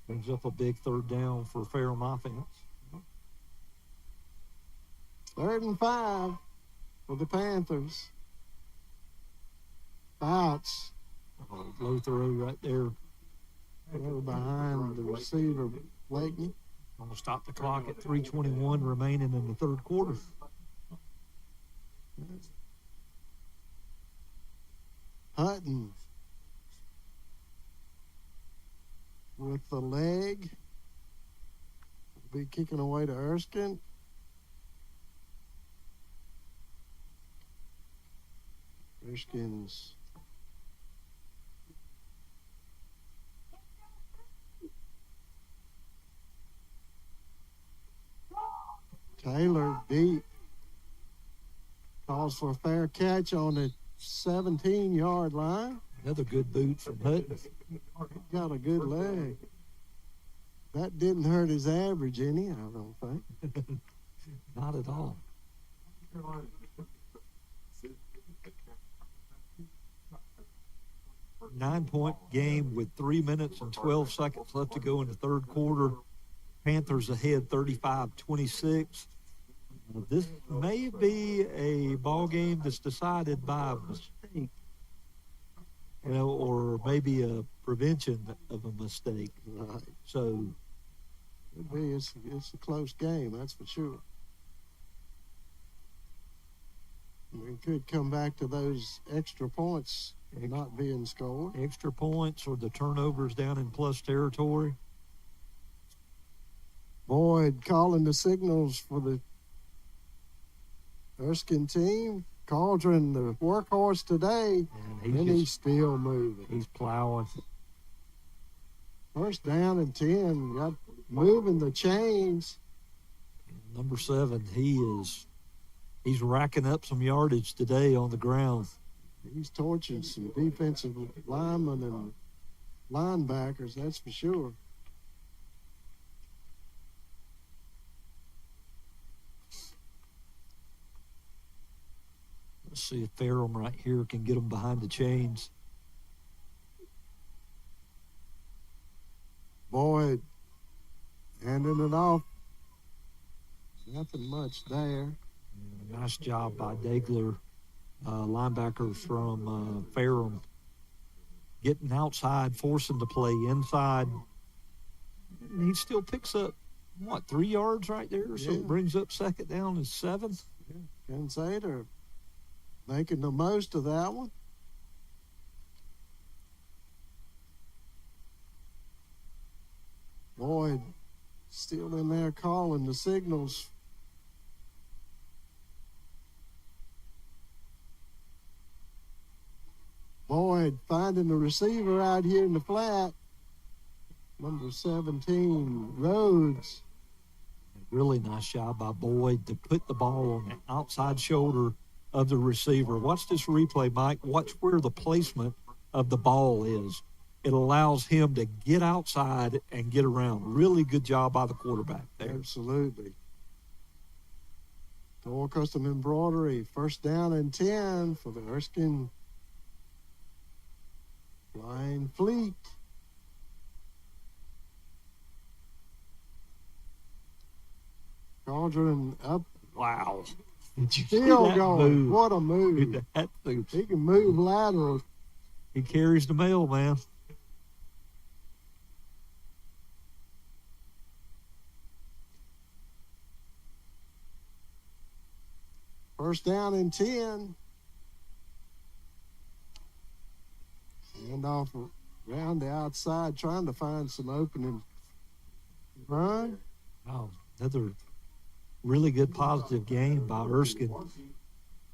Brings up a big third down for Ferrum offense. 3rd and 5 for the Panthers. Bounce. Low throw right there. Behind the receiver, Blakeney. I'm going to stop the clock at 3:21 remaining in the third quarter. Hutton with the leg. Be kicking away to Erskine. Erskine's Taylor deep. Calls for a fair catch on the 17-yard line. Another good boot from Hutton. Got a good leg. That didn't hurt his average any, I don't think. Not at all. Nine-point game with 3 minutes and 12 seconds left to go in the third quarter. Panthers ahead 35-26. This may be a ball game that's decided by a mistake, or maybe a prevention of a mistake. Right. So it's a close game, that's for sure. We could come back to those extra points not being scored. Extra points or the turnovers down in plus territory. Boyd calling the signals for the Erskine team. Cauldron, the workhorse today, and he's still moving. He's plowing. First down and 10. Got moving the chains. Number 7, he's racking up some yardage today on the ground. He's torching some defensive linemen and linebackers, that's for sure. Let's see if Ferrum right here can get them behind the chains. Boyd handing it off. Nothing much there. Nice job by Degler, linebacker from Ferrum, getting outside, forcing the play inside. And he still picks up, 3 yards right there? So it brings up second down and 7. Can't say they're making the most of that one. Boyd still in there calling the signals. Boyd finding the receiver out here in the flat. Number 17, Rhodes. Really nice job by Boyd to put the ball on the outside shoulder of the receiver. Watch this replay, Mike. Watch where the placement of the ball is. It allows him to get outside and get around. Really good job by the quarterback there. Absolutely. Door Custom Embroidery, first down and 10 for the Erskine Flying Fleet. Cauldron up. Wow. Did you see Still that going. move? What a move. That move. He can move lateral. He carries the mail, man. First down and 10. Hand off around the outside, trying to find some opening. Run. Oh, another really good positive game by Erskine.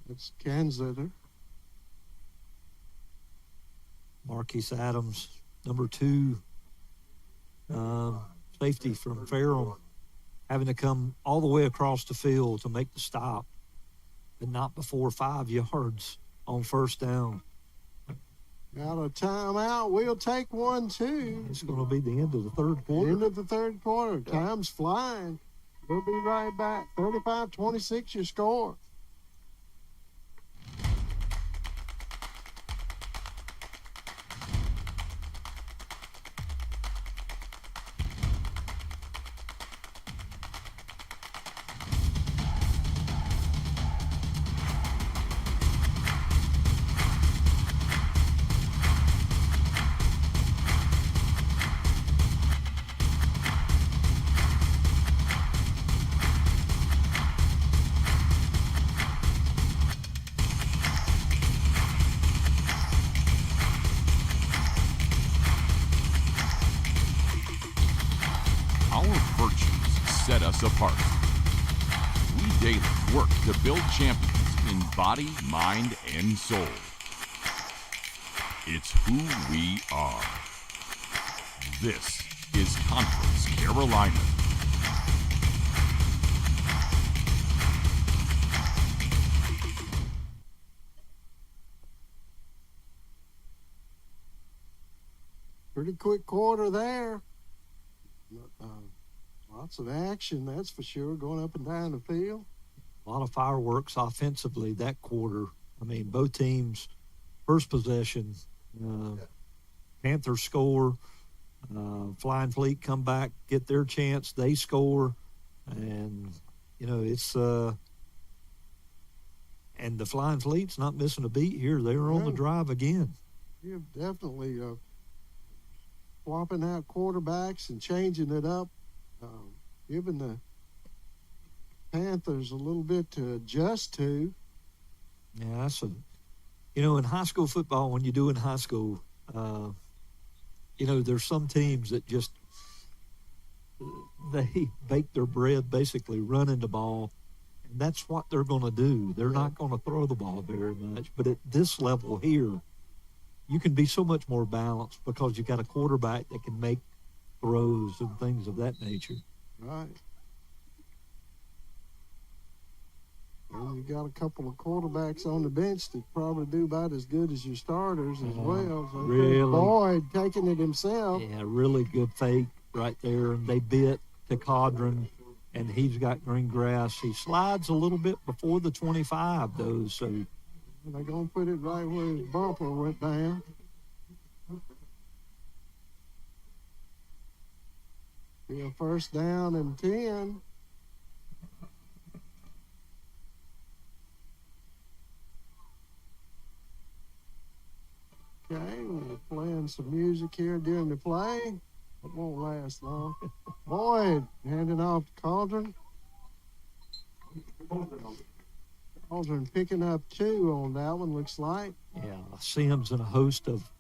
That's Kanzler. Marquise Adams, number 2, safety from Ferrum, having to come all the way across the field to make the stop, but not before 5 yards on first down. Got a timeout. We'll take one, too. It's going to be the end of the third quarter. End of the third quarter. Time's flying. We'll be right back. 35-26 your score. Set us apart. We daily work to build champions in body, mind, and soul. It's who we are. This is Conference Carolina. Pretty quick quarter there. Lots of action, that's for sure, going up and down the field. A lot of fireworks offensively that quarter. I mean, both teams, first possession, Panthers score, Flying Fleet come back, get their chance, they score, and, it's and the Flying Fleet's not missing a beat here. They were on the drive again. You're definitely swapping out quarterbacks and changing it up. Giving the Panthers a little bit to adjust to. Yeah, in high school football, when you do in high school, there's some teams that just, they bake their bread basically running the ball, and that's what they're going to do. They're not going to throw the ball very much. But at this level here, you can be so much more balanced because you got a quarterback that can make throws and things of that nature. Right. And you got a couple of quarterbacks on the bench that probably do about as good as your starters as well. So really? Boyd taking it himself. Yeah, really good fake right there. And they bit to Codron, and he's got green grass. He slides a little bit before the 25, though, so. They're going to put it right where his bumper went down. Be a first down and 10. Okay, we're playing some music here during the play. It won't last long. Boyd handing off to Cauldron. Cauldron picking up 2 on that one, looks like. Yeah, Sims and a host of,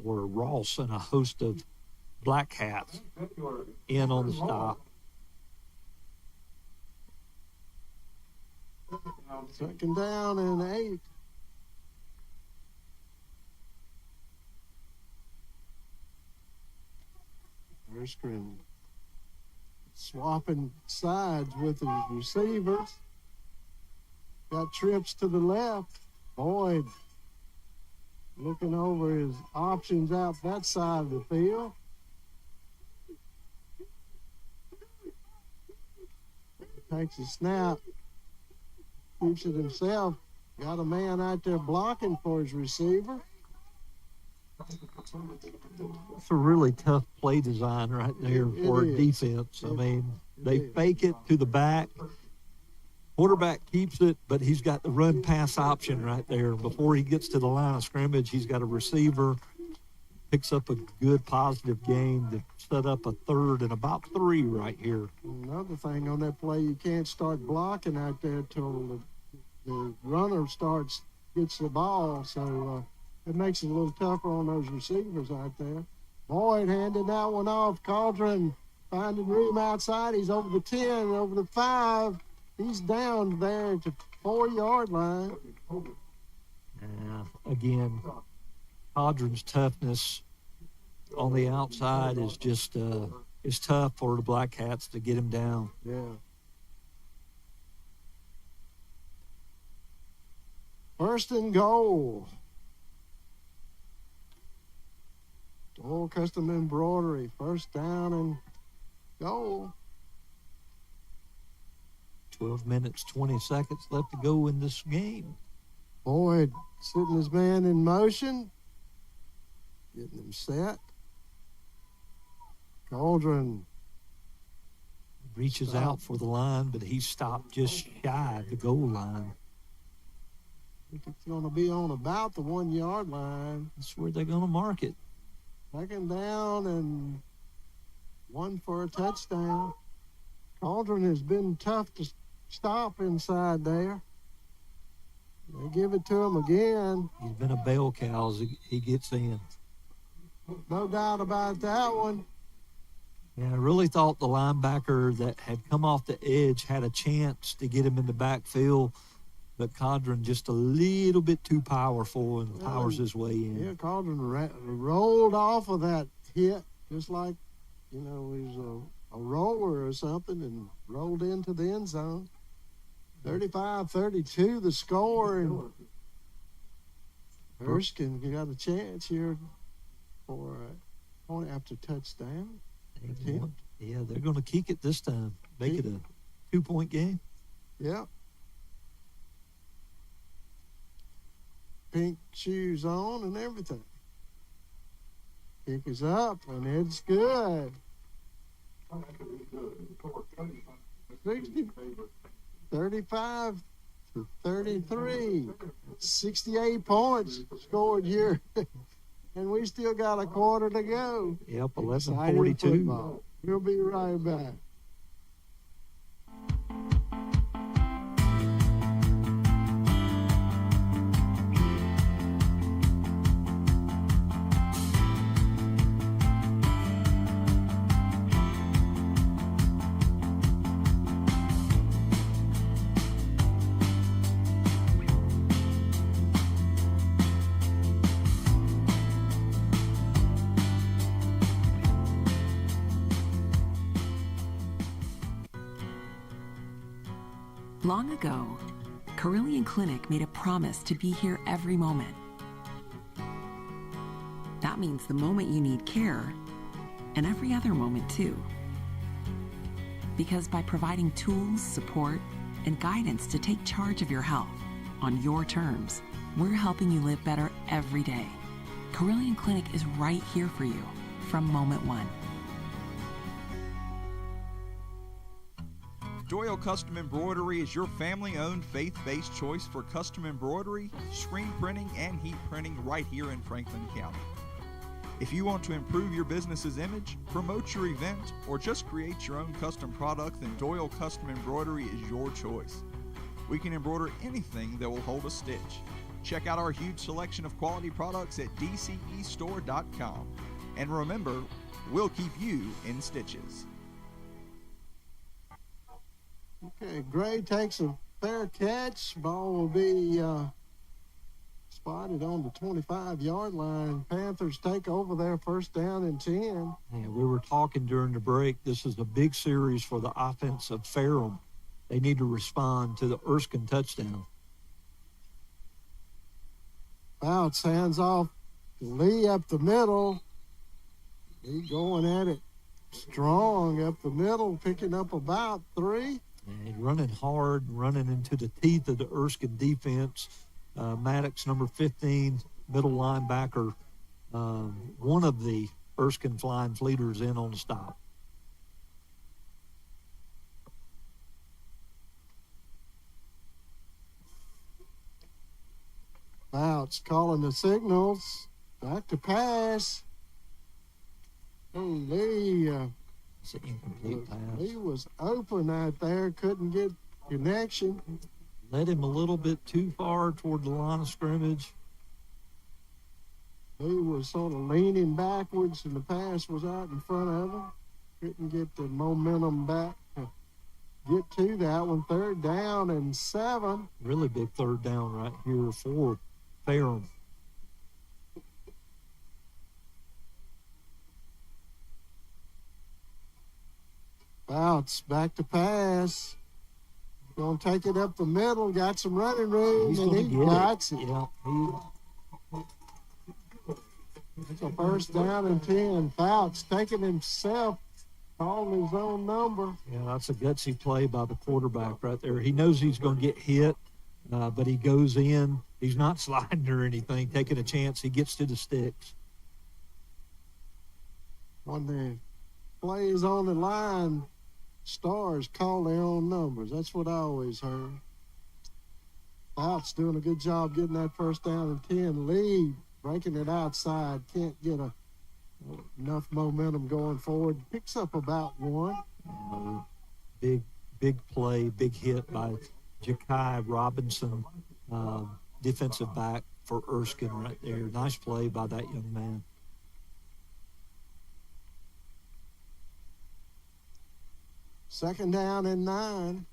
or Ross and a host of Black Hats in on the stop. Second down and 8. Erskine swapping sides with his receivers. Got trips to the left. Boyd looking over his options out that side of the field. Takes a snap. Keeps it himself. Got a man out there blocking for his receiver. It's a really tough play design right there for defense. I mean, they fake it to the back. Quarterback keeps it, but he's got the run-pass option right there. Before he gets to the line of scrimmage, he's got a receiver, picks up a good positive gain to set up a 3rd and about 3 right here. Another thing on that play, you can't start blocking out there till the runner gets the ball, so it makes it a little tougher on those receivers out there. Boyd handing that one off. Cauldron finding room outside. He's over the 10, over the 5. He's down there at the 4-yard line. Again, Cauldron's toughness on the outside is just is tough for the Black Hats to get him down. Yeah. First and goal. Doyle Custom Embroidery. First down and goal. 12 minutes, 20 seconds left to go in this game. Boyd sitting his man in motion. Getting him set. Cauldron reaches out for the line, but he's stopped just shy of the goal line. I think it's going to be on about the 1-yard line. That's where they're going to mark it. Second down and 1 for a touchdown. Cauldron has been tough to stop inside there. They give it to him again. He's been a bell cow as he gets in. No doubt about that one. Yeah, I really thought the linebacker that had come off the edge had a chance to get him in the backfield, but Cauldron just a little bit too powerful and powers his way in. Yeah, Cauldron rolled off of that hit just like, he was a roller or something and rolled into the end zone. 35-32 the score, and Erskine got a chance here for a point after touchdown. Yeah, they're going to kick it this time, make it a 2-point game. Yeah. Pink shoes on and everything. Kick is up, and it's good. 35-33. 68 points scored here. And we still got a quarter to go. Yep, 11:42. We'll be right back. Long ago, Carillion Clinic made a promise to be here every moment. That means the moment you need care, and every other moment too. Because by providing tools, support, and guidance to take charge of your health on your terms, we're helping you live better every day. Carillion Clinic is right here for you from moment one. Doyle Custom Embroidery is your family-owned, faith-based choice for custom embroidery, screen printing, and heat printing right here in Franklin County. If you want to improve your business's image, promote your event, or just create your own custom product, then Doyle Custom Embroidery is your choice. We can embroider anything that will hold a stitch. Check out our huge selection of quality products at dcestore.com. And remember, we'll keep you in stitches. Okay, Gray takes a fair catch. Ball will be spotted on the 25-yard line. Panthers take over there, first down and 10. Yeah, we were talking during the break. This is a big series for the offense of Ferrum. They need to respond to the Erskine touchdown. Bounce, hands off to Lee up the middle. Lee going at it strong up the middle, picking up about 3. And he's running hard, running into the teeth of the Erskine defense. Maddox, number 15, middle linebacker, one of the Erskine Flying Fleeters in on the stop. Bounce calling the signals. Back to pass. Oh, Lee. It's an incomplete pass. Lee was open out there, couldn't get connection. Led him a little bit too far toward the line of scrimmage. Lee was sort of leaning backwards, and the pass was out in front of him. Couldn't get the momentum back to get to that one. Third down and 7. Really big third down right here for Ferrum. Bounce, back to pass. Gonna take it up the middle, got some running room, and he got it. Yeah, It's a first down and 10. Fouts taking himself, calling his own number. Yeah, that's a gutsy play by the quarterback right there. He knows he's going to get hit, but he goes in. He's not sliding or anything, taking a chance. He gets to the sticks. When the play is on the line, stars call their own numbers. That's what I always heard. Fouts doing a good job getting that first down and 10. Lee breaking it outside, can't get enough momentum going forward. Picks up about 1. Big play, big hit by Ja'Kai Robinson, defensive back for Erskine right there. Nice play by that young man. Second down and 9.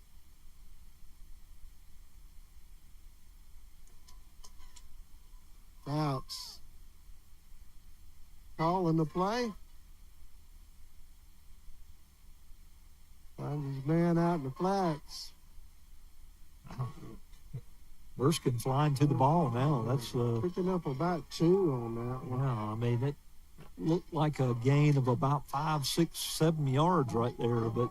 Fouts calling the play. Finds his man out in the flats. Erskine flying to the ball now. That's picking up about 2 on that one. Yeah, I mean, it looked like a gain of about 5, 6, 7 yards right there, but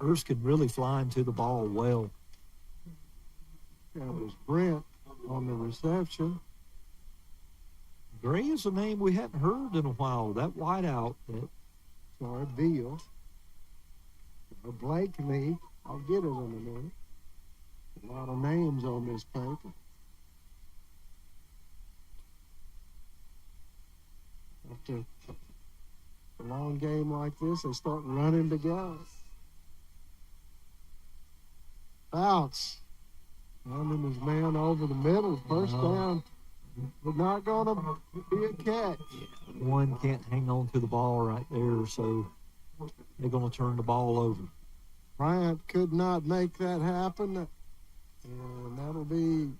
Erskine really flying to the ball well. That was Brent on the reception. Gray is a name we hadn't heard in a while. That wideout. Beal. Or Blakeney. I'll get it in a minute. A lot of names on this paper. After a long game like this, they start running together. Bounce. Running his man over the middle. First down. We're not going to be a catch. One can't hang on to the ball right there, so they're going to turn the ball over. Bryant could not make that happen. And that'll be,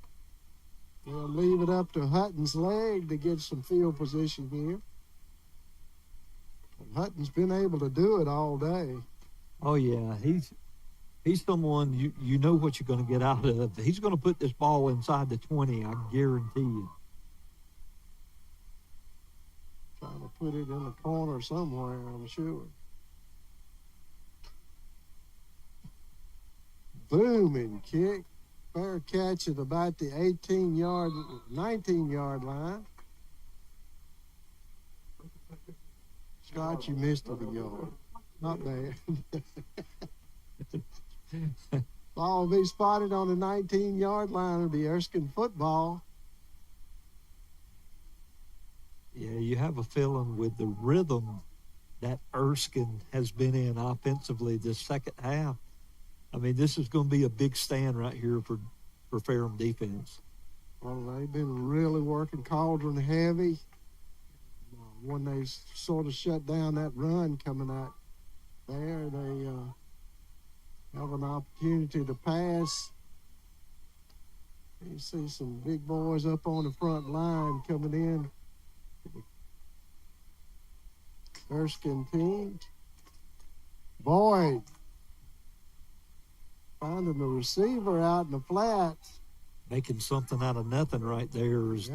they'll leave it up to Hutton's leg to get some field position here. And Hutton's been able to do it all day. Oh, yeah. He's someone you know what you're going to get out of. He's going to put this ball inside the 20, I guarantee you. Trying to put it in the corner somewhere, I'm sure. Booming kick. Fair catch at about the 19-yard line. Scott, you missed it a yard. Not bad. Ball will be spotted on the 19-yard line of the Erskine football. Yeah, you have a feeling with the rhythm that Erskine has been in offensively this second half. I mean, this is going to be a big stand right here for Ferrum defense. Well, they've been really working Cauldron heavy. When they sort of shut down that run coming out there, they have an opportunity to pass. You see some big boys up on the front line coming in. Erskine team. Boyd finding the receiver out in the flats. Making something out of nothing right there is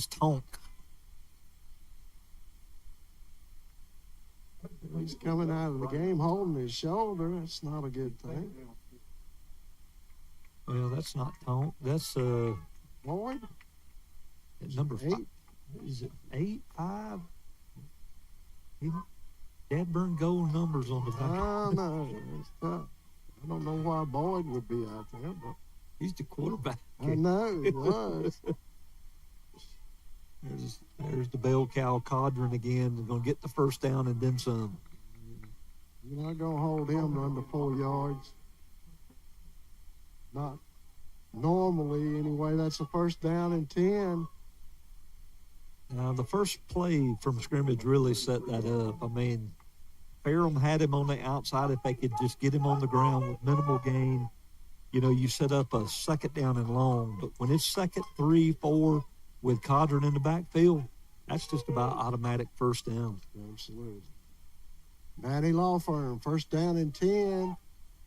Tonk. He's coming out of the game holding his shoulder. That's not a good thing. Well, that's not Tonk. That's Boyd. Number 8. Is it 8, 5? Dadburn gold numbers on the back. No, it's tough. I don't know why Boyd would be out there, but he's the quarterback. I know, it was. There's the bell cow Cauldron again. They're going to get the first down and then some. You're not going to hold him under 4 yards. Not normally, anyway. That's a first down and 10. Now, the first play from scrimmage really set that up. I mean, Ferrum had him on the outside. If they could just get him on the ground with minimal gain, you set up a second down and long. But when it's second, 3, 4 with Cauldron in the backfield, that's just about automatic first down. Absolutely. Matty Law Firm, first down and 10.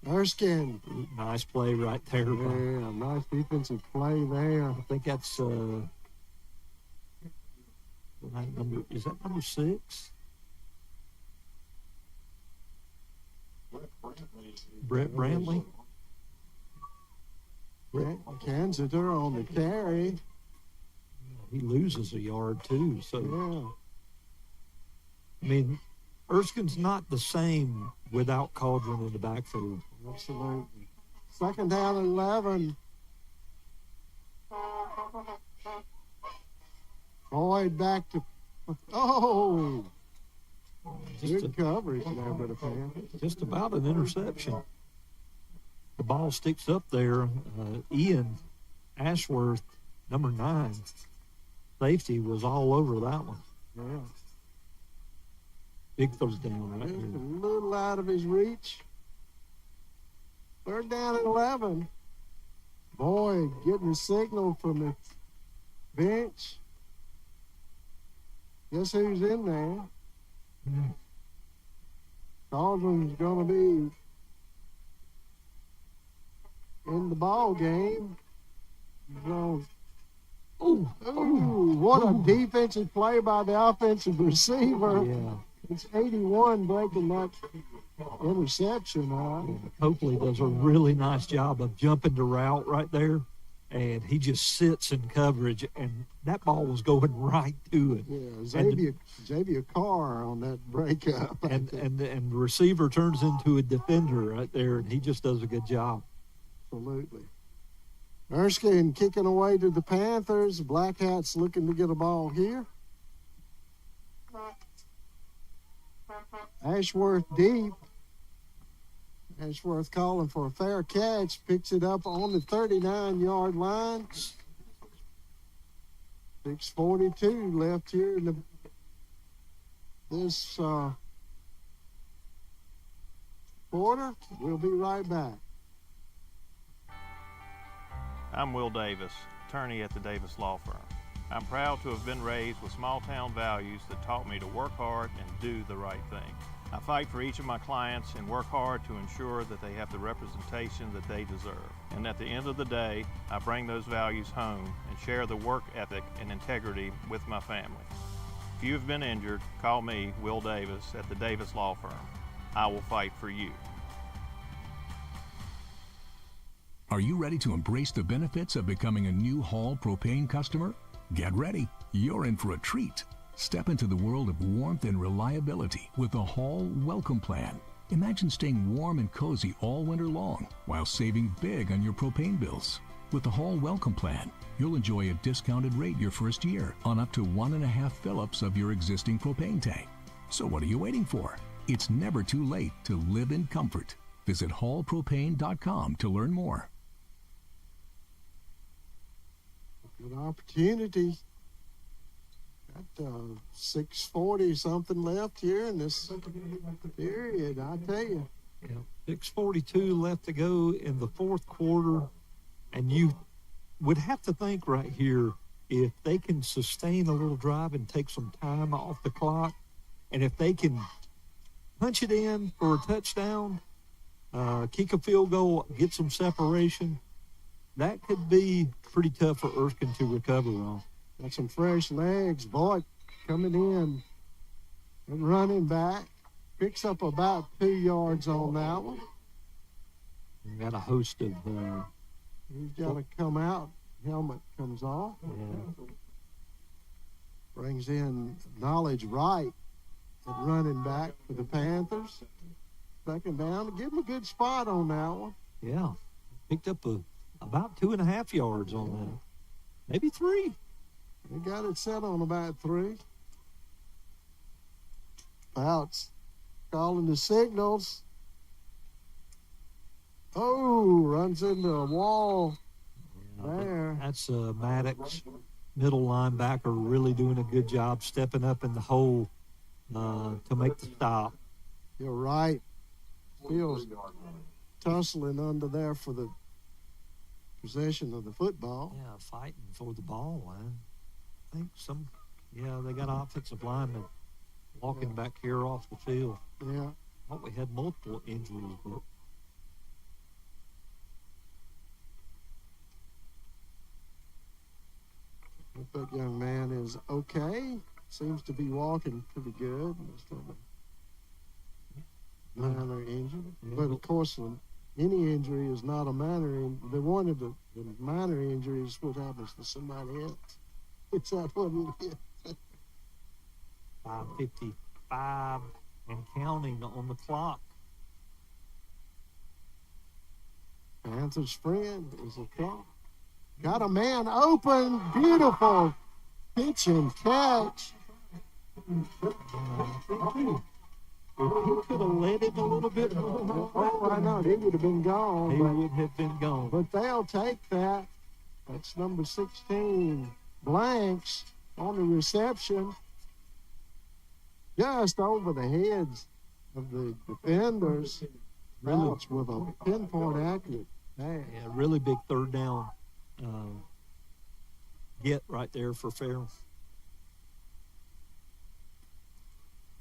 Erskine. Nice play right there. Yeah, nice defensive play there. I think that's is that number 6? Brett Brantley. Brett Kanziter on the carry. He loses a yard too. So yeah. I mean, Erskine's not the same without Cauldron in the backfield. Absolutely. Second down and 11. Boyd back to good coverage there by the Panthers. Just about an interception. The ball sticks up there. Ian Ashworth, number 9, safety, was all over that one. Yeah. Big third down right Just here. a little out of his reach. Third down and 11. Boyd getting the signal from the bench. Guess who's in there? Cauldron's going to be in the ball game. What a defensive play by the offensive receiver. Yeah. It's 81 breaking that interception. Copley does a really nice job of jumping the route right there, and he just sits in coverage, and that ball was going right to it. Yeah, Xavier Carr on that breakup. And the receiver turns into a defender right there, and he just does a good job. Absolutely. Erskine kicking away to the Panthers. Black Hats looking to get a ball here. Ashworth deep. Ashworth calling for a fair catch. Picks it up on the 39-yard line. 6:42 left here in this quarter. We'll be right back. I'm Will Davis, attorney at the Davis Law Firm. I'm proud to have been raised with small town values that taught me to work hard and do the right thing. I fight for each of my clients and work hard to ensure that they have the representation that they deserve. And at the end of the day, I bring those values home and share the work ethic and integrity with my family. If you have been injured, call me, Will Davis, at the Davis Law Firm. I will fight for you. Are you ready to embrace the benefits of becoming a new Hall propane customer? Get ready. You're in for a treat. Step into the world of warmth and reliability with the Hall Welcome Plan. Imagine staying warm and cozy all winter long while saving big on your propane bills. With the Hall Welcome Plan, you'll enjoy a discounted rate your first year on up to 1.5 fill-ups of your existing propane tank. So what are you waiting for? It's never too late to live in comfort. Visit hallpropane.com to learn more. Good opportunity. Got 6:40 something left here in this period, I tell you. Yeah, 6:42 left to go in the fourth quarter, and you would have to think right here, if they can sustain a little drive and take some time off the clock, and if they can punch it in for a touchdown, kick a field goal, get some separation, that could be pretty tough for Erskine to recover on. Got some fresh legs. Boyd coming in and running back. Picks up about 2 yards on that one. We got a host of... He's got to come out. Helmet comes off. Yeah. Brings in Knowledge Wright at running back for the Panthers. Second down. Give him a good spot on that one. Yeah. Picked up about 2.5 yards on that. Maybe 3. He got it set on about 3. Fouts calling the signals. Oh, runs into a wall there. That's Maddox, middle linebacker, really doing a good job stepping up in the hole to make the stop. You're right. Feels tussling under there for the possession of the football. Yeah, fighting for the ball, man. I think they got offensive linemen walking back here off the field. Yeah. I thought we had multiple injuries, but that young man is okay. Seems to be walking pretty good. Minor injury. But of course, any injury is not a minor injury. They wanted the minor injury is what happens to somebody else. It's not what it is. 5:55 and counting on the clock. Panthers' friend is a clock. Got a man open. Beautiful pitch and catch. If he could have let it a little bit more, I know he would have been gone. he would have been gone. But they'll take that. That's number 16, Blanks, on the reception. Just over the heads of the defenders. Routes with a pinpoint accurate pass. Yeah, really big third down get right there for Ferrum.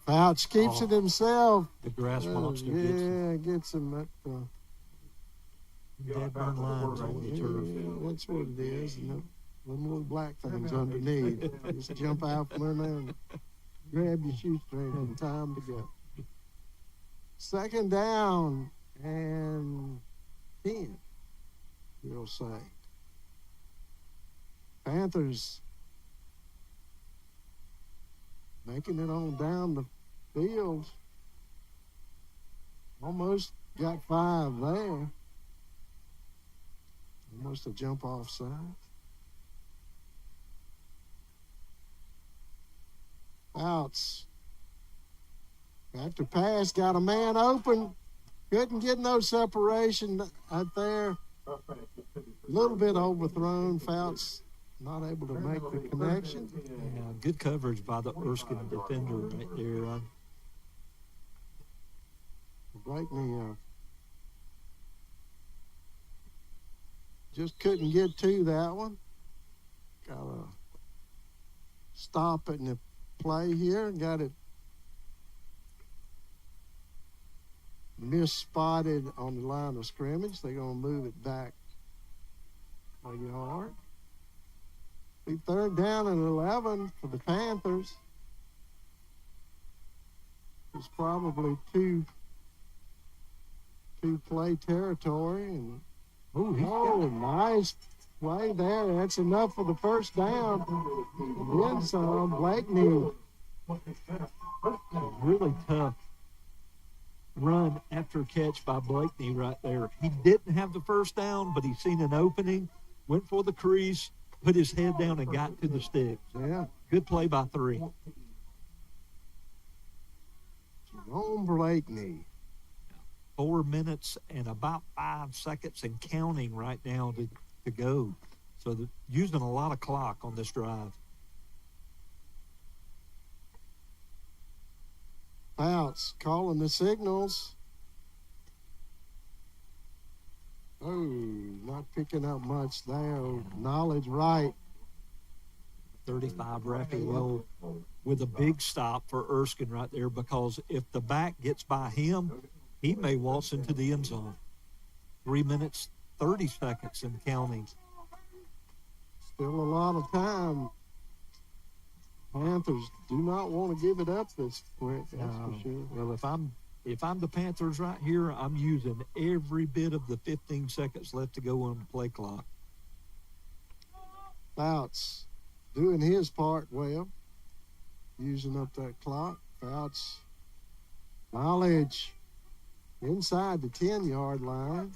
Fouts keeps it himself. The grass monster gets him. Yeah, gets him at Dead burn lines on the turf. yeah, that's what it is. And them little black things underneath. Just jump out from in there and grab your shoestring and time to go. Second down and 10, we'll say. Panthers making it on down the field. Almost got 5 there. Almost a jump off side. Outs. Back to pass. Got a man open. Couldn't get no separation out there. A little bit overthrown. Fouts not able to make the connection. Yeah, good coverage by the Erskine defender right there. Blakeney just couldn't get to that one. Got to stop it in the play here. Got it misspotted on the line of scrimmage. They're going to move it back a yard. Be third down and 11 for the Panthers. It's probably two play territory. And nice play there. That's enough for the first down. And then some. Blakeney. Really tough run after catch by Blakeney right there. He didn't have the first down, but he seen an opening, went for the crease, put his head down and got to the sticks. Yeah. Good play by 3. Jerome Blakeney. 4 minutes and about 5 seconds and counting right now to go. So they're using a lot of clock on this drive. Fouts calling the signals. Oh, not picking up much there. Knowledge right. 35 Raphael with a big stop for Erskine right there, because if the back gets by him, he may waltz into the end zone. 3 minutes, 30 seconds and counting. Still a lot of time. Panthers do not want to give it up this quick, that's for sure. Well, if I'm the Panthers right here, I'm using every bit of the 15 seconds left to go on the play clock. Fouts doing his part well, using up that clock. Fouts, Knowledge inside the 10-yard line,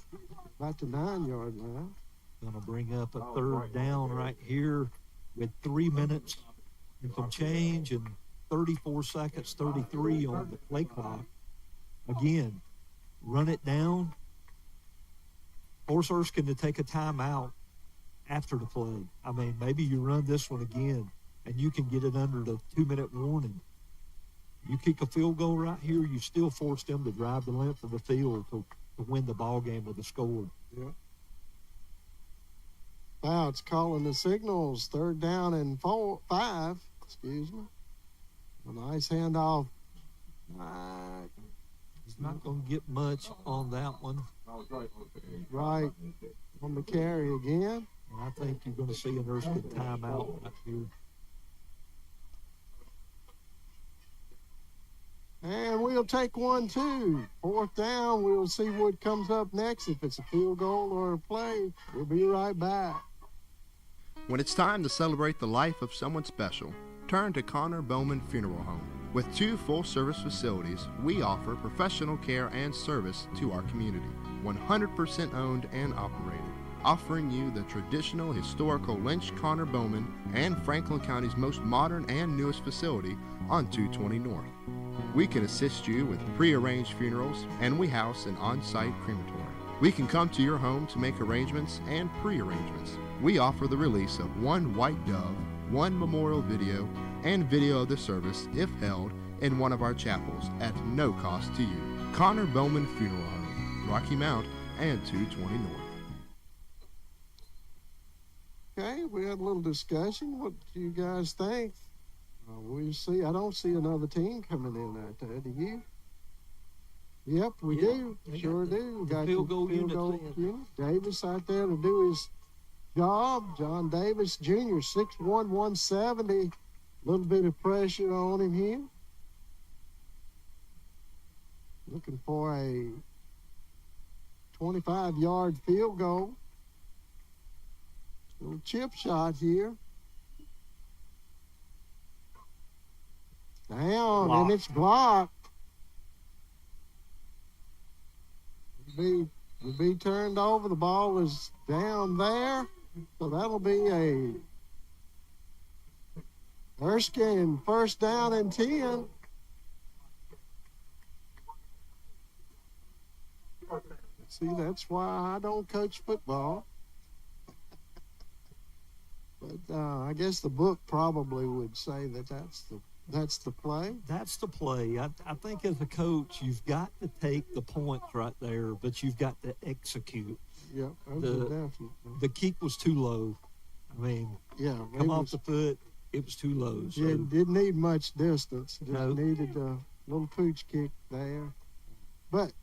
about the 9-yard line. Going to bring up a third down right here with 3 minutes and some change and 34 seconds, 33 on the play clock. Again, run it down. Force Erskine to take a timeout after the play. I mean, maybe you run this one again and you can get it under the 2-minute warning. You kick a field goal right here, you still force them to drive the length of the field to win the ball game with a score. Yeah. Fouts calling the signals. Third down and 5. Excuse me. A nice handoff. He's not going to get much on that one. Right on the carry again. And I think you're going to see an Erskine timeout right here. And we'll take one, too. Fourth down. We'll see what comes up next. If it's a field goal or a play, we'll be right back. When it's time to celebrate the life of someone special, turn to Connor Bowman Funeral Home. With 2 full-service facilities, we offer professional care and service to our community. 100% owned and operated, offering you the traditional historical Lynch Connor Bowman and Franklin County's most modern and newest facility on 220 North. We can assist you with pre-arranged funerals, and we house an on-site crematory. We can come to your home to make arrangements and pre-arrangements. We offer the release of 1 white dove, 1 memorial video, and video of the service if held in one of our chapels at no cost to you. Connor Bowman Funeral Home, Rocky Mount and 220 North. Okay, we had a little discussion. What do you guys think? We see. I don't see another team coming in out there. Do you? Yep, we do. Sure do. We got field goal unit. Davis out there to do his job. John Davis Jr., 6'1", 170. A little bit of pressure on him here. Looking for a 25-yard field goal. Little chip shot here. Down, blocked. And it's blocked. Will be turned over. The ball is down there. So that'll be a Erskine first down and 10. See, that's why I don't coach football. But I guess the book probably would say that that's the play. That's the play. I think as a coach, you've got to take the points right there, but you've got to execute. Yeah, definitely. The kick was too low. I mean, come off the foot, it was too low. So. Yeah, it didn't need much distance. Just No. needed a little pooch kick there. But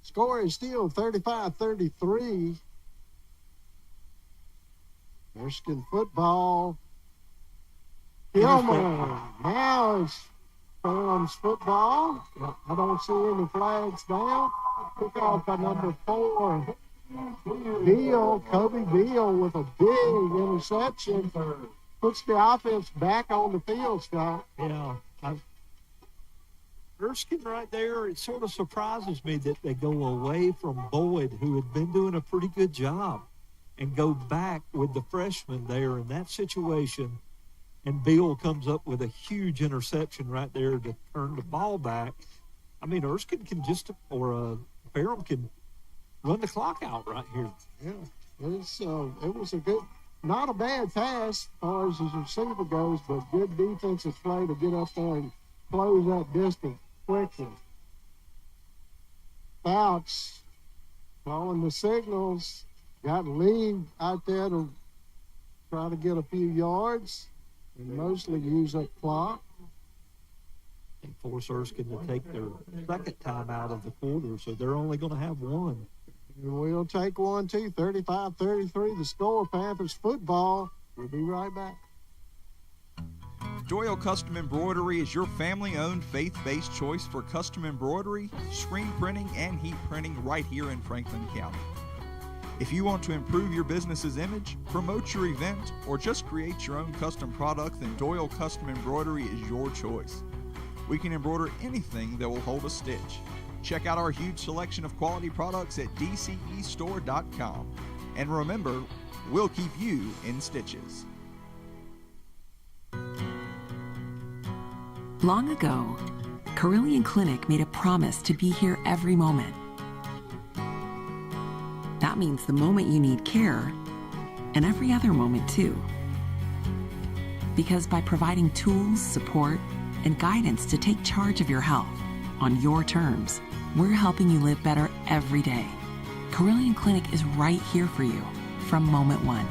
Score is still 35-33. Erskine football. Gilmore. Now it's Ferrum's football. I don't see any flags down. Pick off by number 4. Beal, Kobe Beal with a big interception. Puts the offense back on the field, Scott. Yeah. Erskine right there, it sort of surprises me that they go away from Boyd, who had been doing a pretty good job, and go back with the freshman there in that situation. And Beal comes up with a huge interception right there to turn the ball back. I mean, Erskine can just, or Ferrum can run the clock out right here. Yeah, it was a good, not a bad pass as far as his receiver goes, but good defensive play to get up there and close that distance quickly. Fouts calling the signals. Got Lee out there to try to get a few yards and mostly use up clock. They force Erskine to take their second time out of the quarter, so they're only going to have one. And we'll take one, too. 35-33 the score. Panthers football. We'll be right back. Doyle Custom Embroidery is your family-owned, faith-based choice for custom embroidery, screen printing, and heat printing right here in Franklin County. If you want to improve your business's image, promote your event, or just create your own custom product, then Doyle Custom Embroidery is your choice. We can embroider anything that will hold a stitch. Check out our huge selection of quality products at dcestore.com. And remember, we'll keep you in stitches. Long ago, Carillion Clinic made a promise to be here every moment. That means the moment you need care, and every other moment too. Because by providing tools, support, and guidance to take charge of your health on your terms, we're helping you live better every day. Carillion Clinic is right here for you from moment one.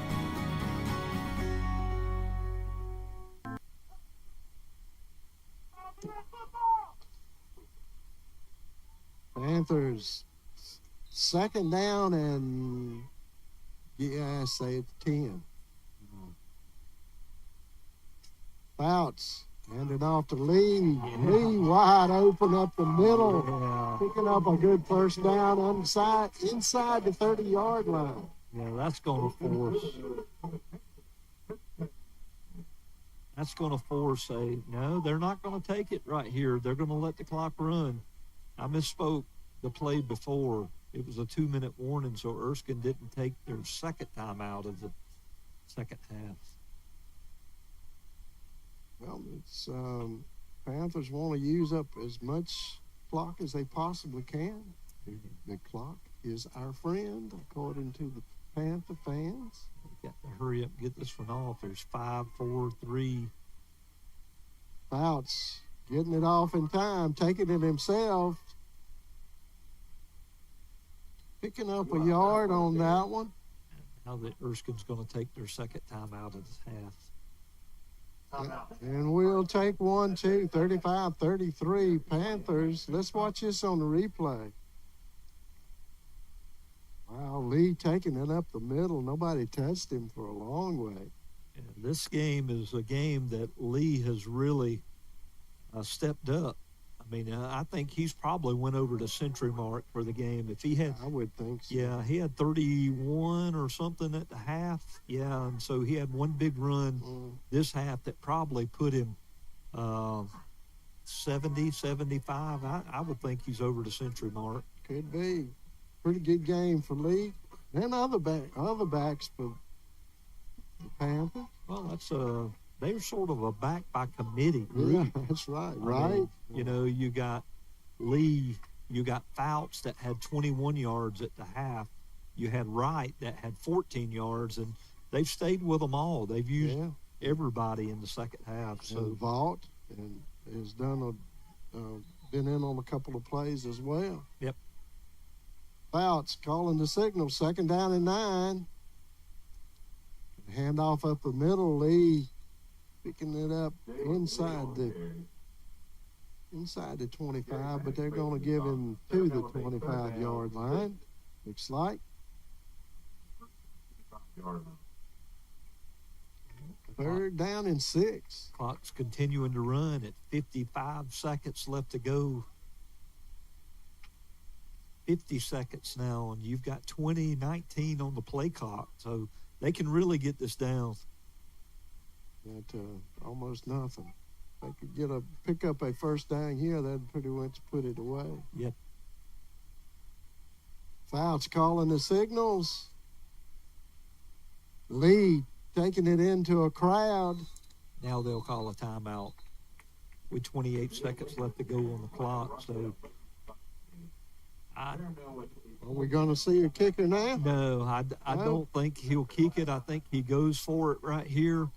Panthers, second down and, I say it's 10. Fouts, handing off to Lee. Lee wide open up the middle. Picking up a good first down inside the 30-yard line. Yeah, that's going to force no, they're not going to take it right here. They're going to let the clock run. I misspoke the play before. It was a 2-minute warning, so Erskine didn't take their second time out of the second half. Well, it's Panthers want to use up as much clock as they possibly can. The clock is our friend, according to the Panther fans. We got to hurry up and get this one off. There's 5, 4, 3. Fouts getting it off in time, taking it himself. Picking up a yard on that one. Now that Erskine's going to take their second time out of the half. And we'll take one, too. 35-33 Panthers. Let's watch this on the replay. Wow, Lee taking it up the middle. Nobody touched him for a long way. And this game is a game that Lee has really stepped up. I mean, I think he's probably went over the century mark for the game. If he had, I would think so. Yeah, he had 31 or something at the half. Yeah, and so he had one big run this half that probably put him 70, 75. I would think he's over the century mark. Could be. Pretty good game for Lee. And other backs for the Panthers. Well, that's they're sort of a back by committee group. Yeah, that's right. I mean, you know, you got Lee, you got Fouts that had 21 yards at the half. You had Wright that had 14 yards, and they've stayed with them all. They've used everybody in the second half. So and Vaught and has done been in on a couple of plays as well. Yep. Fouts calling the signal, second down and 9. Handoff up the middle, Lee picking it up inside the inside the 25, but they're going to give him to the 25-yard line, looks like. Third down and 6. Clock's continuing to run at 55 seconds left to go. 50 seconds now, and you've got 20-19 on the play clock, so they can really get this down. At almost nothing. They could pick up a first down here, that'd pretty much put it away. Yep. Fouts calling the signals. Lee taking it into a crowd. Now they'll call a timeout with 28 seconds left to go on the clock. So, are we going to see a kicker now? No, I don't think he'll kick it. I think he goes for it right here.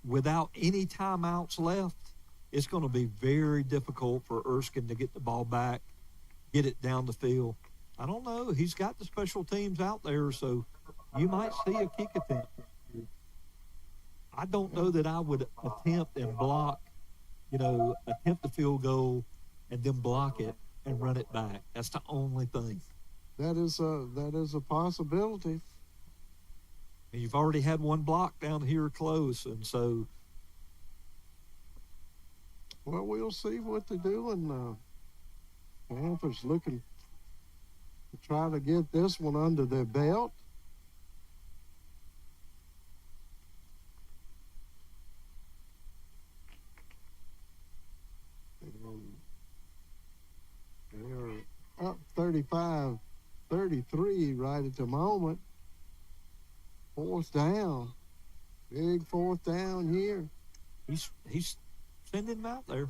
Without any timeouts left, it's going to be very difficult for Erskine to get the ball back, get it down the field. I don't know. He's got the special teams out there, so you might see a kick attempt. I don't know that I would attempt and block, attempt the field goal and then block it and run it back. That's the only thing. That is a possibility. You've already had one block down here close, and so. Well, we'll see what they're doing. Panthers looking to try to get this one under their belt. And they're up 35-33 right at the moment. Fourth down. Big fourth down here. He's sending him out there.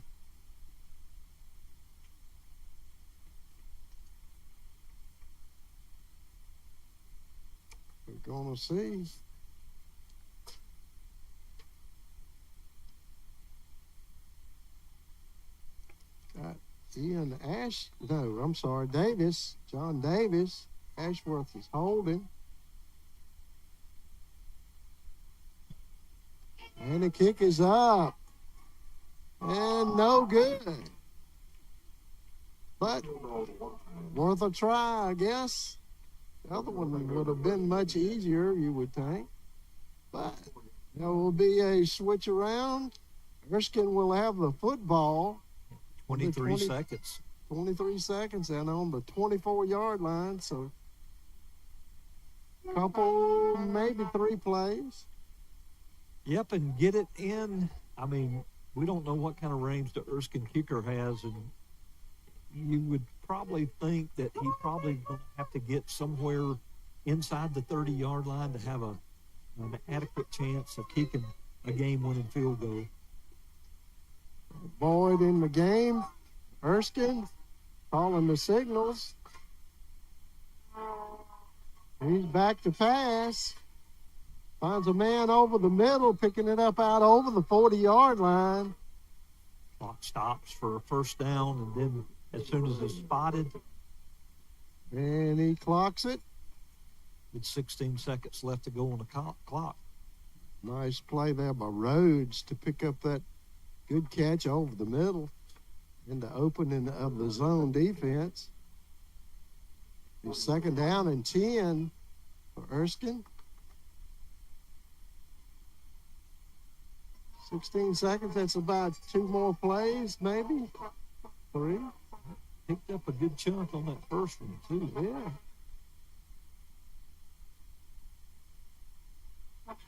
We're going to see. Got Davis. John Davis. Ashworth is holding. And the kick is up. And no good. But worth a try, I guess. The other one would have been much easier, you would think. But there will be a switch around. Erskine will have the football. 23 seconds. 23 seconds and on the 24-yard line. So couple, maybe 3 plays. Yep, and get it in. I mean, we don't know what kind of range the Erskine kicker has, and you would probably think that he probably going to have to get somewhere inside the 30-yard line to have an adequate chance of kicking a game-winning field goal. Boyd in the game. Erskine calling the signals. He's back to pass. Finds a man over the middle, picking it up out over the 40-yard line. Clock stops for a first down, and then as soon as it's spotted. And he clocks it. With 16 seconds left to go on the clock. Nice play there by Rhodes to pick up that good catch over the middle in the opening of the zone defense. It's second down and 10 for Erskine. 16 seconds, that's about 2 more plays, maybe 3. Picked up a good chunk on that first one, too. Yeah.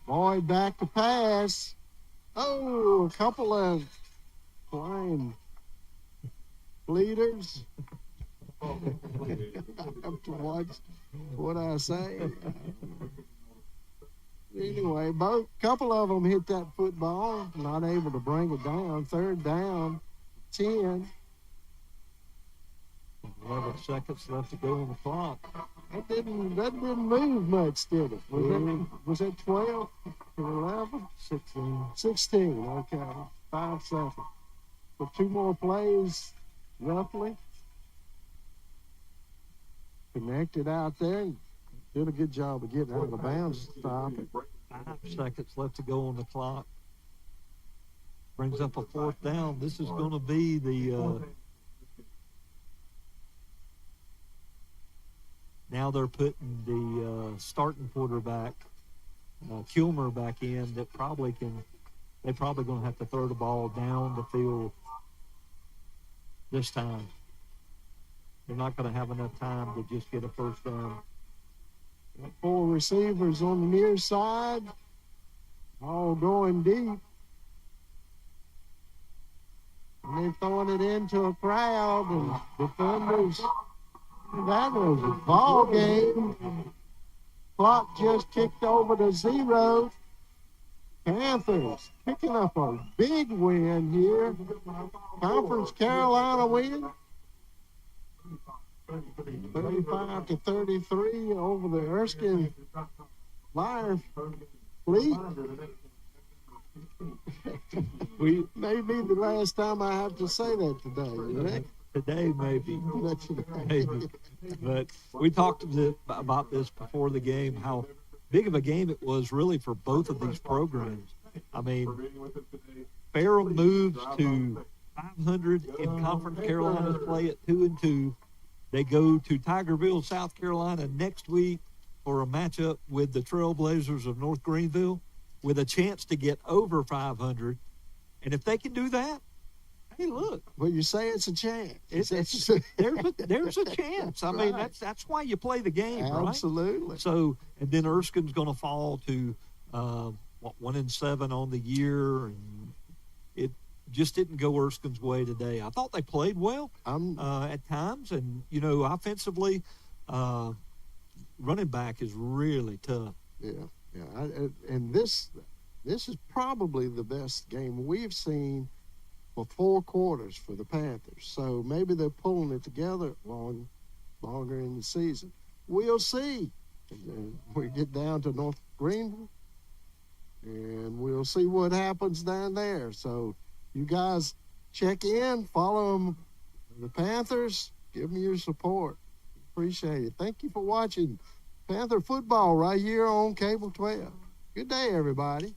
Boyd back to pass. Oh, a couple of flying leaders. I have to watch what I say. Anyway, couple of them hit that football, not able to bring it down. Third down, 10. 11 seconds left to go on the clock. That didn't move much, did it? Was it 12 or 11? 16. 16, okay. 5 seconds. For 2 more plays, roughly. Connected out there and did a good job of getting out of the bounds. Stop it. 5 seconds left to go on the clock. Brings up a fourth down. This is going to be the now they're putting the starting quarterback, Kilmer, back in. They're probably going to have to throw the ball down the field this time. They're not going to have enough time to just get a first down. 4 receivers on the near side, all going deep. And they're throwing it into a crowd, and defenders. That was a ball game. Clock just kicked over to 0. Panthers picking up a big win here. Conference Carolina win. 35-33 over the Erskine Flyer fleet. We may be the last time I have to say that today, Rick. Today, maybe. Maybe. But we talked about this before the game, how big of a game it was really for both of these programs. I mean, Ferrum moves to 500 in Conference Carolina's play at 2-2. They go to Tigerville, South Carolina next week for a matchup with the Trailblazers of North Greenville with a chance to get over 500. And if they can do that, hey, look. Well, you say it's a chance. There's a chance. I mean, that's why you play the game, right? Absolutely. So, and then Erskine's going to fall to 1-7 on the year, and it just didn't go Erskine's way today. I thought they played well at times, and offensively, running back is really tough. Yeah. And this is probably the best game we've seen for 4 quarters for the Panthers. So maybe they're pulling it together longer in the season. We'll see. We get down to North Greenville, and we'll see what happens down there. So you guys check in, follow them, the Panthers, give them your support. Appreciate it. Thank you for watching Panther football right here on Cable 12. Good day, everybody.